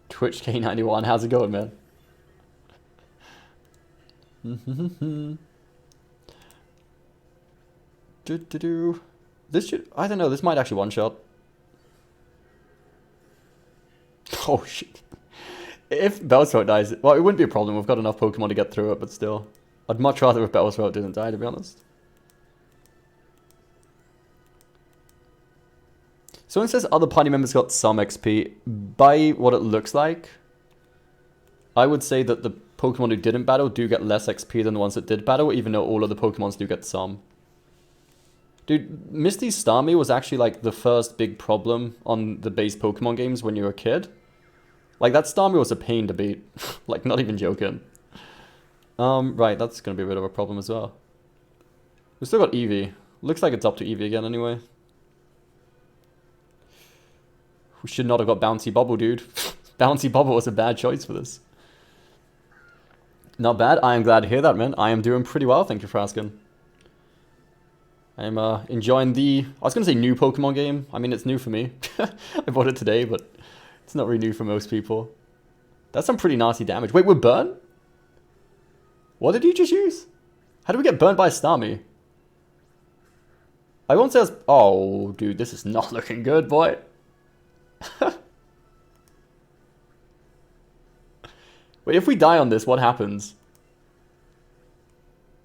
Speaker 1: Twitch K91, how's it going, man? This should, I don't know, this might actually one-shot. Oh, shit. If Bellsprout dies, well, it wouldn't be a problem. We've got enough Pokemon to get through it, but still. I'd much rather if Bellsprout didn't die, to be honest. So it says other party members got some XP. By what it looks like, I would say that the Pokemon who didn't battle do get less XP than the ones that did battle, even though all of the Pokemons do get some. Dude, Misty Starmie was actually like the first big problem on the base Pokemon games when you were a kid. Like, that Starmie was a pain to beat. Like, not even joking. Right, that's gonna be a bit of a problem as well. We've still got Eevee. Looks like it's up to Eevee again anyway. We should not have got Bouncy Bubble, dude. Bouncy Bubble was a bad choice for this. Not bad. I am glad to hear that, man. I am doing pretty well, thank you for asking. I'm enjoying the, I was going to say new Pokemon game. I mean, it's new for me. I bought it today, but it's not really new for most people. That's some pretty nasty damage. Wait, we're burnt? What did you just use? How do we get burnt by a Starmie? I won't say I was, oh, dude, this is not looking good, boy. Wait, if we die on this, what happens?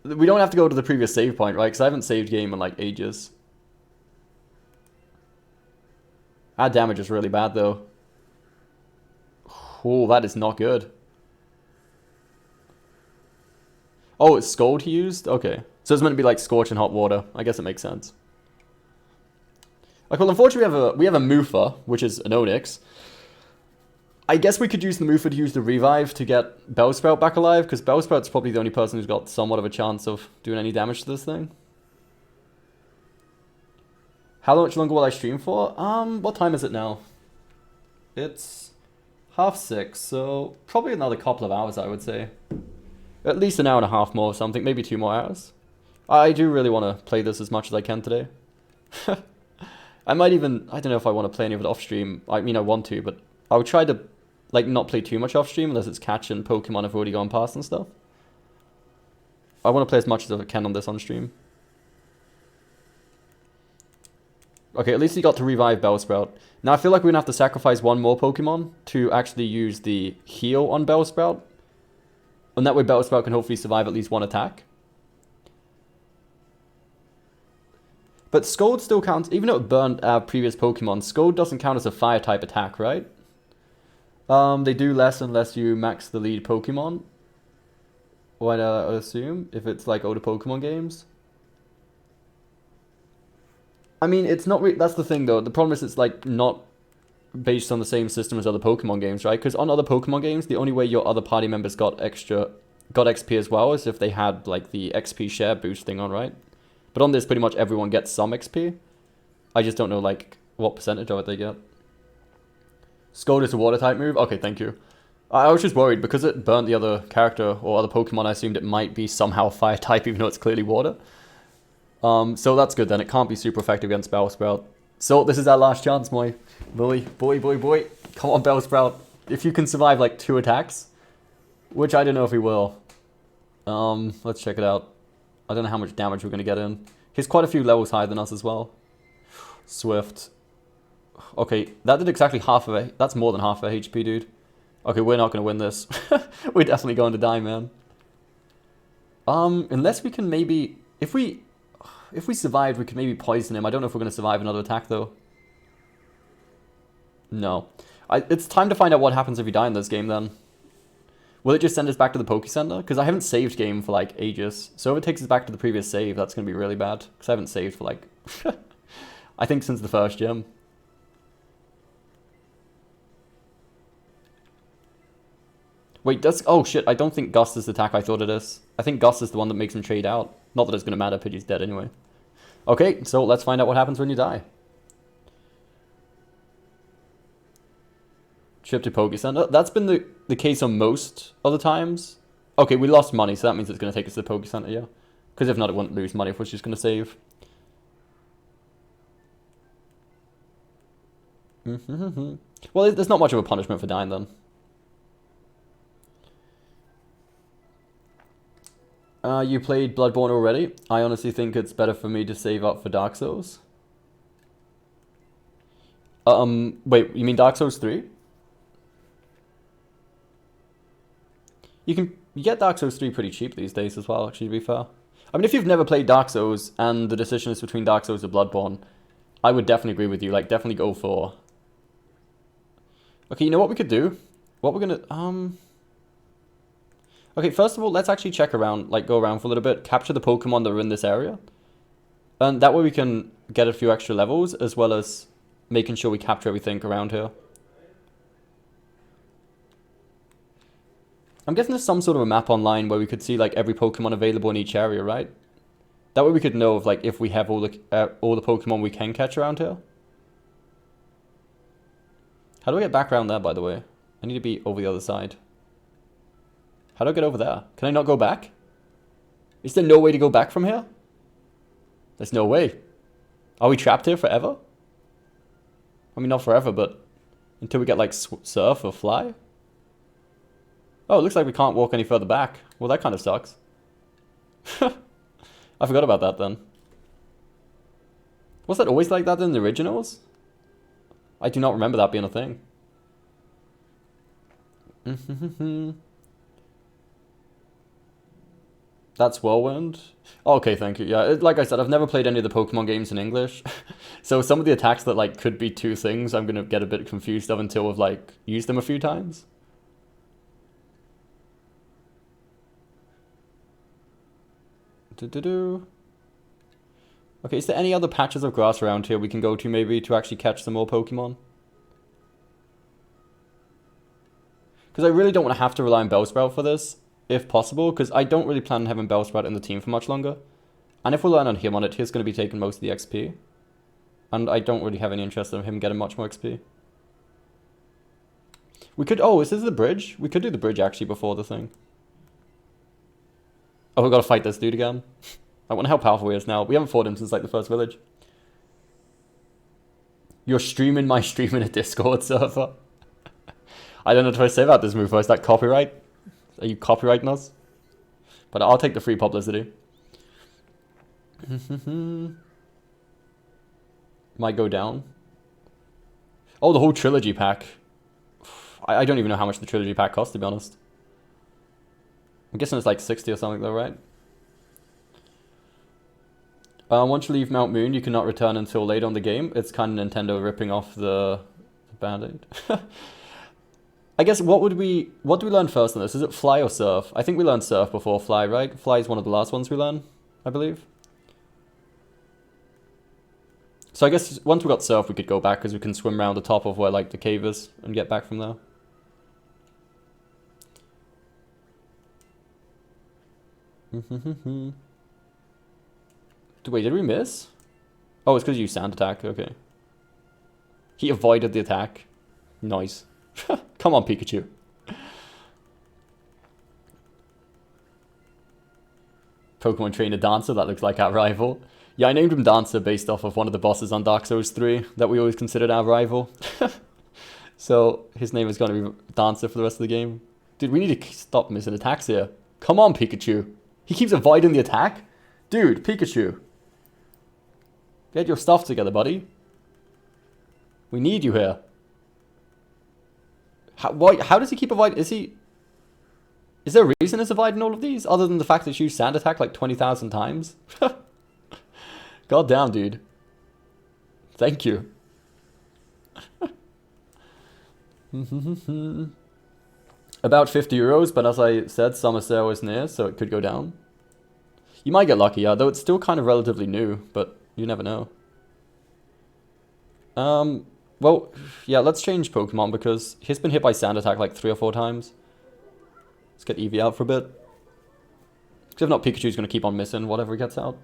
Speaker 1: We don't have to go to the previous save point, right? Because I haven't saved game in like ages. Our damage is really bad though. Oh, that is not good. Oh, it's Scald he used? Okay. So it's meant to be like Scorch and Hot Water. I guess it makes sense. Like, well, unfortunately we have a Mufa, which is an Onix. I guess we could use the Mufa to use the revive to get Bellsprout back alive, because Bellsprout's probably the only person who's got somewhat of a chance of doing any damage to this thing. How much longer will I stream for? What time is it now? It's 6:30, so probably another couple of hours, I would say. At least an hour and a half more or something, maybe 2 more hours. I do really want to play this as much as I can today. I might even, I don't know if I want to play any of it off stream. I mean, I want to, but I would try to like not play too much off stream unless it's catching Pokemon I've already gone past and stuff. I want to play as much as I can on this on stream. Okay, at least he got to revive Bellsprout. Now I feel like we're going to have to sacrifice one more Pokemon to actually use the heal on Bellsprout. And that way Bellsprout can hopefully survive at least one attack. But Scald still counts, even though it burned our previous Pokemon, Scald doesn't count as a fire type attack, right? They do less unless you max the lead Pokemon. What I assume, if it's like older Pokemon games. I mean, it's not that's the thing though. The problem is it's like not based on the same system as other Pokemon games, right? Because on other Pokemon games, the only way your other party members got XP as well is if they had like the XP share boost thing on, right? But on this, pretty much everyone gets some XP. I just don't know like what percentage of it they get. Scald is a water type move? Okay, thank you. I was just worried because it burnt the other character or other Pokemon. I assumed it might be somehow fire type even though it's clearly water. So that's good then. It can't be super effective against Bellsprout. So this is our last chance, boy. Boy. Come on, Bellsprout. If you can survive like 2 attacks, which I don't know if he will. Let's check it out. I don't know how much damage we're going to get in. He's quite a few levels higher than us as well. Swift. Okay, that did exactly half of it. That's more than half of HP, dude. Okay, we're not going to win this. We're definitely going to die, man. Unless we can maybe... If we survived, we could maybe poison him. I don't know if we're going to survive another attack, though. No. It's time to find out what happens if we die in this game, then. Will it just send us back to the Poke Center? Because I haven't saved game for, like, ages. So if it takes us back to the previous save, that's going to be really bad. Because I haven't saved for, like... I think since the first gym. Wait, does... Oh, shit. I don't think Gust is the attack I thought it is. I think Gust is the one that makes him trade out. Not that it's going to matter, Pidgey's dead anyway. Okay, so let's find out what happens when you die. Trip to Poke Center. That's been the case on most other times. Okay, we lost money, so that means it's going to take us to the Poke Center, yeah. Because if not, it wouldn't lose money if we're just going to save. Well, there's not much of a punishment for dying then. You played Bloodborne already? I honestly think it's better for me to save up for Dark Souls. Wait, you mean Dark Souls 3? You get Dark Souls 3 pretty cheap these days as well, actually, to be fair. I mean, if you've never played Dark Souls and the decision is between Dark Souls or Bloodborne, I would definitely agree with you. Like, definitely go for... Okay, you know what we could do? What we're gonna... Okay, first of all, let's actually check around, like, go around for a little bit, capture the Pokemon that are in this area. And that way we can get a few extra levels, as well as making sure we capture everything around here. I'm guessing there's some sort of a map online where we could see, like, every Pokemon available in each area, right? That way we could know, if we have all the Pokemon we can catch around here. How do I get back around there, by the way? I need to be over the other side. How do I get over there? Can I not go back? Is there no way to go back from here? There's no way. Are we trapped here forever? I mean, not forever, but until we get, like, surf or fly? Oh, it looks like we can't walk any further back. Well, that kind of sucks. I forgot about that then. Was that always like that in the originals? I do not remember that being a thing. That's Whirlwind. Oh, okay, thank you. Yeah, like I said, I've never played any of the Pokemon games in English. So some of the attacks that, like, could be two things, I'm going to get a bit confused of until I've, like, used them a few times. Okay, is there any other patches of grass around here we can go to maybe to actually catch some more Pokemon? Because I really don't want to have to rely on Bellsprout for this, if possible, because I don't really plan on having Bellsprout in the team for much longer. And if we learn on him on it, he's going to be taking most of the XP. And I don't really have any interest in him getting much more XP. We could... Oh, is this the bridge? We could do the bridge actually before the thing. Oh, we've got to fight this dude again. I wonder how powerful he is now. We haven't fought him since, like, the first village. You're streaming my stream in a Discord server. I don't know what to say about this move. Is that copyright? Are you copyrighting us? But I'll take the free publicity. Might go down. Oh, the whole trilogy pack. I don't even know how much the trilogy pack costs, to be honest. I'm guessing it's like 60 or something though, right? Once you leave Mount Moon, you cannot return until later on the game. It's kind of Nintendo ripping off the Band-Aid. I guess what do we learn first on this? Is it Fly or Surf? I think we learned Surf before Fly, right? Fly is one of the last ones we learn, I believe. So I guess once we got Surf, we could go back because we can swim around the top of where, like, the cave is and get back from there. Wait, did we miss? Oh, it's because you sand attack. Okay. He avoided the attack. Nice. Come on, Pikachu. Pokemon Trainer Dancer, that looks like our rival. Yeah, I named him Dancer based off of one of the bosses on Dark Souls 3 that we always considered our rival. So his name is going to be Dancer for the rest of the game. Dude, we need to stop missing attacks here. Come on, Pikachu. He keeps avoiding the attack? Dude, Pikachu. Get your stuff together, buddy. We need you here. How does he keep avoiding? Is there a reason he's avoiding all of these? Other than the fact that you used Sand Attack like 20,000 times? God damn, dude. Thank you. About 50 euros, but as I said, summer sale is near, so it could go down. You might get lucky, yeah, though it's still kind of relatively new, but you never know. Well, yeah, let's change Pokemon because he's been hit by Sand Attack like 3 or 4 times. Let's get Eevee out for a bit. Because if not, Pikachu's going to keep on missing whatever he gets out.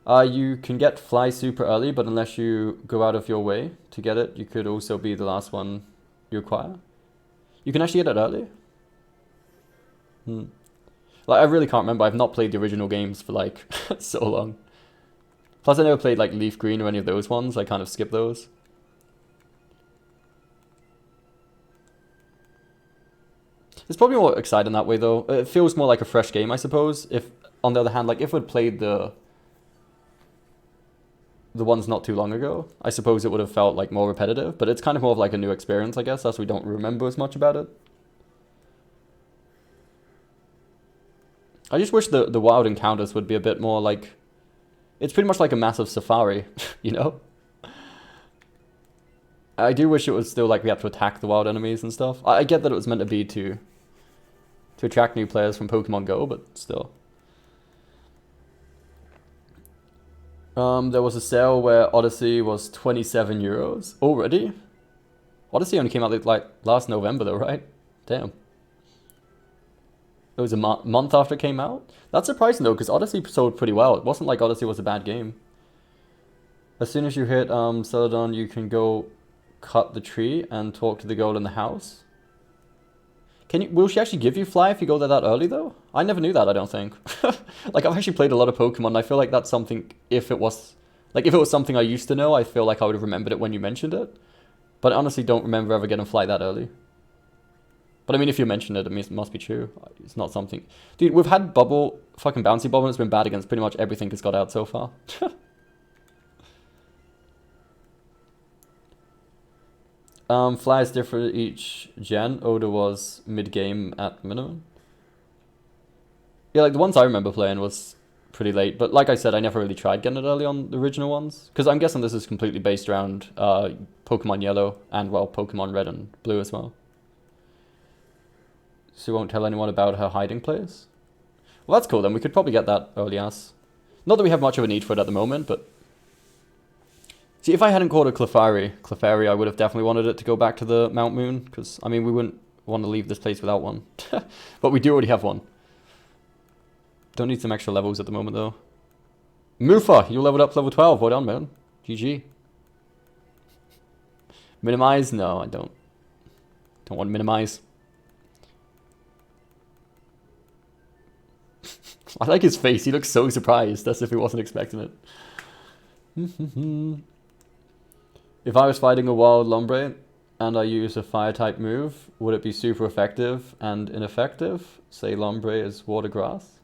Speaker 1: You can get Fly super early, but unless you go out of your way to get it, you could also be the last one you acquire. You can actually get it early? Like, I really can't remember. I've not played the original games for, like, so long. Plus, I never played, like, Leaf Green or any of those ones. I kind of skipped those. It's probably more exciting that way, though. It feels more like a fresh game, I suppose. If, on the other hand, like, if we'd played the ones not too long ago, I suppose it would have felt, like, more repetitive. But it's kind of more of, like, a new experience, I guess, as we don't remember as much about it. I just wish the wild encounters would be a bit more, like... It's pretty much like a massive safari, you know? I do wish it was still like we have to attack the wild enemies and stuff. I get that it was meant to be to attract new players from Pokemon Go, but still. There was a sale where Odyssey was 27 euros already. Odyssey only came out like last November though, right? Damn. It was a month after it came out? That's surprising though, because Odyssey sold pretty well. It wasn't like Odyssey was a bad game. As soon as you hit Celadon, you can go cut the tree and talk to the girl in the house. Will she actually give you Fly if you go there that early though? I never knew that, I don't think. Like, I've actually played a lot of Pokemon, and I feel like that's something, if it was something I used to know, I feel like I would have remembered it when you mentioned it. But I honestly don't remember ever getting Fly that early. But I mean, if you mentioned it, it must be true. It's not something... Dude, we've had fucking Bouncy Bubble, and it's been bad against pretty much everything that's got out so far. Fly is different each gen. Odor was mid-game at minimum. Yeah, like the ones I remember playing was pretty late. But like I said, I never really tried getting it early on the original ones. Because I'm guessing this is completely based around Pokemon Yellow and, well, Pokemon Red and Blue as well. So you won't tell anyone about her hiding place? Well, that's cool then. We could probably get that early as. Not that we have much of a need for it at the moment, but... See, if I hadn't caught a Clefairy, I would have definitely wanted it to go back to the Mount Moon. Because, I mean, we wouldn't want to leave this place without one. But we do already have one. Don't need some extra levels at the moment, though. Mufa, you leveled up to level 12. Well done, man. GG. Minimize? No, I don't. Don't want to minimize. I like his face. He looks so surprised, as if he wasn't expecting it. If I was fighting a wild Lombre and I use a fire-type move, would it be super effective and ineffective? Say Lombre is water grass.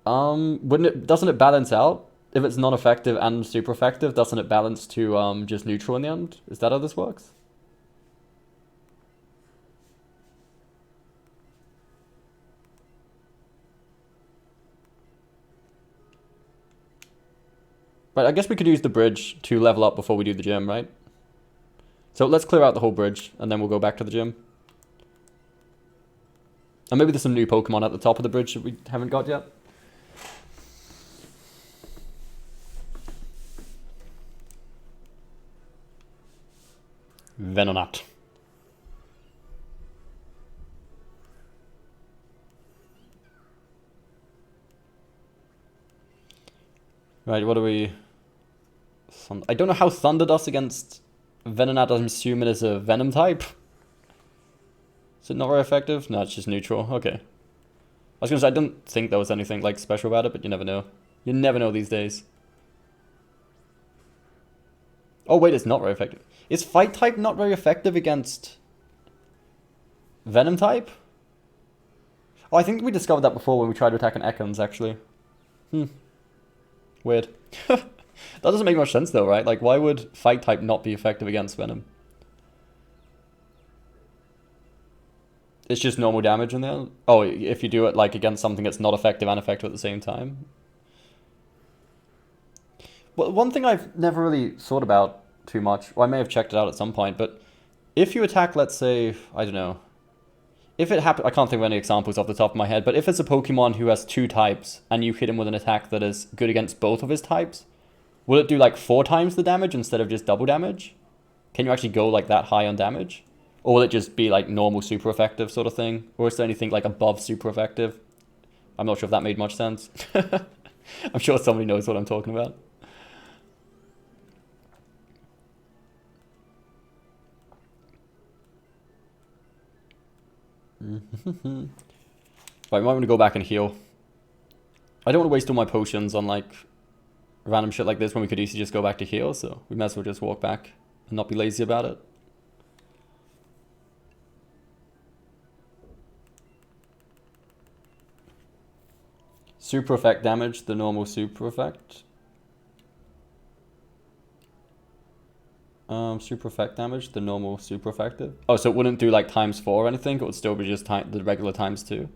Speaker 1: Doesn't it balance out? If it's non-effective and super effective, doesn't it balance to just neutral in the end? Is that how this works? Right, I guess we could use the bridge to level up before we do the gym, right? So let's clear out the whole bridge, and then we'll go back to the gym. And maybe there's some new Pokemon at the top of the bridge that we haven't got yet. Venonat. Right, what do we... I don't know how Thunder does against Venonat. I'm assuming it's a Venom type. Is it not very effective? No, it's just neutral. Okay. I was going to say, I don't think there was anything like special about it, but you never know. You never know these days. Oh wait, it's not very effective. Is Fight type not very effective against Venom type? Oh, I think we discovered that before when we tried to attack an Ekans, actually. Weird. That doesn't make much sense though, right? Like, why would Fight type not be effective against Venom? It's just normal damage in there? Oh, if you do it like against something that's not effective and effective at the same time? Well, one thing I've never really thought about too much, well, I may have checked it out at some point, but if you attack, let's say, I don't know, if it happens, I can't think of any examples off the top of my head, but if it's a Pokemon who has 2 types and you hit him with an attack that is good against both of his types, will it do like 4 times the damage instead of just double damage? Can you actually go like that high on damage? Or will it just be like normal super effective sort of thing? Or is there anything like above super effective? I'm not sure if that made much sense. I'm sure somebody knows what I'm talking about. Right, I might want to go back and heal. I don't want to waste all my potions on like random shit like this when we could easily just go back to heal, so we might as well just walk back and not be lazy about it. Super effect damage, the normal super effect. Super effect damage, the normal super effective. Oh, so it wouldn't do like ×4 or anything? It would still be just the regular ×2.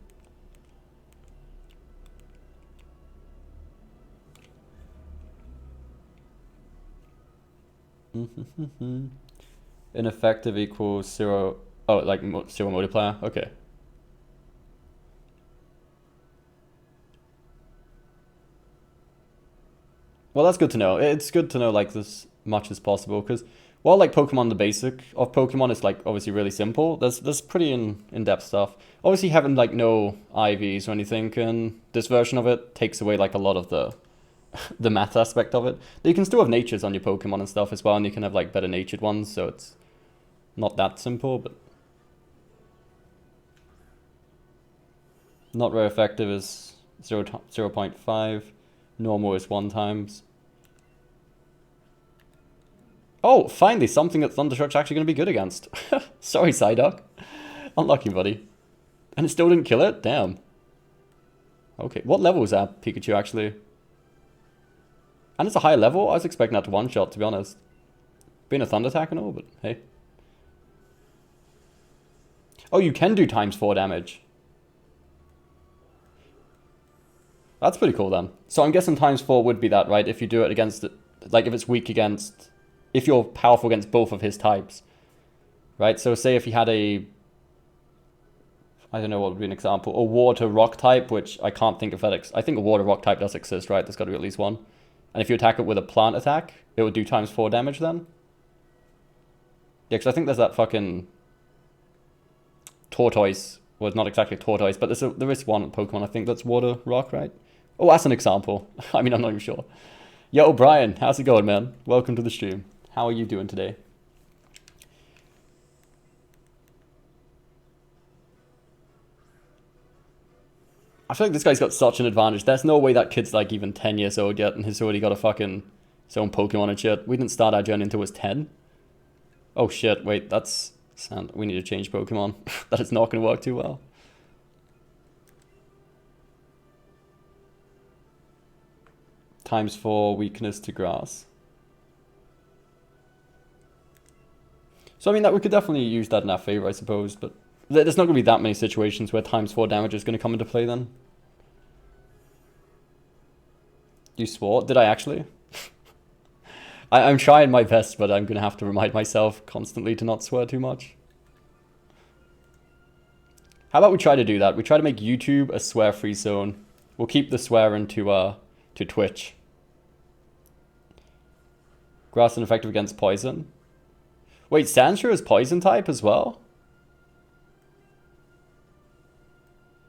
Speaker 1: Ineffective equals 0. Oh, like 0 multiplier? Okay. Well, that's good to know. It's good to know like this much as possible, because while like Pokemon, the basic of Pokemon is like obviously really simple, there's pretty in-depth stuff. Obviously having like no IVs or anything, and this version of it takes away like a lot of the math aspect of it. You can still have natures on your Pokemon and stuff as well, and you can have like better natured ones, so it's not that simple, but not very effective is 0.5. Normal is 1 times. Oh, finally, something that Thundershock's actually going to be good against. Sorry, Psyduck. Unlucky, buddy. And it still didn't kill it? Damn. Okay, what level is that Pikachu, actually? And it's a high level? I was expecting that to one-shot, to be honest. Being a Thunder attack and all, but hey. Oh, you can do ×4 damage. That's pretty cool, then. So I'm guessing ×4 would be that, right? If you do it against, like, if it's weak against... If you're powerful against both of his types, right? So say if he had a, I don't know what would be an example, a water rock type, which I can't think of that. I think a water rock type does exist, right? There's got to be at least one. And if you attack it with a plant attack, it would do ×4 damage then. Yeah, because I think there's that fucking tortoise. Well, it's not exactly tortoise, but there is one Pokemon, I think, that's water rock, right? Oh, that's an example. I mean, I'm not even sure. Yo, Brian, how's it going, man? Welcome to the stream. How are you doing today? I feel like this guy's got such an advantage. There's no way that kid's like even 10 years old yet and he's already got a fucking his own Pokemon and shit. We didn't start our journey until it was 10. Oh shit, wait, that's... We need to change Pokemon. That is not going to work too well. ×4 weakness to grass. So I mean, that we could definitely use that in our favor, I suppose, but there's not going to be that many situations where ×4 damage is going to come into play then. You swore? Did I actually? I'm trying my best, but I'm going to have to remind myself constantly to not swear too much. How about we try to do that? We try to make YouTube a swear-free zone. We'll keep the swearing to Twitch. Grass ineffective against poison. Wait, Sandshrew is poison type as well?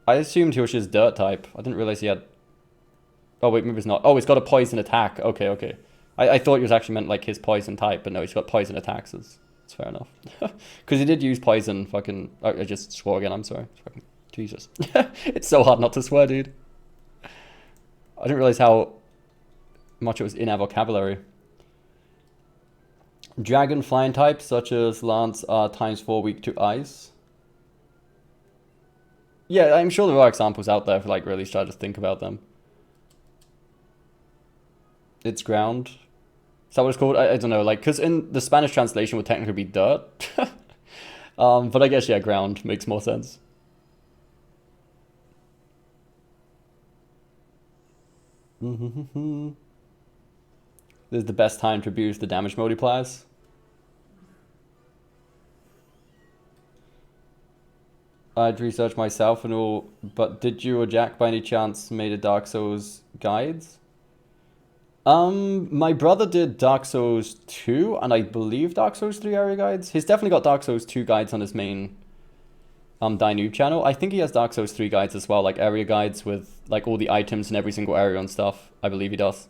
Speaker 1: I assumed he was just dirt type. I didn't realize he had... Oh wait, maybe it's not. Oh, it's got a poison attack. Okay, okay. I thought he was actually meant like his poison type, but no, he's got poison attacks. It's fair enough. Because he did use poison fucking... Oh, I just swore again, I'm sorry. Fucking Jesus. It's so hard not to swear, dude. I didn't realize how much it was in our vocabulary. Dragon flying types such as Lance are ×4 weak to ice. Yeah, I'm sure there are examples out there if like really try to think about them. It's ground. Is that what it's called? I don't know, like, because in the Spanish translation would technically be dirt. But I guess, yeah, ground makes more sense. This is the best time to abuse the damage multipliers. I'd research myself and all, but did you or Jack by any chance made a Dark Souls guides? My brother did Dark Souls 2, and I believe Dark Souls 3 area guides. He's definitely got Dark Souls 2 guides on his main Noob channel. I think he has Dark Souls 3 guides as well, like area guides with like all the items in every single area and stuff. I believe he does.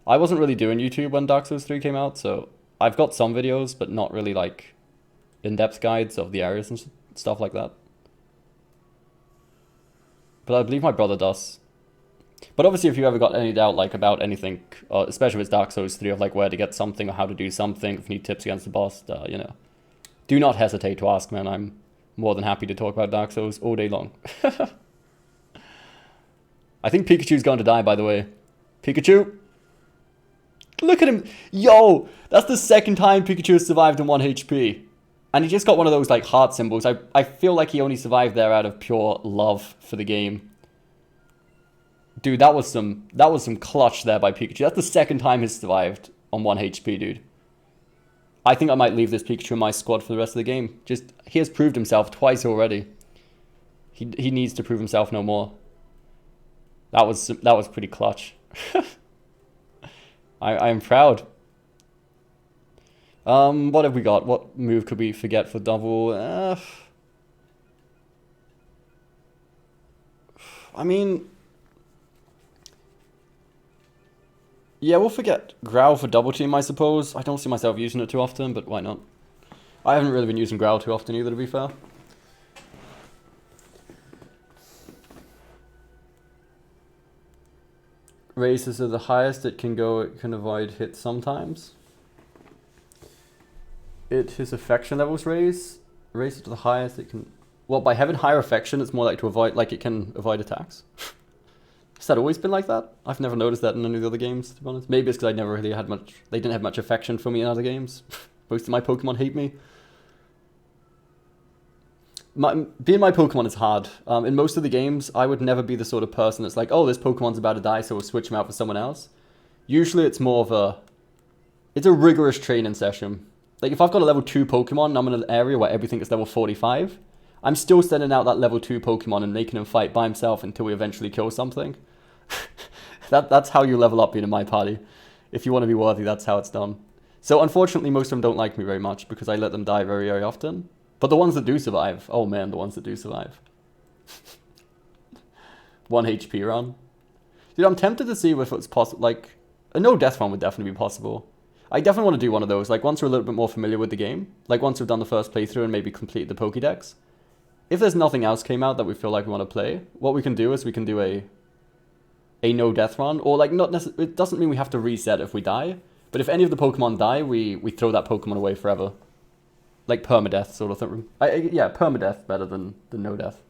Speaker 1: I wasn't really doing YouTube when Dark Souls 3 came out, so I've got some videos, but not really like in-depth guides of the areas and stuff like that. But I believe my brother does. But obviously, if you ever got any doubt like about anything, especially if it's Dark Souls 3, of like where to get something or how to do something, if you need tips against the boss, you know, do not hesitate to ask, man. I'm more than happy to talk about Dark Souls all day long. I think Pikachu's going to die, by the way. Pikachu! Look at him! Yo! That's the second time Pikachu has survived on 1 HP. And he just got one of those like heart symbols. I feel like he only survived there out of pure love for the game. Dude, that was some clutch there by Pikachu. That's the second time he's survived on 1 HP, dude. I think I might leave this Pikachu in my squad for the rest of the game. Just, he has proved himself twice already. He needs to prove himself no more. That was pretty clutch. I am proud. What have we got? What move could we forget for double? I mean, yeah, we'll forget Growl for double team, I suppose. I don't see myself using it too often, but why not? I haven't really been using Growl too often either, to be fair. Raises are the highest it can go. It can avoid hits sometimes. His affection levels raise it to the highest it can. Well, by having higher affection, it's more like to avoid, like it can avoid attacks. Has that always been like that? I've never noticed that in any of the other games, to be honest. Maybe it's because I never really had much. They didn't have much affection for me in other games. Most of my Pokemon hate me. Being my Pokemon is hard. In most of the games, I would never be the sort of person that's like, oh, this Pokemon's about to die, so we'll switch him out for someone else. Usually it's more of it's a rigorous training session. Like, if I've got a level 2 Pokemon and I'm in an area where everything is level 45, I'm still sending out that level 2 Pokemon and making him fight by himself until we eventually kill something. That's how you level up being in my party. If you want to be worthy, that's how it's done. So unfortunately, most of them don't like me very much because I let them die very, very often. But the ones that do survive, oh man, the ones that do survive. 1 HP run. Dude, I'm tempted to see if it's possible, like, a no death run would definitely be possible. I definitely want to do one of those, like once we're a little bit more familiar with the game. Like once we've done the first playthrough and maybe completed the Pokédex. If there's nothing else came out that we feel like we want to play, what we can do is we can do a no death run. Or like, not necessarily, it doesn't mean we have to reset if we die. But if any of the Pokemon die, we throw that Pokemon away forever. Like permadeath sort of thing. Yeah, permadeath better than no death.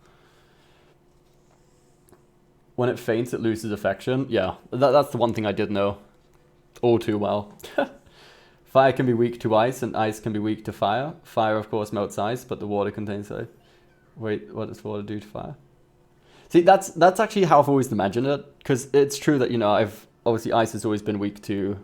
Speaker 1: When it faints, it loses affection. Yeah, that's the one thing I did know all too well. Fire can be weak to ice, and ice can be weak to fire. Fire, of course, melts ice, but the water contains ice. Wait, what does water do to fire? See, that's actually how I've always imagined it, because it's true that, you know, obviously ice has always been weak to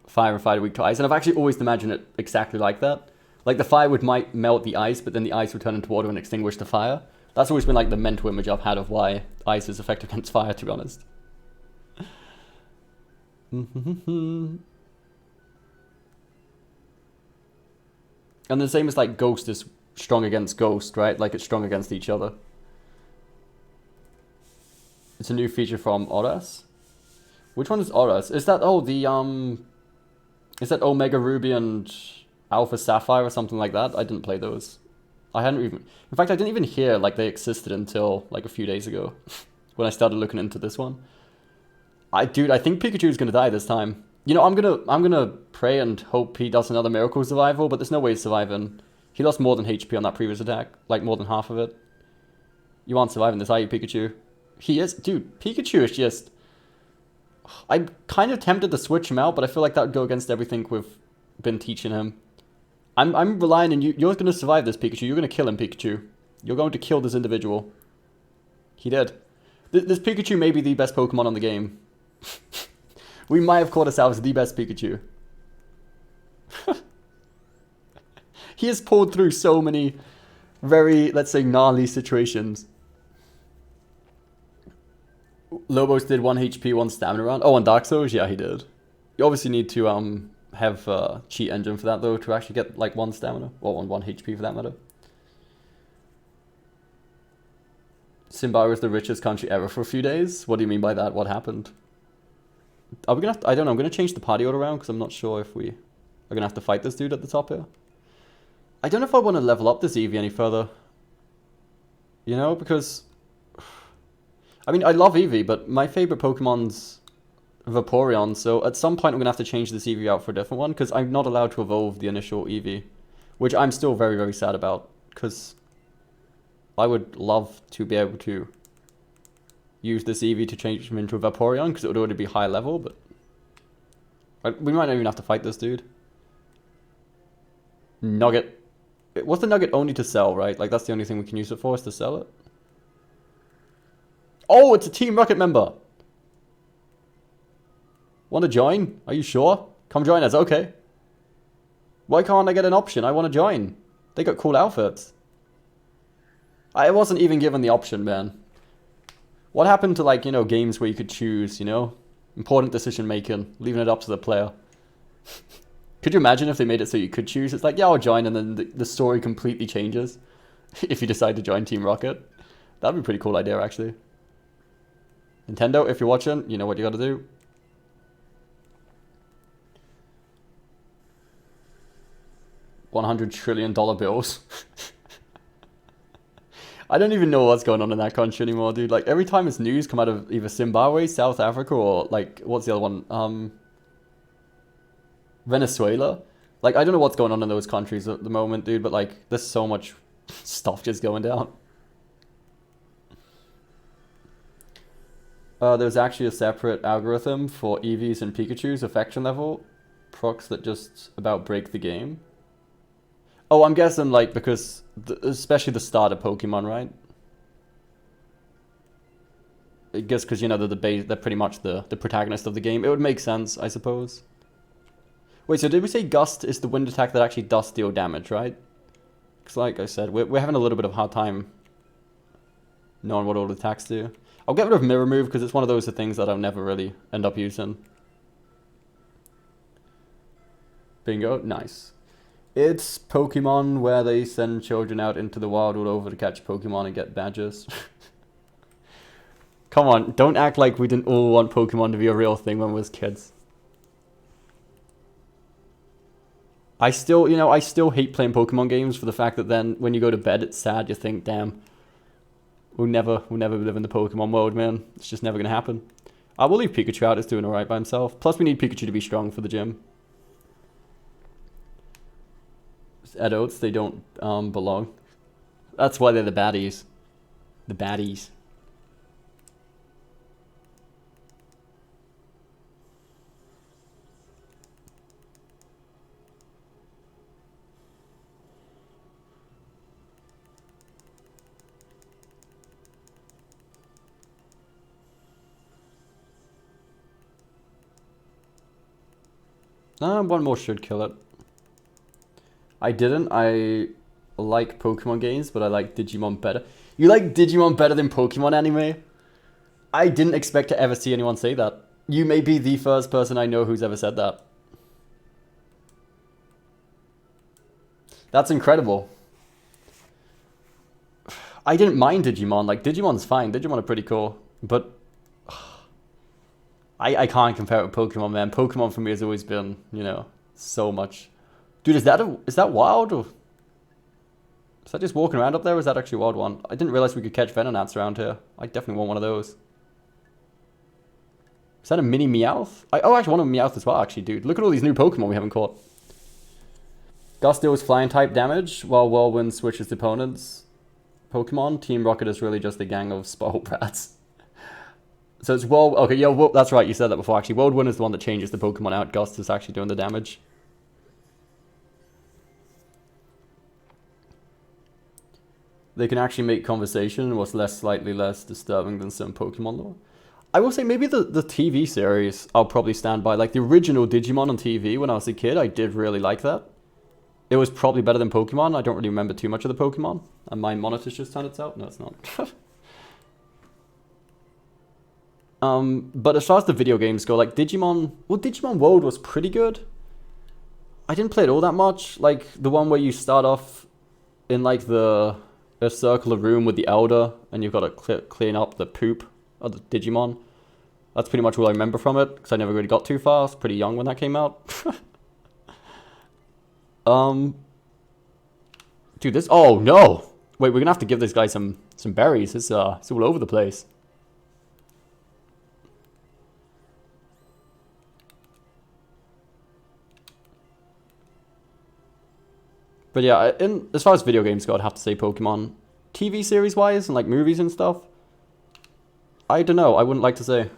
Speaker 1: fire and fire weak to ice, and I've actually always imagined it exactly like that. Like the fire might melt the ice, but then the ice would turn into water and extinguish the fire. That's always been like the mental image I've had of why ice is effective against fire, to be honest. And the same as like Ghost is strong against Ghost, right? Like it's strong against each other. It's a new feature from Oras. Which one is Oras? Is that, is that Omega Ruby and Alpha Sapphire or something like that? I didn't play those. I hadn't even, in fact, I didn't even hear like they existed until like a few days ago when I started looking into this one. Dude, I think Pikachu's gonna die this time. You know, I'm gonna pray and hope he does another miracle survival, but there's no way he's surviving. He lost more than HP on that previous attack, like more than half of it. You aren't surviving this, are you, Pikachu? He is, dude. Pikachu is just. I'm kind of tempted to switch him out, but I feel like that would go against everything we've been teaching him. I'm relying on you. You're going to survive this, Pikachu. You're going to kill him, Pikachu. You're going to kill this individual. He did. This Pikachu may be the best Pokemon on the game. We might have called ourselves the best Pikachu. He has pulled through so many very, let's say, gnarly situations. Lobos did 1 HP, 1 stamina round. Oh, on Dark Souls? Yeah, he did. You obviously need to have a cheat engine for that though, to actually get like 1 stamina, or 1 HP for that matter. Zimbabwe is the richest country ever for a few days. What do you mean by that? What happened? Are we gonna have to, I don't know, I'm gonna change the party order around because I'm not sure if we are gonna have to fight this dude at the top here. I don't know if I want to level up this Eevee any further. You know, because I mean I love Eevee, but my favorite Pokemon's Vaporeon, so at some point I'm gonna have to change this Eevee out for a different one because I'm not allowed to evolve the initial Eevee, which I'm still very, very sad about because I would love to be able to use this Eevee to change him into a Vaporeon because it would already be high level, but we might not even have to fight this dude. Nugget. What's the Nugget only to sell, right? Like, that's the only thing we can use it for, is to sell it. Oh, it's a Team Rocket member. Want to join? Are you sure? Come join us. Okay. Why can't I get an option? I want to join. They got cool outfits. I wasn't even given the option, man. What happened to, like, you know, games where you could choose, you know? Important decision making, leaving it up to the player. Could you imagine if they made it so you could choose? It's like, yeah, I'll join, and then the story completely changes if you decide to join Team Rocket. That'd be a pretty cool idea, actually. Nintendo, if you're watching, you know what you gotta do. $100 trillion bills. I don't even know what's going on in that country anymore, dude. Like, every time it's news come out of either Zimbabwe, South Africa, or, like, what's the other one? Venezuela. Like, I don't know what's going on in those countries at the moment, dude, but, like, there's so much stuff just going down. There's actually a separate algorithm for Eevees and Pikachu's affection level procs that just about break the game. Oh, I'm guessing, like, because, especially the starter Pokemon, right? I guess because, you know, they're pretty much the protagonist of the game. It would make sense, I suppose. Wait, so did we say Gust is the wind attack that actually does deal damage, right? Because like I said, we're having a little bit of a hard time knowing what all the attacks do. I'll get rid of Mirror Move because it's one of those things that I'll never really end up using. Bingo, nice. It's Pokemon where they send children out into the wild all over to catch Pokemon and get badges. Come on, don't act like we didn't all want Pokemon to be a real thing when we was kids. I still hate playing Pokemon games for the fact that then when you go to bed, it's sad. You think, damn, we'll never live in the Pokemon world, man. It's just never gonna happen. I will leave Pikachu out. It's doing alright by himself. Plus, we need Pikachu to be strong for the gym. Adults, they don't belong. That's why they're the baddies. The baddies. One more should kill it. I didn't. I like Pokemon games, but I like Digimon better. You like Digimon better than Pokemon anime? I didn't expect to ever see anyone say that. You may be the first person I know who's ever said that. That's incredible. I didn't mind Digimon. Like, Digimon's fine. Digimon are pretty cool. But I can't compare it with Pokemon, man. Pokemon for me has always been, you know, so much. Dude, is that wild? Or is that just walking around up there, or is that actually a wild one? I didn't realize we could catch Venonats around here. I definitely want one of those. Is that a mini Meowth? I actually want a Meowth as well, actually, dude. Look at all these new Pokemon we haven't caught. Gust deals flying type damage, while Whirlwind switches to opponents' Pokemon. Team Rocket is really just a gang of spoiled brats. So it's okay, yeah, that's right, you said that before, actually. Whirlwind is the one that changes the Pokemon out. Gust is actually doing the damage. They can actually make conversation was slightly less disturbing than some Pokemon lore. I will say maybe the TV series I'll probably stand by. Like the original Digimon on TV when I was a kid, I did really like that. It was probably better than Pokemon. I don't really remember too much of the Pokemon. And my monitor's just turned itself. No, it's not. But as far as the video games go, like Digimon, well, Digimon World was pretty good. I didn't play it all that much. Like the one where you start off in like a circular room with the Elder, and you've got to clean up the poop of the Digimon. That's pretty much all I remember from it, because I never really got too far. I was pretty young when that came out. Dude, this... Oh, no! Wait, we're gonna have to give this guy some berries. It's all over the place. But yeah, as far as video games go, I'd have to say Pokemon. TV series-wise, and like movies and stuff, I don't know. I wouldn't like to say.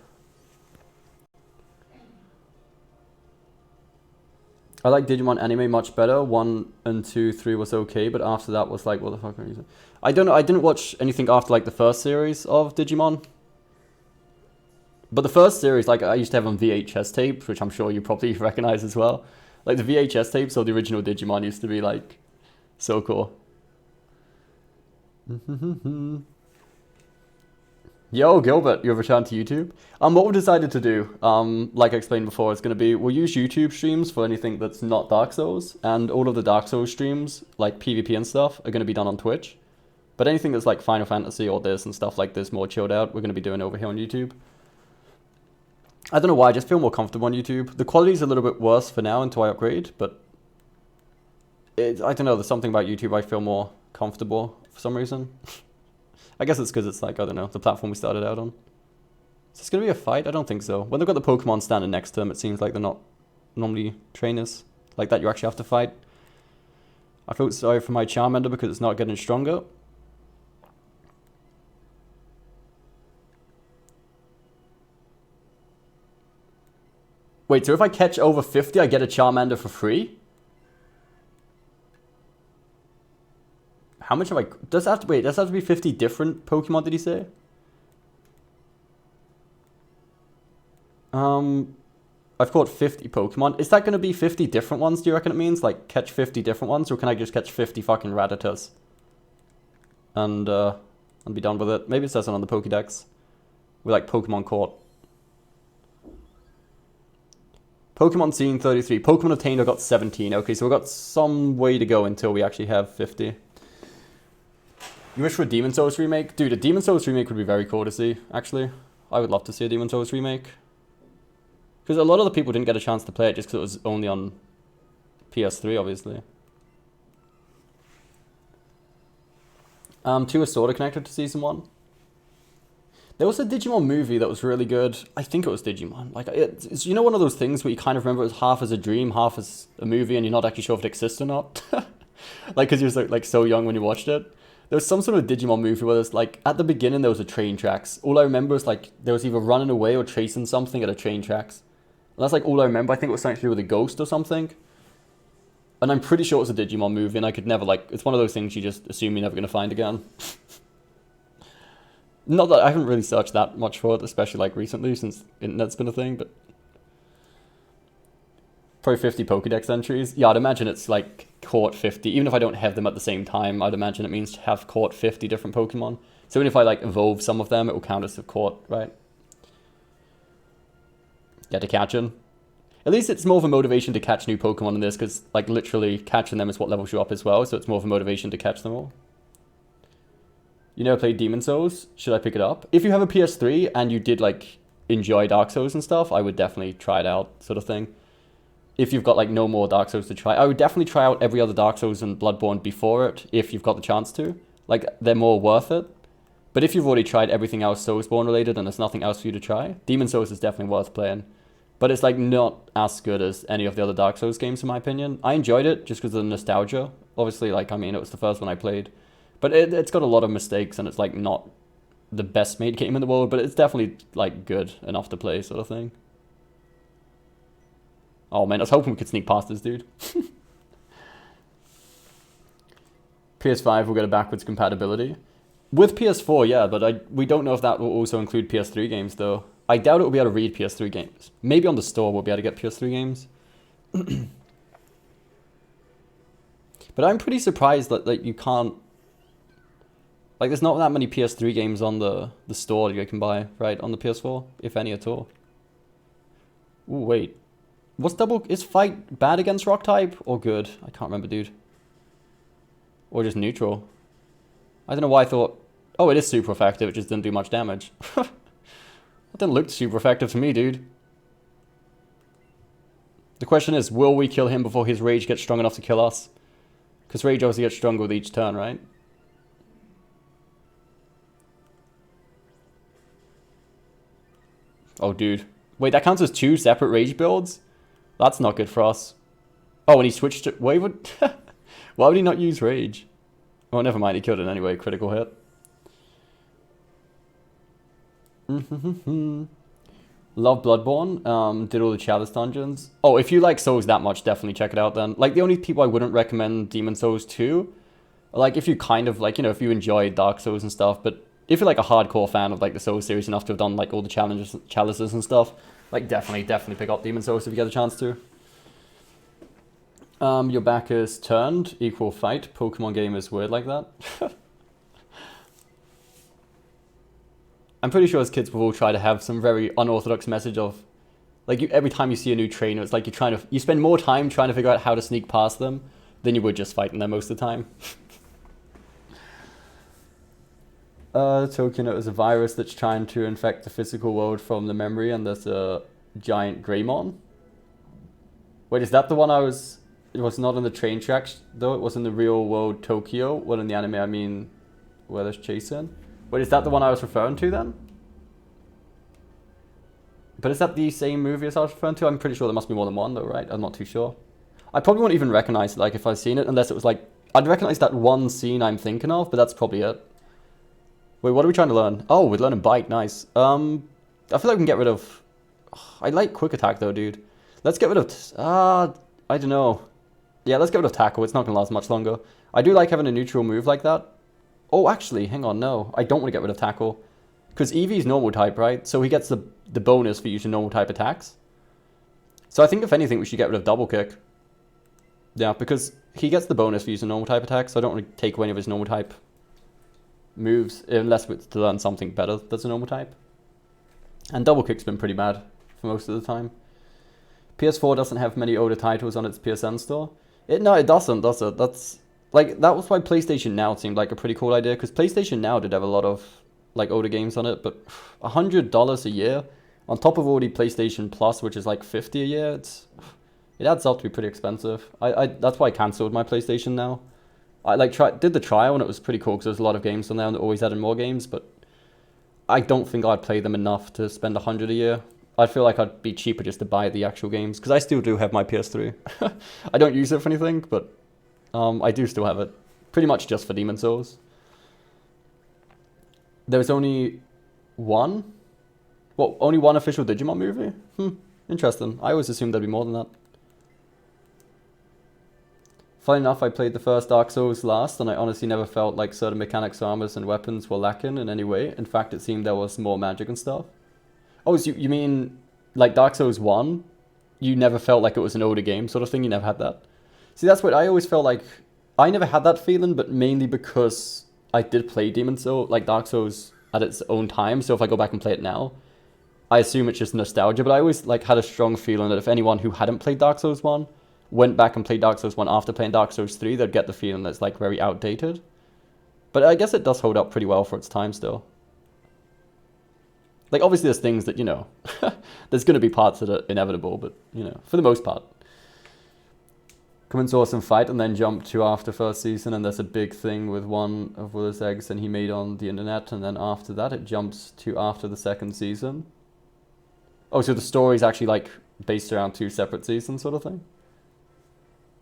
Speaker 1: I like Digimon anime much better. 1 and 2, 3 was okay, but after that was like, what the fuck are you saying? I don't know. I didn't watch anything after like the first series of Digimon. But the first series, like I used to have on VHS tapes, which I'm sure you probably recognize as well. Like the VHS tapes of the original Digimon used to be like so cool. Yo, Gilbert, you've returned to YouTube. What we've decided to do, like I explained before, is going to be, we'll use YouTube streams for anything that's not Dark Souls, and all of the Dark Souls streams, like PvP and stuff, are going to be done on Twitch. But anything that's like Final Fantasy or this and stuff like this, more chilled out, we're going to be doing over here on YouTube. I don't know why, I just feel more comfortable on YouTube. The quality's a little bit worse for now until I upgrade, but I don't know, there's something about YouTube I feel more comfortable for some reason. I guess it's because it's like, I don't know, the platform we started out on. Is this going to be a fight? I don't think so. When they've got the Pokemon standing next to them, it seems like they're not normally trainers. Like that you actually have to fight. I feel sorry for my Charmander because it's not getting stronger. Wait, so if I catch over 50, I get a Charmander for free? How much have I... Does that have to... Wait, does that have to be 50 different Pokemon, did he say? I've caught 50 Pokemon. Is that going to be 50 different ones, do you reckon it means? Like, catch 50 different ones? Or can I just catch 50 fucking Rattatas? And be done with it. Maybe it says it on the Pokédex. With, like, Pokemon caught. Pokemon seen 33. Pokemon obtained, I got 17. Okay, so we've got some way to go until we actually have 50. You wish for a Demon Souls remake? Dude, a Demon Souls remake would be very cool to see, actually. I would love to see a Demon Souls remake. Because a lot of the people didn't get a chance to play it just because it was only on PS3, obviously. 2 is sort of connected to Season 1. There was a Digimon movie that was really good. I think it was Digimon. Like, it's, you know, one of those things where you kind of remember it was half as a dream, half as a movie, and you're not actually sure if it exists or not. Like, because you're like so young when you watched it. There was some sort of Digimon movie where there's like, at the beginning there was a train tracks. All I remember is like, there was either running away or chasing something at a train tracks. And that's like all I remember. I think it was something to do with a ghost or something. And I'm pretty sure it was a Digimon movie, and I could never like, it's one of those things you just assume you're never going to find again. Not that I haven't really searched that much for it, especially like recently since internet's been a thing, but... Probably 50 Pokédex entries. Yeah, I'd imagine it's like caught 50. Even if I don't have them at the same time, I'd imagine it means to have caught 50 different Pokemon. So even if I like evolve some of them, it will count as have caught, right? Get to catching. At least it's more of a motivation to catch new Pokemon in this, because like literally catching them is what levels you up as well, so it's more of a motivation to catch them all. You never played Demon Souls? Should I pick it up? If you have a PS3 and you did like enjoy Dark Souls and stuff, I would definitely try it out, sort of thing. If you've got like no more Dark Souls to try, I would definitely try out every other Dark Souls and Bloodborne before it, if you've got the chance to. Like, they're more worth it. But if you've already tried everything else Soulsborne related and there's nothing else for you to try, Demon Souls is definitely worth playing. But it's like not as good as any of the other Dark Souls games in my opinion. I enjoyed it just because of the nostalgia. Obviously, like, I mean, it was the first one I played. But it's got a lot of mistakes and it's like not the best made game in the world, but it's definitely like good enough to play, sort of thing. Oh man, I was hoping we could sneak past this dude. PS5 will get a backwards compatibility. With PS4, yeah, but we don't know if that will also include PS3 games though. I doubt it will be able to read PS3 games. Maybe on the store we'll be able to get PS3 games. But I'm pretty surprised that you can't... Like, there's not that many PS3 games on the store you can buy, right? On the PS4, if any at all. Ooh, wait. What's double... Is fight bad against rock type or good? I can't remember, dude. Or just neutral. I don't know why I thought... Oh, it is super effective. It just didn't do much damage. That didn't look super effective to me, dude. The question is, will we kill him before his rage gets strong enough to kill us? Because rage obviously gets stronger with each turn, right? Oh, dude. Wait, that counts as 2 separate rage builds? That's not good for us. Oh, and he switched to... Why would... Why would he not use rage? Oh, never mind. He killed it anyway. Critical hit. Love Bloodborne. Did all the Chalice dungeons. Oh, if you like Souls that much, definitely check it out then. Like, the only people I wouldn't recommend Demon Souls to... Like, if you kind of, like, you know, if you enjoy Dark Souls and stuff, but... If you're like a hardcore fan of like the Souls series enough to have done like all the chalices and stuff, like definitely pick up Demon Souls if you get a chance to. Your back is turned, equal fight. Pokemon game is weird like that. I'm pretty sure as kids we've all tried to have some very unorthodox message of, like every time you see a new trainer, it's like you spend more time trying to figure out how to sneak past them than you would just fighting them most of the time. Tokyo is a virus that's trying to infect the physical world from the memory, and there's a giant Greymon. Wait, is that the one I was... It was not in the train tracks, though? It was in the real world Tokyo? Well, in the anime, I mean, where there's chasing. Wait, is that the one I was referring to, then? But is that the same movie as I was referring to? I'm pretty sure there must be more than one, though, right? I'm not too sure. I probably wouldn't even recognize it, like, if I'd seen it, unless it was, like... I'd recognize that one scene I'm thinking of, but that's probably it. Wait, what are we trying to learn? Oh, we're learning Bite. Nice. I feel like we can get rid of... I like Quick Attack, though, dude. Let's get rid of... I don't know. Yeah, let's get rid of Tackle. It's not going to last much longer. I do like having a neutral move like that. Oh, actually, hang on. No, I don't want to get rid of Tackle. Because Eevee's normal type, right? So he gets the bonus for using normal type attacks. So I think, if anything, we should get rid of Double Kick. Yeah, because he gets the bonus for using normal type attacks, so I don't want to take away any of his normal type moves, unless it's to learn something better that's a normal type. And Double Kick's been pretty bad for most of the time. PS4 doesn't have many older titles on its PSN store. No, it doesn't, does it? That's... Like, that was why PlayStation Now seemed like a pretty cool idea, because PlayStation Now did have a lot of, like, older games on it, but $100 a year, on top of already PlayStation Plus, which is like $50 a year, it adds up to be pretty expensive. That's why I cancelled my PlayStation Now. I did the trial and it was pretty cool because there's a lot of games on there and they always added more games, but I don't think I'd play them enough to spend $100 a year. I feel like I'd be cheaper just to buy the actual games, because I still do have my PS3. I don't use it for anything, but I do still have it. Pretty much just for Demon Souls. There's only one? Well, only one official Digimon movie? Interesting. I always assumed there'd be more than that. Funny enough, I played the first Dark Souls last, and I honestly never felt like certain mechanics, armors, and weapons were lacking in any way. In fact, it seemed there was more magic and stuff. Oh, so you mean, like Dark Souls 1, you never felt like it was an older game sort of thing? You never had that? See, that's what I always felt like. I never had that feeling, but mainly because I did play Demon Souls, like Dark Souls, at its own time. So if I go back and play it now, I assume it's just nostalgia. But I always like had a strong feeling that if anyone who hadn't played Dark Souls 1 went back and played Dark Souls 1 after playing Dark Souls 3, they'd get the feeling that's like very outdated. But I guess it does hold up pretty well for its time still. Like, obviously there's things that, you know, there's going to be parts that are inevitable, but, you know, for the most part. Come and saw some fight and then jump to after first season, and there's a big thing with one of Willis eggs and he made on the internet, and then after that it jumps to after the second season. Oh, so the story's actually like based around 2 separate seasons sort of thing?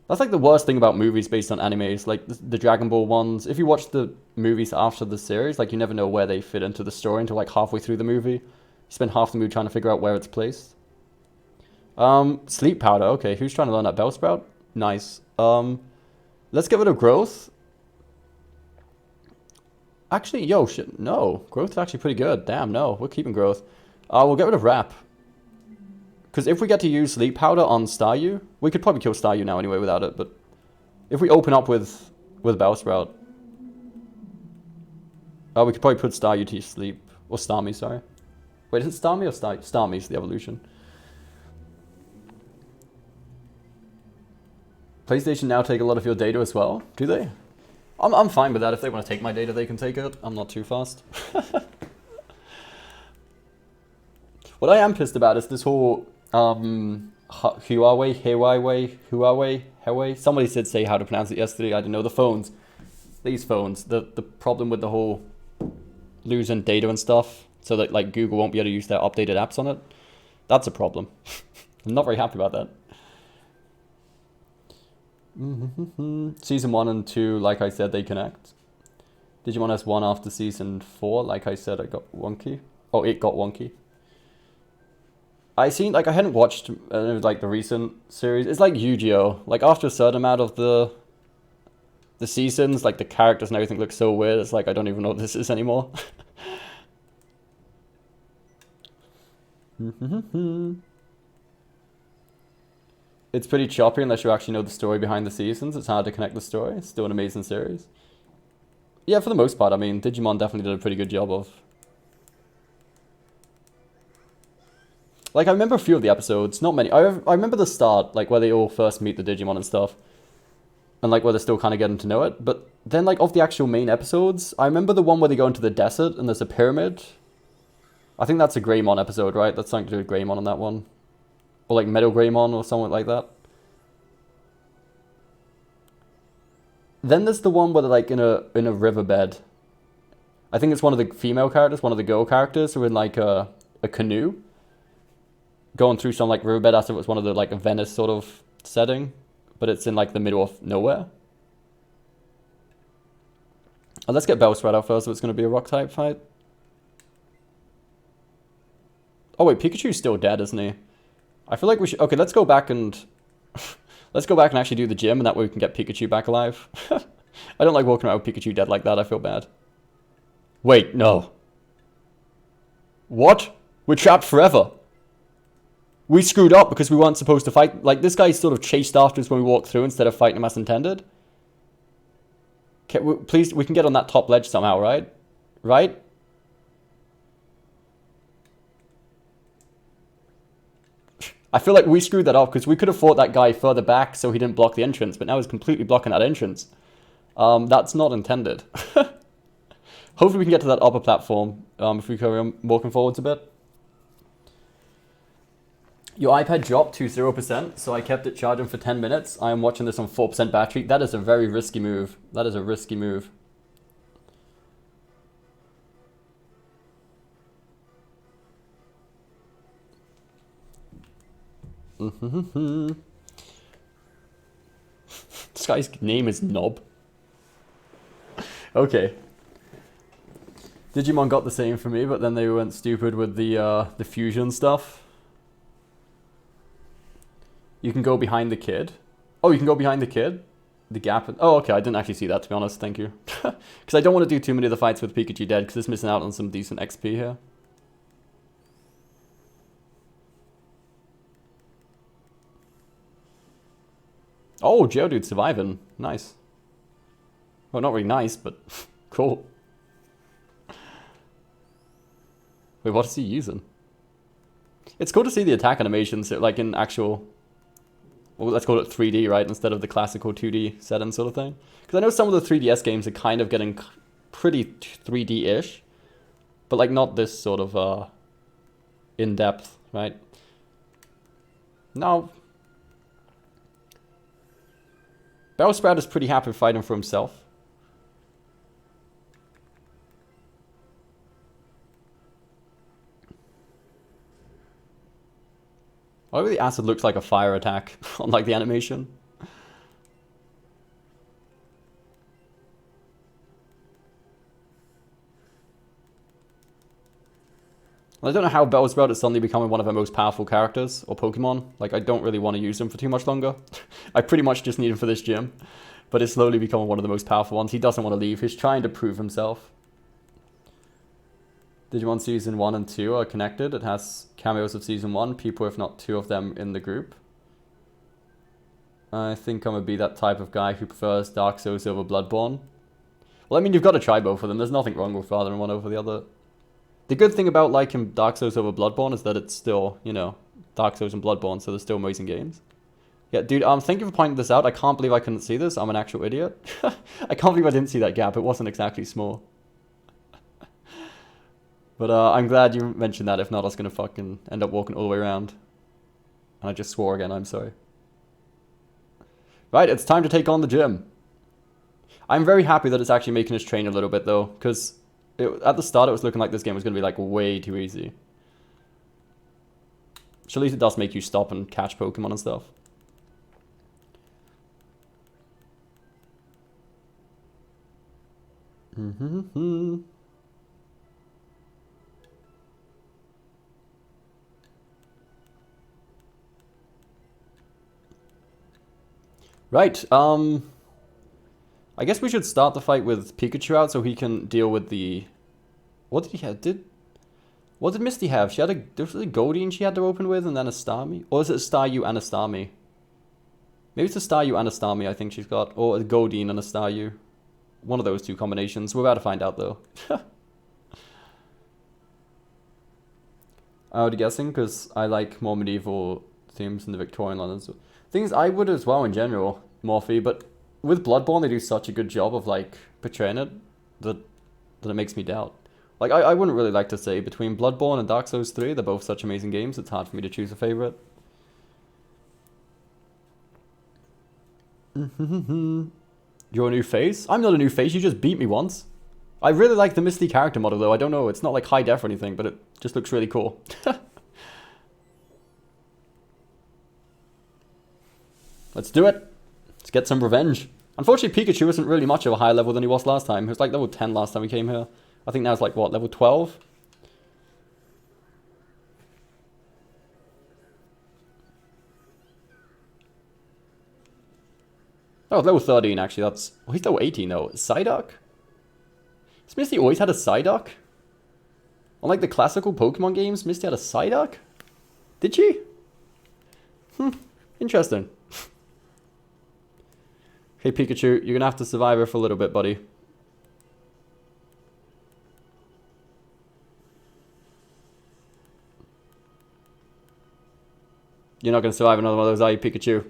Speaker 1: That's like the worst thing about movies based on animes, like the Dragon Ball ones. If you watch the movies after the series, like you never know where they fit into the story until like halfway through the movie. You spend half the movie trying to figure out where it's placed. Sleep powder, okay. Who's trying to learn that? Bellsprout? Nice. Let's get rid of growth. Actually, yo, shit, no. Growth is actually pretty good. Damn, no. We're keeping growth. We'll get rid of wrap. Because if we get to use Sleep Powder on Staryu, we could probably kill Staryu now anyway without it, but if we open up with Bellsprout, Oh, we could probably put Staryu to sleep. Or Starmie, sorry. Wait, is it Starmie or Starmie's the evolution? PlayStation now take a lot of your data as well, do they? I'm fine with that. If they want to take my data, they can take it. I'm not too fast. What I am pissed about is this whole Huawei. Somebody said say how to pronounce it yesterday. I didn't know. The phones. These phones. The problem with the whole losing data and stuff, so that like Google won't be able to use their updated apps on it. That's a problem. I'm not very happy about that. Season 1 and 2, like I said, they connect. Digimon has 1 after season 4. Like I said, it got wonky. Oh, it got wonky. I hadn't watched like the recent series. It's like Yu-Gi-Oh! Like after a certain amount of the seasons, like the characters and everything look so weird. It's like I don't even know what this is anymore. It's pretty choppy unless you actually know the story behind the seasons. It's hard to connect the story. It's still an amazing series. Yeah, for the most part, I mean, Digimon definitely did a pretty good job of. Like, I remember a few of the episodes, not many. I remember the start, like, where they all first meet the Digimon and stuff. And, like, where they're still kind of getting to know it. But then, like, of the actual main episodes, I remember the one where they go into the desert and there's a pyramid. I think that's a Greymon episode, right? That's something to do with Greymon on that one. Or like Metal Greymon or something like that. Then there's the one where they're like in a riverbed. I think it's one of the female characters, one of the girl characters, who are in like a canoe. Going through some like riverbed as if it was one of the like a Venice sort of setting. But it's in like the middle of nowhere. Oh, let's get Bellsprout out first if it's going to be a rock type fight. Oh wait, Pikachu's still dead, isn't he? I feel like we should... Okay, let's go back and... let's go back and actually do the gym, and that way we can get Pikachu back alive. I don't like walking around with Pikachu dead like that. I feel bad. Wait, no. What? We're trapped forever. We screwed up because we weren't supposed to fight. Like, this guy sort of chased after us when we walked through instead of fighting him as intended. Okay, please, we can get on that top ledge somehow, right? Right? I feel like we screwed that up because we could have fought that guy further back so he didn't block the entrance, but now he's completely blocking that entrance. That's not intended. Hopefully we can get to that upper platform if we carry on walking forwards a bit. Your iPad dropped to 0%, so I kept it charging for 10 minutes. I am watching this on 4% battery. That is a very risky move. That is a risky move. This guy's name is Knob. Okay. Digimon got the same for me, but then they went stupid with the fusion stuff. You can go behind the kid. Oh, you can go behind the kid? The gap. Oh, okay. I didn't actually see that, to be honest. Thank you. Because I don't want to do too many of the fights with Pikachu dead, because it's missing out on some decent XP here. Oh, Geodude surviving. Nice. Well, not really nice, but cool. Wait, what is he using? It's cool to see the attack animations, like in actual... Well, let's call it 3D, right? Instead of the classical 2D setting sort of thing. Because I know some of the 3DS games are kind of getting pretty 3D-ish. But like not this sort of in-depth, right? No. Bellsprout is pretty happy fighting for himself. Why the acid looks like a fire attack on like the animation? I don't know how Bellsprout is suddenly becoming one of our most powerful characters, or Pokemon. Like, I don't really want to use him for too much longer. I pretty much just need him for this gym. But it's slowly becoming one of the most powerful ones. He doesn't want to leave. He's trying to prove himself. Digimon Season 1 and 2 are connected. It has cameos of Season 1, people if not 2 of them in the group. I think I'm going to be that type of guy who prefers Dark Souls over Bloodborne. Well, I mean, you've got to try both of them. There's nothing wrong with rather than one over the other. The good thing about liking Dark Souls over Bloodborne is that it's still, you know, Dark Souls and Bloodborne, so they're still amazing games. Yeah, dude, thank you for pointing this out. I can't believe I couldn't see this. I'm an actual idiot. I can't believe I didn't see that gap. It wasn't exactly small. But I'm glad you mentioned that. If not, I was going to fucking end up walking all the way around. And I just swore again. I'm sorry. Right, it's time to take on the gym. I'm very happy that it's actually making us train a little bit, though. Because at the start, it was looking like this game was going to be, like, way too easy. So at least it does make you stop and catch Pokemon and stuff. Right, I guess we should start the fight with Pikachu out so he can deal with the... What did he have? What did Misty have? She had there was a Goldeen she had to open with and then a Starmie? Or is it a Staryu and a Starmie? Maybe it's a Staryu and a Starmie I think she's got. Or a Goldeen and a Staryu. One of those two combinations. We're about to find out though. I would be guessing because I like more medieval themes in the Victorian London. So, things I would as well in general, Morphe, but with Bloodborne they do such a good job of like portraying it that it makes me doubt. Like I wouldn't really like to say between Bloodborne and Dark Souls 3, they're both such amazing games, it's hard for me to choose a favorite. You're a new face? I'm not a new face, you just beat me once. I really like the Misty character model though, I don't know, it's not like high def or anything, but it just looks really cool. Let's do it. Let's get some revenge. Unfortunately, Pikachu isn't really much of a higher level than he was last time. He was like level 10 last time we came here. I think now it's like, what, level 12? Oh, level 13 actually, that's... Well, he's level 18 though. Psyduck? Has Misty always had a Psyduck? Unlike the classical Pokemon games, Misty had a Psyduck? Did she? Interesting. Hey Pikachu, you're gonna have to survive her for a little bit, buddy. You're not gonna survive another one of those, are you, Pikachu?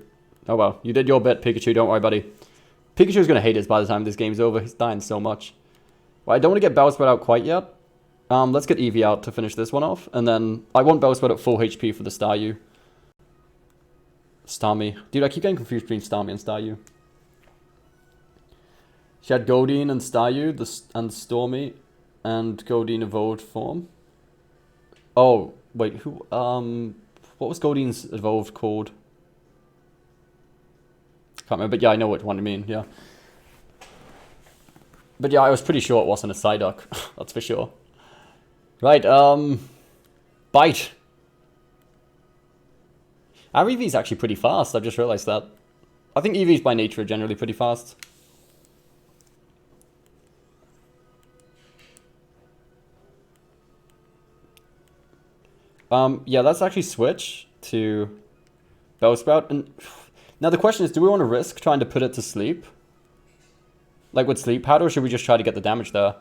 Speaker 1: Oh well, you did your bit, Pikachu, don't worry, buddy. Pikachu's gonna hate us by the time this game's over, he's dying so much. Well, I don't want to get Bellsprout out quite yet. Let's get Eevee out to finish this one off, and then I want Bellsprout at full HP for the Staryu. Starmie. Dude, I keep getting confused between Starmie and Staryu. She had Goldeen and Staryu, and Stormy, and Goldeen evolved form. Oh, wait, who, what was Goldeen's evolved called? Can't remember, but yeah, I know which one you mean, yeah. But yeah, I was pretty sure it wasn't a Psyduck, that's for sure. Right, Bite. Our Eevee's actually pretty fast, I've just realized that. I think Eevees by nature are generally pretty fast. Yeah, let's actually switch to Bellsprout. And now the question is, do we want to risk trying to put it to sleep? Like with Sleep Powder, or should we just try to get the damage there?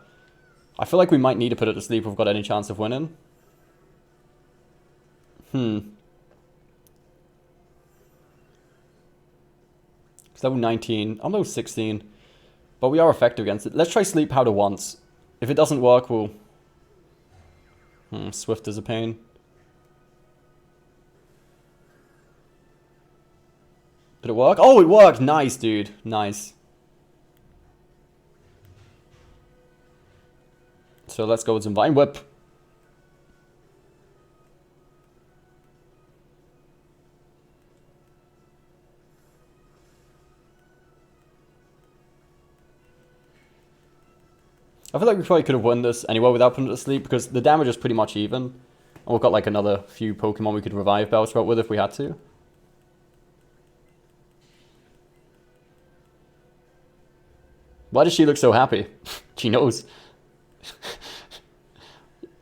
Speaker 1: I feel like we might need to put it to sleep if we've got any chance of winning. It's level 19. I'm level 16. But we are effective against it. Let's try Sleep Powder once. If it doesn't work, we'll... Swift is a pain. Did it work? Oh, it worked! Nice, dude. Nice. So let's go with some Vine Whip. I feel like we probably could have won this anyway without putting it to sleep because the damage is pretty much even. And we've got like another few Pokemon we could revive Bellsprout with if we had to. Why does she look so happy? She knows.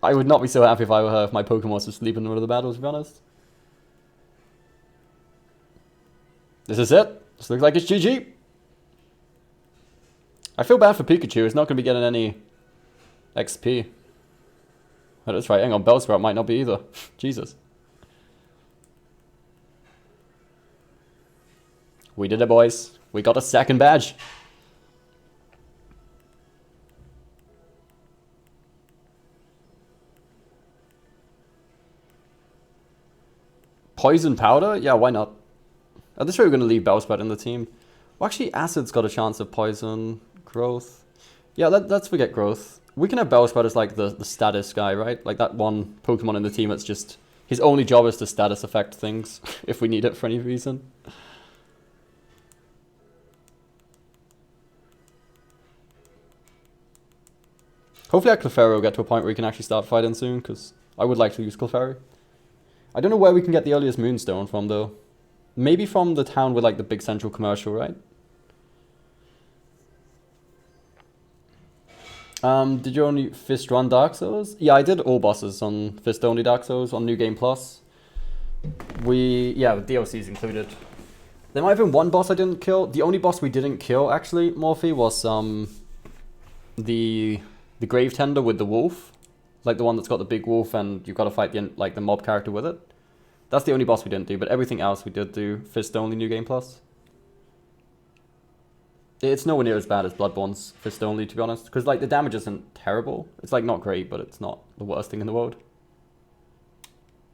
Speaker 1: I would not be so happy if I were her if my Pokemon was asleep in one of the battles, to be honest. This is it. This looks like it's GG. I feel bad for Pikachu. It's not going to be getting any XP. Oh, that's right. Hang on. Bellsprout might not be either. Jesus. We did it, boys. We got a second badge. Poison powder? Yeah, why not? At this rate, we're going to leave Bellsprout in the team. Well, actually, Acid's got a chance of poison. Growth. Yeah, let's forget growth. We can have Bellsprout as like the status guy, right? Like that one Pokemon in the team that's just... His only job is to status affect things, if we need it for any reason. Hopefully our Clefairy will get to a point where we can actually start fighting soon, because I would like to use Clefairy. I don't know where we can get the earliest Moonstone from, though. Maybe from the town with like the big central commercial, right? Did you only Fist run Dark Souls? Yeah, I did all bosses on Fist only Dark Souls on New Game Plus. Yeah, with DLCs included. There might have been one boss I didn't kill. The only boss we didn't kill, actually, Morphe, was the Grave Tender with the wolf. Like the one that's got the big wolf and you've got to fight the mob character with it. That's the only boss we didn't do, but everything else we did do Fist only New Game Plus. It's nowhere near as bad as Bloodborne's Fist only, to be honest. Because, like, the damage isn't terrible. It's, like, not great, but it's not the worst thing in the world.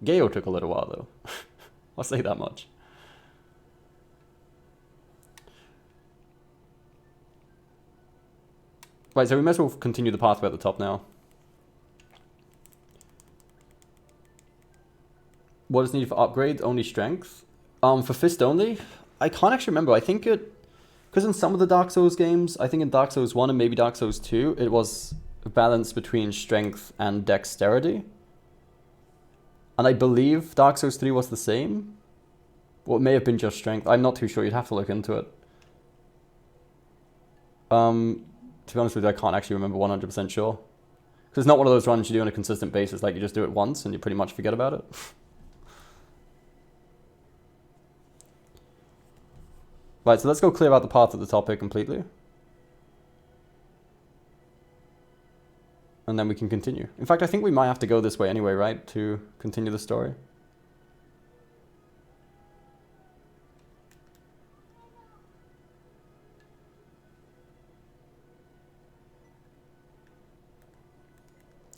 Speaker 1: Gale took a little while, though. I'll say that much. Right, so we might as well continue the pathway at the top now. What is needed for upgrade? Only strength? For Fist only? I can't actually remember. I think it... Because in some of the Dark Souls games, I think in Dark Souls 1 and maybe Dark Souls 2, it was a balance between strength and dexterity. And I believe Dark Souls 3 was the same. Or it may have been just strength. I'm not too sure. You'd have to look into it. To be honest with you, I can't actually remember 100% sure. Because it's not one of those runs you do on a consistent basis. Like, you just do it once and you pretty much forget about it. Right, so let's go clear out the path at the top here completely. And then we can continue. In fact, I think we might have to go this way anyway, right? To continue the story.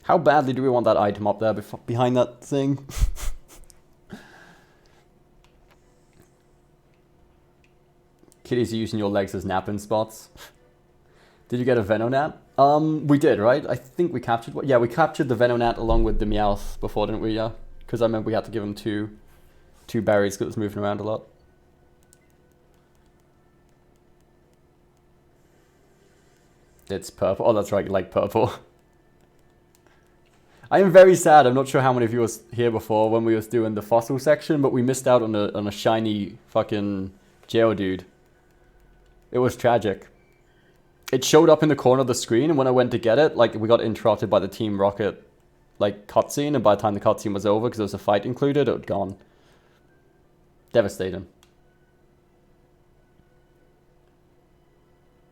Speaker 1: How badly do we want that item up there behind that thing? Kitty's using your legs as napping spots. Did you get a Venonat? We did, right? I think we captured one. Yeah, we captured the Venonat along with the Meowth before, didn't we? Yeah, because I remember we had to give him two berries because it was moving around a lot. It's purple. Oh, that's right, you like purple. I am very sad. I'm not sure how many of you was here before when we was doing the fossil section, but we missed out on a shiny fucking Geodude. It was tragic. It showed up in the corner of the screen, and when I went to get it, like, we got interrupted by the Team Rocket, like, cutscene, and by the time the cutscene was over, because there was a fight included, it had gone. Devastating.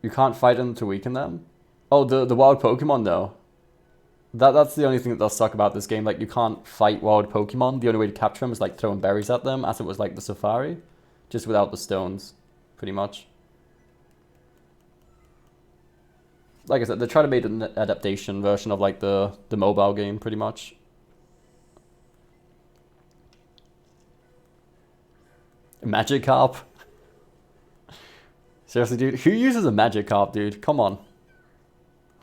Speaker 1: You can't fight them to weaken them? Oh, the wild Pokemon, though. That's the only thing that does suck about this game. Like, you can't fight wild Pokemon. The only way to capture them is, like, throwing berries at them, as it was, like, the Safari. Just without the stones, pretty much. Like I said, they try to make an adaptation version of, like, the mobile game, pretty much. Magikarp? Seriously, dude? Who uses a Magikarp, dude? Come on.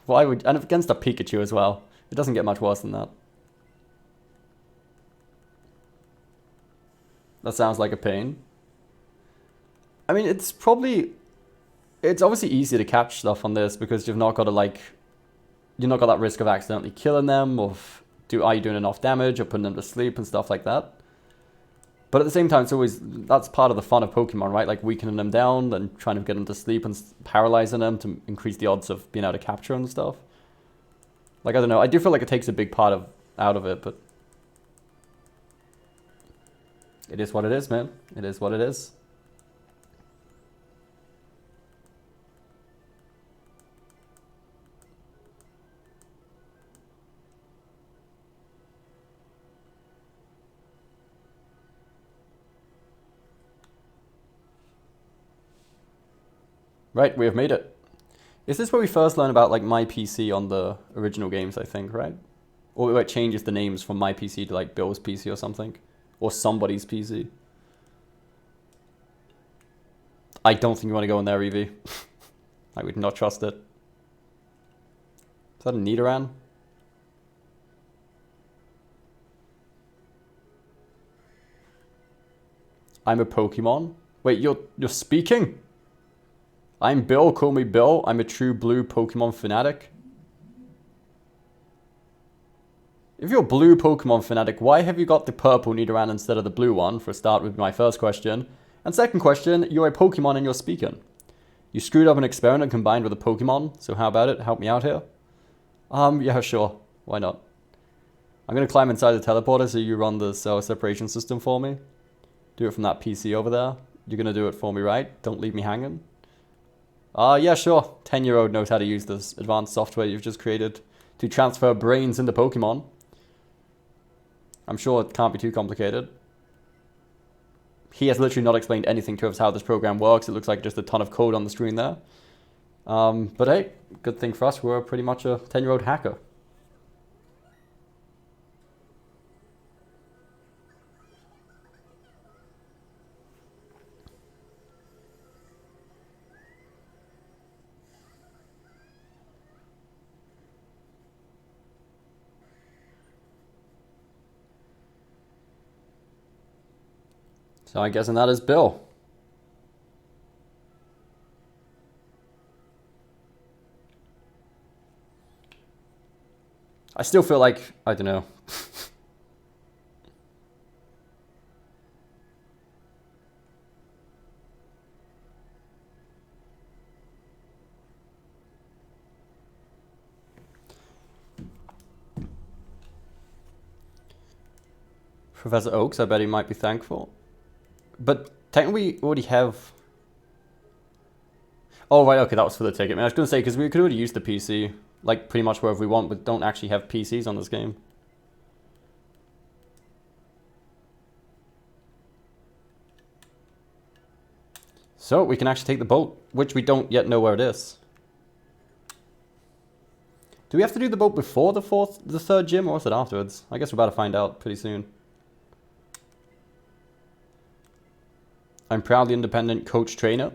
Speaker 1: Why would... And against a Pikachu as well. It doesn't get much worse than that. That sounds like a pain. I mean, it's probably... It's obviously easier to catch stuff on this because you've not got to, like... You've not got that risk of accidentally killing them, or are you doing enough damage, or putting them to sleep and stuff like that. But at the same time, it's always... That's part of the fun of Pokemon, right? Like, weakening them down and trying to get them to sleep and paralyzing them to increase the odds of being able to capture them and stuff. Like, I don't know. I do feel like it takes a big part out of it, but... It is what it is, man. It is what it is. Right, we have made it. Is this where we first learn about like my PC on the original games, I think, right? Or where it changes the names from my PC to like Bill's PC or something? Or somebody's PC? I don't think you want to go in there, Eevee. I would not trust it. Is that a Nidoran? I'm a Pokemon? Wait, you're speaking? I'm Bill, call me Bill. I'm a true blue Pokemon fanatic. If you're a blue Pokemon fanatic, why have you got the purple Nidoran instead of the blue one? For a start would be my first question. And second question, you're a Pokemon and you're speaking. You screwed up an experiment combined with a Pokemon, so how about it? Help me out here. Yeah, sure. Why not? I'm gonna climb inside the teleporter so you run the cell separation system for me. Do it from that PC over there. You're gonna do it for me, right? Don't leave me hanging. Yeah, sure. 10-year-old knows how to use this advanced software you've just created to transfer brains into Pokemon. I'm sure it can't be too complicated. He has literally not explained anything to us how this program works. It looks like just a ton of code on the screen there. But hey, good thing for us, we're pretty much a 10-year-old hacker. So I'm guessing that is Bill. I still feel like, I don't know. Professor Oaks, I bet he might be thankful. But technically we already have... Oh, right, okay, that was for the ticket. I was going to say, because we could already use the PC, like, pretty much wherever we want, but don't actually have PCs on this game. So, we can actually take the boat, which we don't yet know where it is. Do we have to do the boat before the third gym, or is it afterwards? I guess we're about to find out pretty soon. I'm proudly independent coach trainer. I'll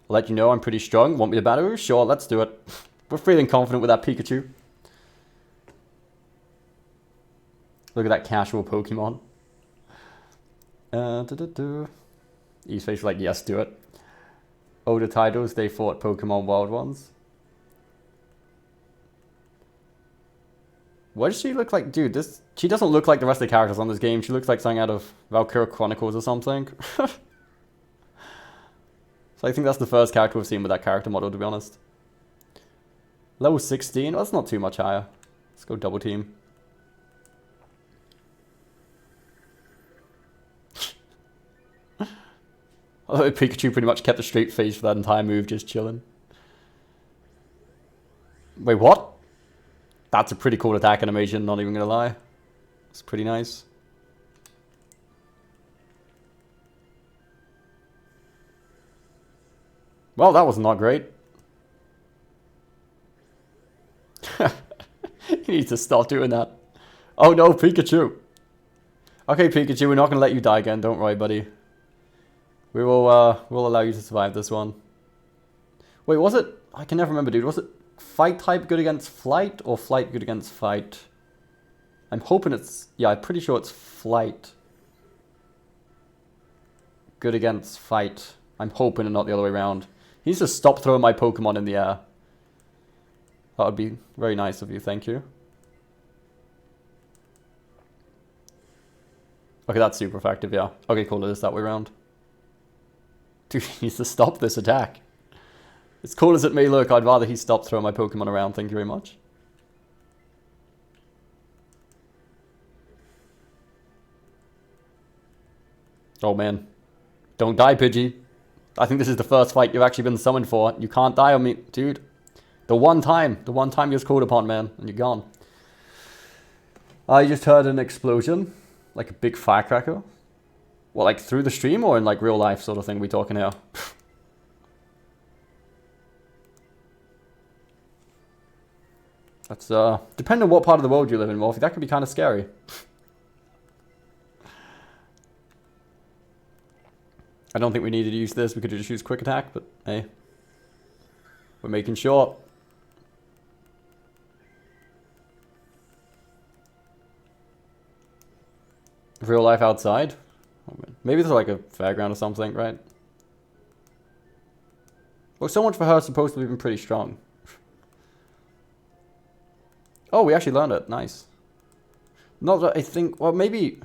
Speaker 1: let you know I'm pretty strong. Want me to battle you? Sure, let's do it. We're feeling confident with that Pikachu. Look at that casual Pokemon. Eve's face like, yes, do it. Older titles, they fought Pokemon Wild ones. What does she look like? Dude, she doesn't look like the rest of the characters on this game. She looks like something out of Valkyria Chronicles or something. So I think that's the first character we've seen with that character model, to be honest. Level 16? Well, that's not too much higher. Let's go double team. Although Pikachu pretty much kept a straight face for that entire move, just chilling. Wait, what? That's a pretty cool attack animation, not even gonna lie. It's pretty nice. Well, that was not great. You need to stop doing that. Oh no, Pikachu. Okay, Pikachu, we're not going to let you die again. Don't worry, buddy. We will we'll allow you to survive this one. Wait, was it? I can never remember, dude. Was it fight type good against flight or flight good against fight? I'm hoping it's... Yeah, I'm pretty sure it's flight good against fight. I'm hoping and not the other way around. He needs to stop throwing my Pokemon in the air. That would be very nice of you, thank you. Okay, that's super effective, yeah. Okay, cool, it is that way around. Dude, he needs to stop this attack. As cool as it may look, I'd rather he stop throwing my Pokemon around, thank you very much. Oh man. Don't die, Pidgey. I think this is the first fight you've actually been summoned for. You can't die on me, dude. The one time you're called upon, man, and you're gone. I just heard an explosion, like a big firecracker. What, like through the stream or in like real life sort of thing we talking here? That's, depending on what part of the world you live in, Morphe, that could be kind of scary. I don't think we needed to use this. We could just use quick attack, but hey. We're making sure. Real life outside? Maybe there's like a fairground or something, right? Well, so much for her supposed to have been pretty strong. Oh, we actually learned it. Nice. Not that I think... Well, maybe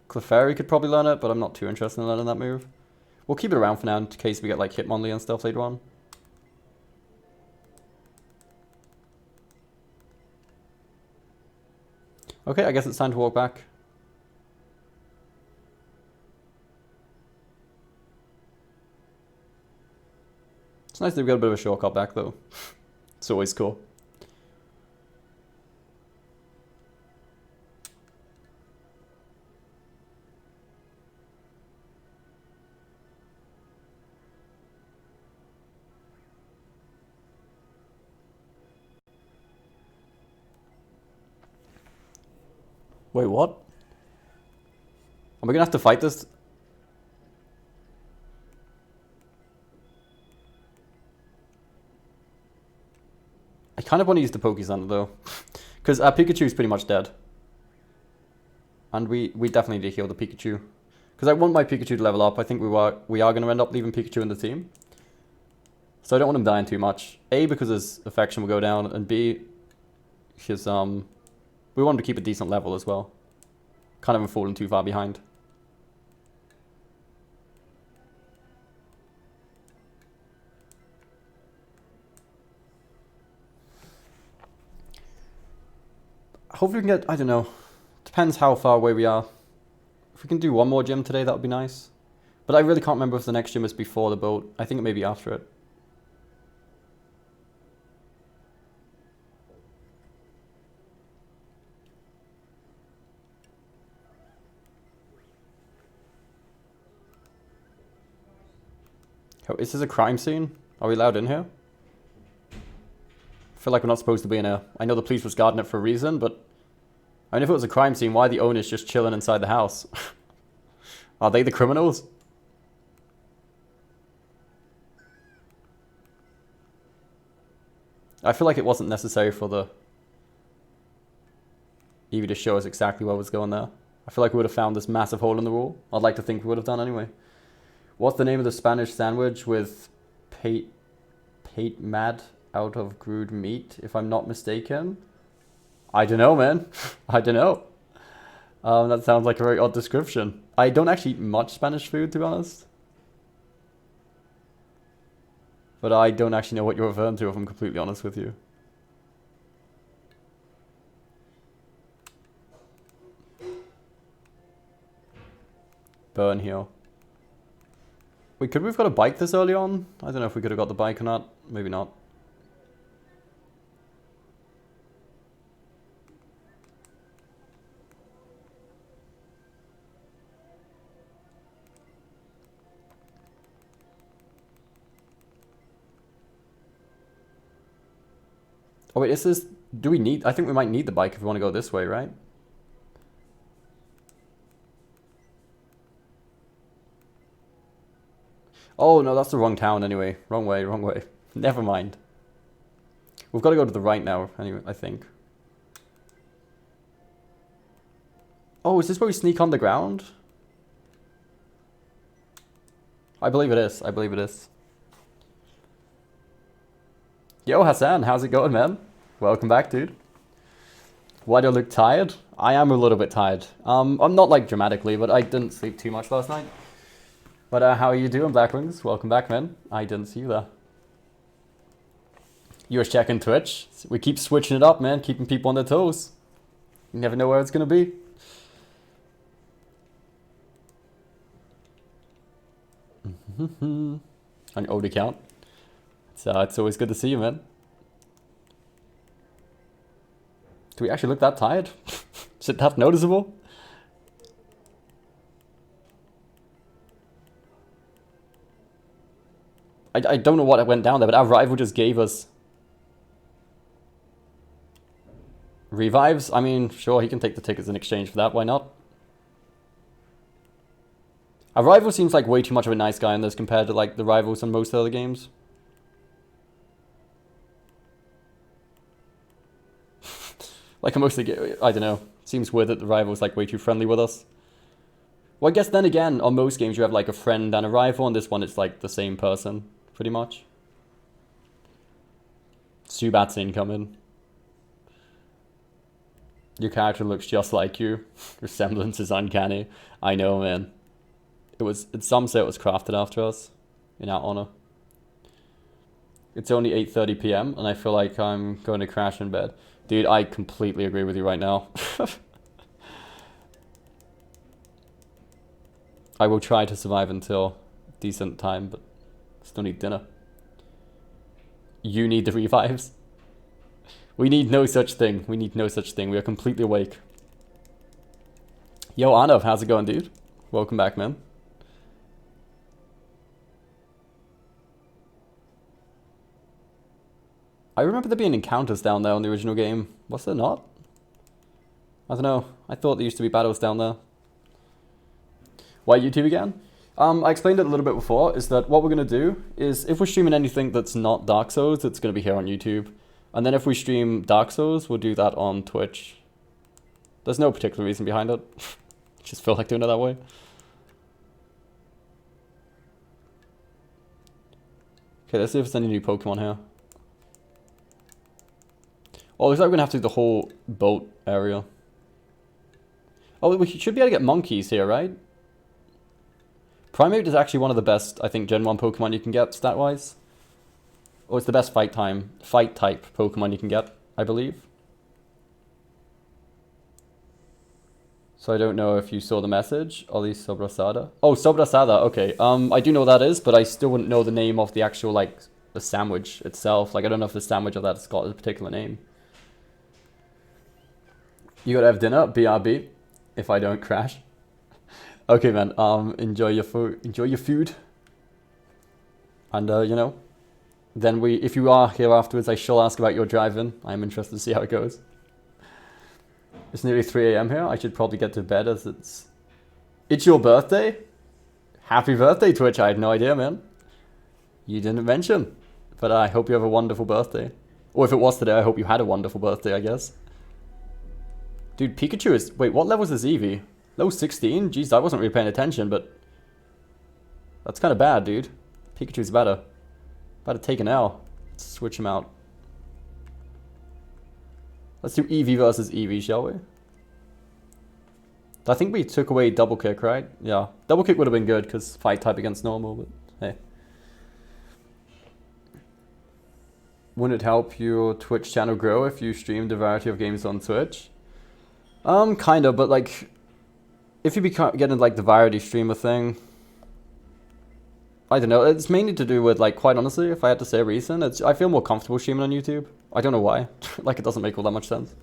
Speaker 1: Clefairy could probably learn it, but I'm not too interested in learning that move. We'll keep it around for now in case we get like Hitmonlee and stuff later on. Okay, I guess it's time to walk back. It's nice that we got a bit of a shortcut back though. It's always cool. Wait, what? Am I gonna have to fight this? I kind of want to use the Pokécenter though. Because our Pikachu is pretty much dead. And we definitely need to heal the Pikachu. Because I want my Pikachu to level up. I think we are going to end up leaving Pikachu in the team. So I don't want him dying too much. A, because his affection will go down. And B, his, we want him to keep a decent level as well. Kind of falling too far behind. Hopefully we can get, I don't know. Depends how far away we are. If we can do one more gym today, that would be nice. But I really can't remember if the next gym is before the boat. I think it may be after it. Oh, is this a crime scene? Are we allowed in here? I feel like we're not supposed to be in here. I know the police was guarding it for a reason, but... I mean, if it was a crime scene, why are the owners just chilling inside the house? Are they the criminals? I feel like it wasn't necessary for the Eevee to show us exactly what was going there. I feel like we would have found this massive hole in the wall. I'd like to think we would have done anyway. What's the name of the Spanish sandwich with pate mad out of grewed meat, if I'm not mistaken? I don't know, man. I don't know. That sounds like a very odd description. I don't actually eat much Spanish food, to be honest. But I don't actually know what you're referring to, if I'm completely honest with you. Burn here. Wait, could we have got a bike this early on? I don't know if we could have got the bike or not. Maybe not. Oh wait, is this... Do we need... I think we might need the bike if we want to go this way, right? Oh no, that's the wrong town anyway. Wrong way, wrong way. Never mind. We've got to go to the right now, anyway, I think. Oh, is this where we sneak on the ground? I believe it is. I believe it is. Yo, Hassan, how's it going, man? Welcome back, dude. Why do I look tired? I am a little bit tired. I'm not like dramatically, but I didn't sleep too much last night. But how are you doing, Blackwings? Welcome back, man. I didn't see you there. You were checking Twitch. We keep switching it up, man. Keeping people on their toes. You never know where it's going to be. On your old account. It's always good to see you, man. Do we actually look that tired? Is it that noticeable? I don't know what went down there, but our rival just gave us... Revives? I mean, sure, he can take the tickets in exchange for that. Why not? Our rival seems like way too much of a nice guy in this compared to like the rivals in most other games. Like most of the I don't know. Seems weird that the rival's like way too friendly with us. Well, I guess then again, on most games you have like a friend and a rival, and this one it's like the same person, pretty much. Subat's incoming. Your character looks just like you. Resemblance is uncanny. I know, man. Some say it was crafted after us, in our honor. It's only 8:30 p.m. and I feel like I'm going to crash in bed. Dude, I completely agree with you right now. I will try to survive until decent time, but still need dinner. You need the revives. We need no such thing. We need no such thing. We are completely awake. Yo, Arnav, how's it going, dude? Welcome back, man. I remember there being encounters down there on the original game. Was there not? I don't know. I thought there used to be battles down there. Why YouTube again? I explained it a little bit before, is that what we're going to do is if we're streaming anything that's not Dark Souls, it's going to be here on YouTube. And then if we stream Dark Souls, we'll do that on Twitch. There's no particular reason behind it. Just feel like doing it that way. Okay, let's see if there's any new Pokemon here. Oh, looks like we're going to have to do the whole boat area. Oh, we should be able to get monkeys here, right? Primate is actually one of the best, I think, Gen 1 Pokemon you can get, stat-wise. Or it's the best fight type Pokemon you can get, I believe. So I don't know if you saw the message. Oli Sobrasada. Oh, Sobrasada, okay. I do know what that is, but I still wouldn't know the name of the actual, like, the sandwich itself. Like, I don't know if the sandwich of that's got a particular name. You gotta have dinner, BRB, if I don't crash. Okay, man. Enjoy your food. Enjoy your food. And you know, then if you are here afterwards, I shall ask about your driving. I'm interested to see how it goes. It's nearly 3 a.m. here. I should probably get to bed as it's your birthday. Happy birthday, Twitch. I had no idea, man. You didn't mention, but I hope you have a wonderful birthday. Or if it was today, I hope you had a wonderful birthday, I guess. Dude, Pikachu is... Wait, what level is this Eevee? Level 16? Jeez, I wasn't really paying attention, but... That's kind of bad, dude. Pikachu's about to take an L. Let's switch him out. Let's do Eevee versus Eevee, shall we? I think we took away double kick, right? Yeah. Double kick would have been good, because fight type against normal, but hey. Wouldn't it help your Twitch channel grow if you streamed a variety of games on Twitch? Kind of, but like... If you getting like the variety streamer thing, I don't know. It's mainly to do with like, quite honestly, if I had to say a reason, I feel more comfortable streaming on YouTube. I don't know why. Like it doesn't make all that much sense.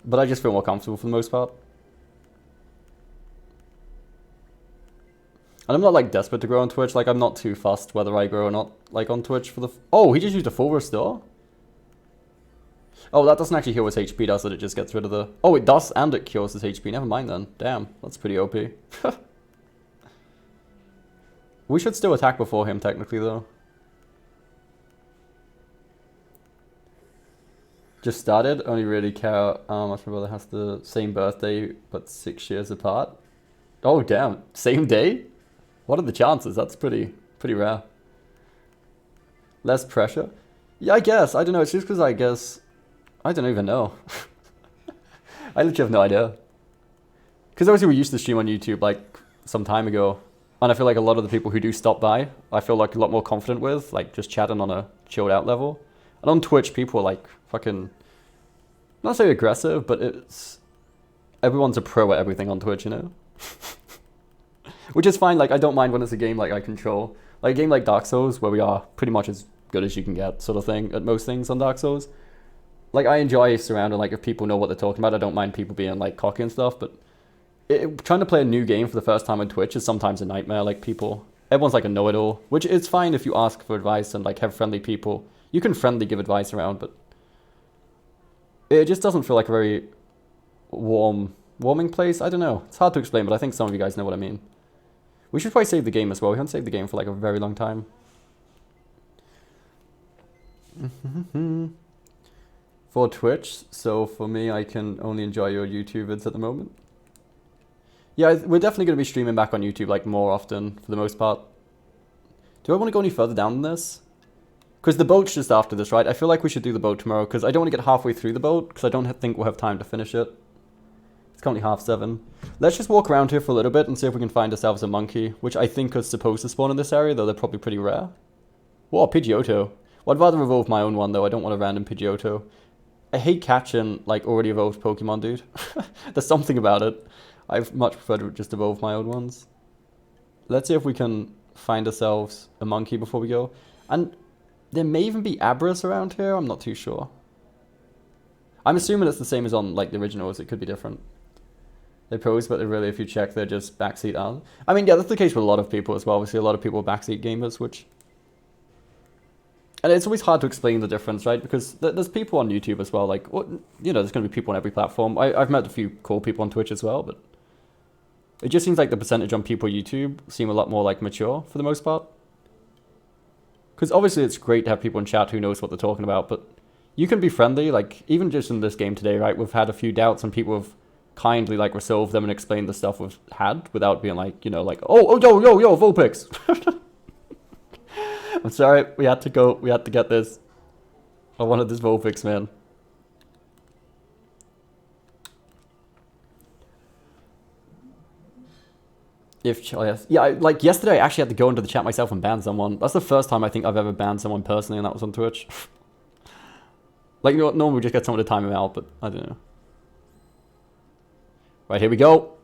Speaker 1: But I just feel more comfortable for the most part. And I'm not like desperate to grow on Twitch. Like I'm not too fussed whether I grow or not. Like on Twitch for the. Oh, he just used a full restore. Oh, that doesn't actually heal his HP, does it? It just gets rid of the... Oh, it does, and it cures his HP. Never mind then. Damn, that's pretty OP. We should still attack before him, technically, though. Just started. Only really care much my brother has the same birthday, but 6 years apart. Oh, damn. Same day? What are the chances? That's pretty rare. Less pressure? Yeah, I guess. I don't know. It's just because I guess... I don't even know. I literally have no idea. Because obviously we used to stream on YouTube like some time ago. And I feel like a lot of the people who do stop by, I feel like a lot more confident with, like just chatting on a chilled out level. And on Twitch, people are like fucking, not say aggressive, but everyone's a pro at everything on Twitch, you know? Which is fine, like I don't mind when it's a game like I control. Like a game like Dark Souls, where we are pretty much as good as you can get sort of thing at most things on Dark Souls. Like, I enjoy surrounding, like, if people know what they're talking about. I don't mind people being, like, cocky and stuff, but trying to play a new game for the first time on Twitch is sometimes a nightmare. Like, everyone's, like, a know-it-all, which is fine if you ask for advice and, like, have friendly people. You can friendly give advice around, but It just doesn't feel like a very warming place. I don't know. It's hard to explain, but I think some of you guys know what I mean. We should probably save the game as well. We haven't saved the game for like a very long time. For Twitch, so for me, I can only enjoy your YouTube vids at the moment. Yeah, we're definitely going to be streaming back on YouTube like more often for the most part. Do I want to go any further down than this? Because the boat's just after this, right? I feel like we should do the boat tomorrow because I don't want to get halfway through the boat because I don't think we'll have time to finish it. It's currently 7:30. Let's just walk around here for a little bit and see if we can find ourselves a monkey, which I think is supposed to spawn in this area, though they're probably pretty rare. Whoa, Pidgeotto. Well, I'd rather evolve my own one, though. I don't want a random Pidgeotto. I hate catching, like, already evolved Pokemon, dude. There's something about it. I'd much prefer to just evolve my own ones. Let's see if we can find ourselves a monkey before we go. And there may even be Abras around here. I'm not too sure. I'm assuming it's the same as on, like, the originals. It could be different. They pose, but really, if you check, they're just backseat out. I mean, yeah, that's the case with a lot of people as well. We see a lot of people backseat gamers, which... And it's always hard to explain the difference, right? Because there's people on YouTube as well. Like, what, you know, there's going to be people on every platform. I've met a few cool people on Twitch as well, but it just seems like the percentage on people on YouTube seem a lot more like mature for the most part. Because obviously it's great to have people in chat who knows what they're talking about, but you can be friendly. Like, even just in this game today, right? We've had a few doubts and people have kindly like resolved them and explained the stuff we've had without being like, you know, like, oh, yo, Vulpix. I'm sorry, we had to get this. I wanted this Vulpix, man. Like yesterday I actually had to go into the chat myself and ban someone. That's the first time I think I've ever banned someone personally, and that was on Twitch. Like, you know, normally we just get someone to time him out, but I don't know. Right, here we go.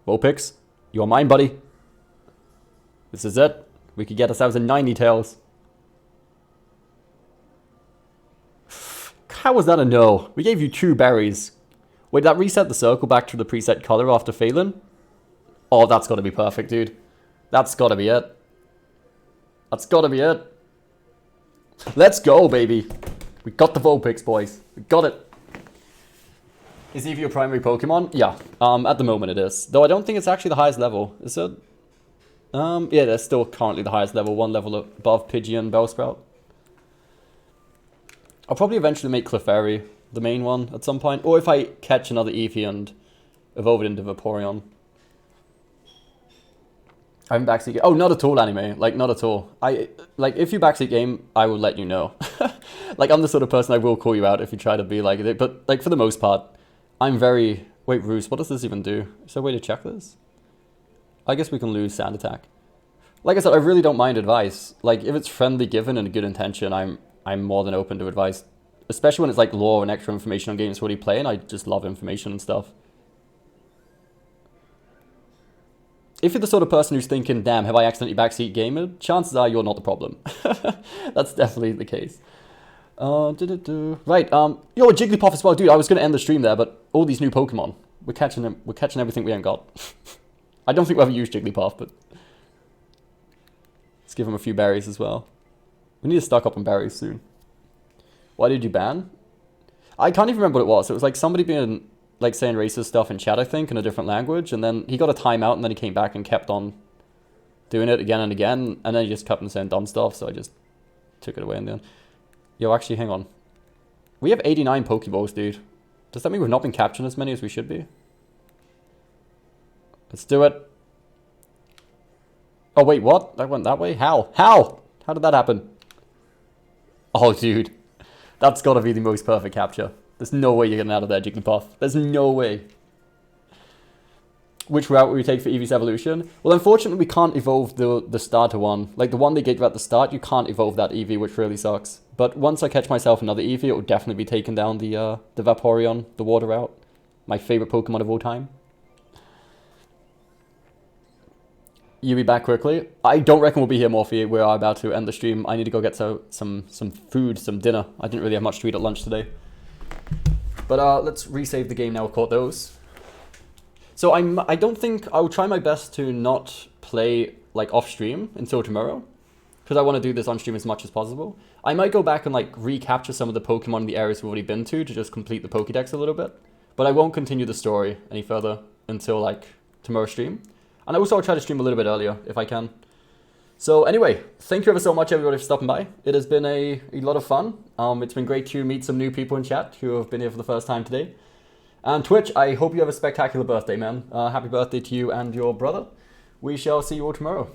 Speaker 1: Vulpix, you're mine, buddy. This is it. We could get ourselves a 90 tails. How was that a no? We gave you 2 berries. Wait, that reset the circle back to the preset color after failing? Oh, that's got to be perfect, dude. That's got to be it. That's got to be it. Let's go, baby. We got the Vulpix, boys. We got it. Is Eevee your primary Pokemon? Yeah. At the moment it is. Though I don't think it's actually the highest level. Is it? Yeah, that's still currently the highest level. 1 level above Pidgey and Bellsprout. I'll probably eventually make Clefairy the main one at some point. Or if I catch another Eevee and evolve it into Vaporeon. I haven't backseat game. Oh, not at all, anime. Like, not at all. Like, if you backseat game, I will let you know. Like, I'm the sort of person I will call you out if you try to be like it. But, like, for the most part, I'm very... Wait, Roost, what does this even do? Is there a way to check this? I guess we can lose Sand Attack. Like I said, I really don't mind advice. Like, if it's friendly given and a good intention, I'm more than open to advice. Especially when it's like lore and extra information on games we're already playing. I just love information and stuff. If you're the sort of person who's thinking, damn, have I accidentally backseat gamer? Chances are you're not the problem. That's definitely the case. Right, yo, Jigglypuff as well. Dude, I was going to end the stream there, but all these new Pokemon. We're catching them. We're catching everything we ain't got. I don't think we'll ever use Jigglypuff, but... Let's give him a few berries as well. We need to stock up on berries soon. Why did you ban? I can't even remember what it was. It was like somebody being... like saying racist stuff in chat, I think, in a different language, and then he got a timeout, and then he came back and kept on doing it again and again, and then he just kept on saying dumb stuff, so I just took it away in the end. Yo, actually, hang on. We have 89 Pokeballs, dude. Does that mean we've not been capturing as many as we should be? Let's do it. Oh, wait, what? That went that way? How? How? How did that happen? Oh, dude. That's gotta be the most perfect capture. There's no way you're getting out of there, Jigglypuff. There's no way. Which route will we take for Eevee's evolution? Well, unfortunately, we can't evolve the starter one. Like, the one they gave you at the start, you can't evolve that Eevee, which really sucks. But once I catch myself another Eevee, it will definitely be taking down the Vaporeon, the water route. My favorite Pokemon of all time. You be back quickly? I don't reckon we'll be here, Morphe. We are about to end the stream. I need to go get some food, some dinner. I didn't really have much to eat at lunch today. But let's resave the game now. We've caught those. So I don't think I'll try my best to not play like off stream until tomorrow. because I want to do this on stream as much as possible. I might go back and like recapture some of the Pokemon in the areas we've already been to just complete the Pokédex a little bit. But I won't continue the story any further until like tomorrow's stream. And also I'll try to stream a little bit earlier if I can. So anyway, thank you ever so much everybody for stopping by. It has been a lot of fun. It's been great to meet some new people in chat who have been here for the first time today. And Twitch, I hope you have a spectacular birthday, man. Happy birthday to you and your brother. We shall see you all tomorrow.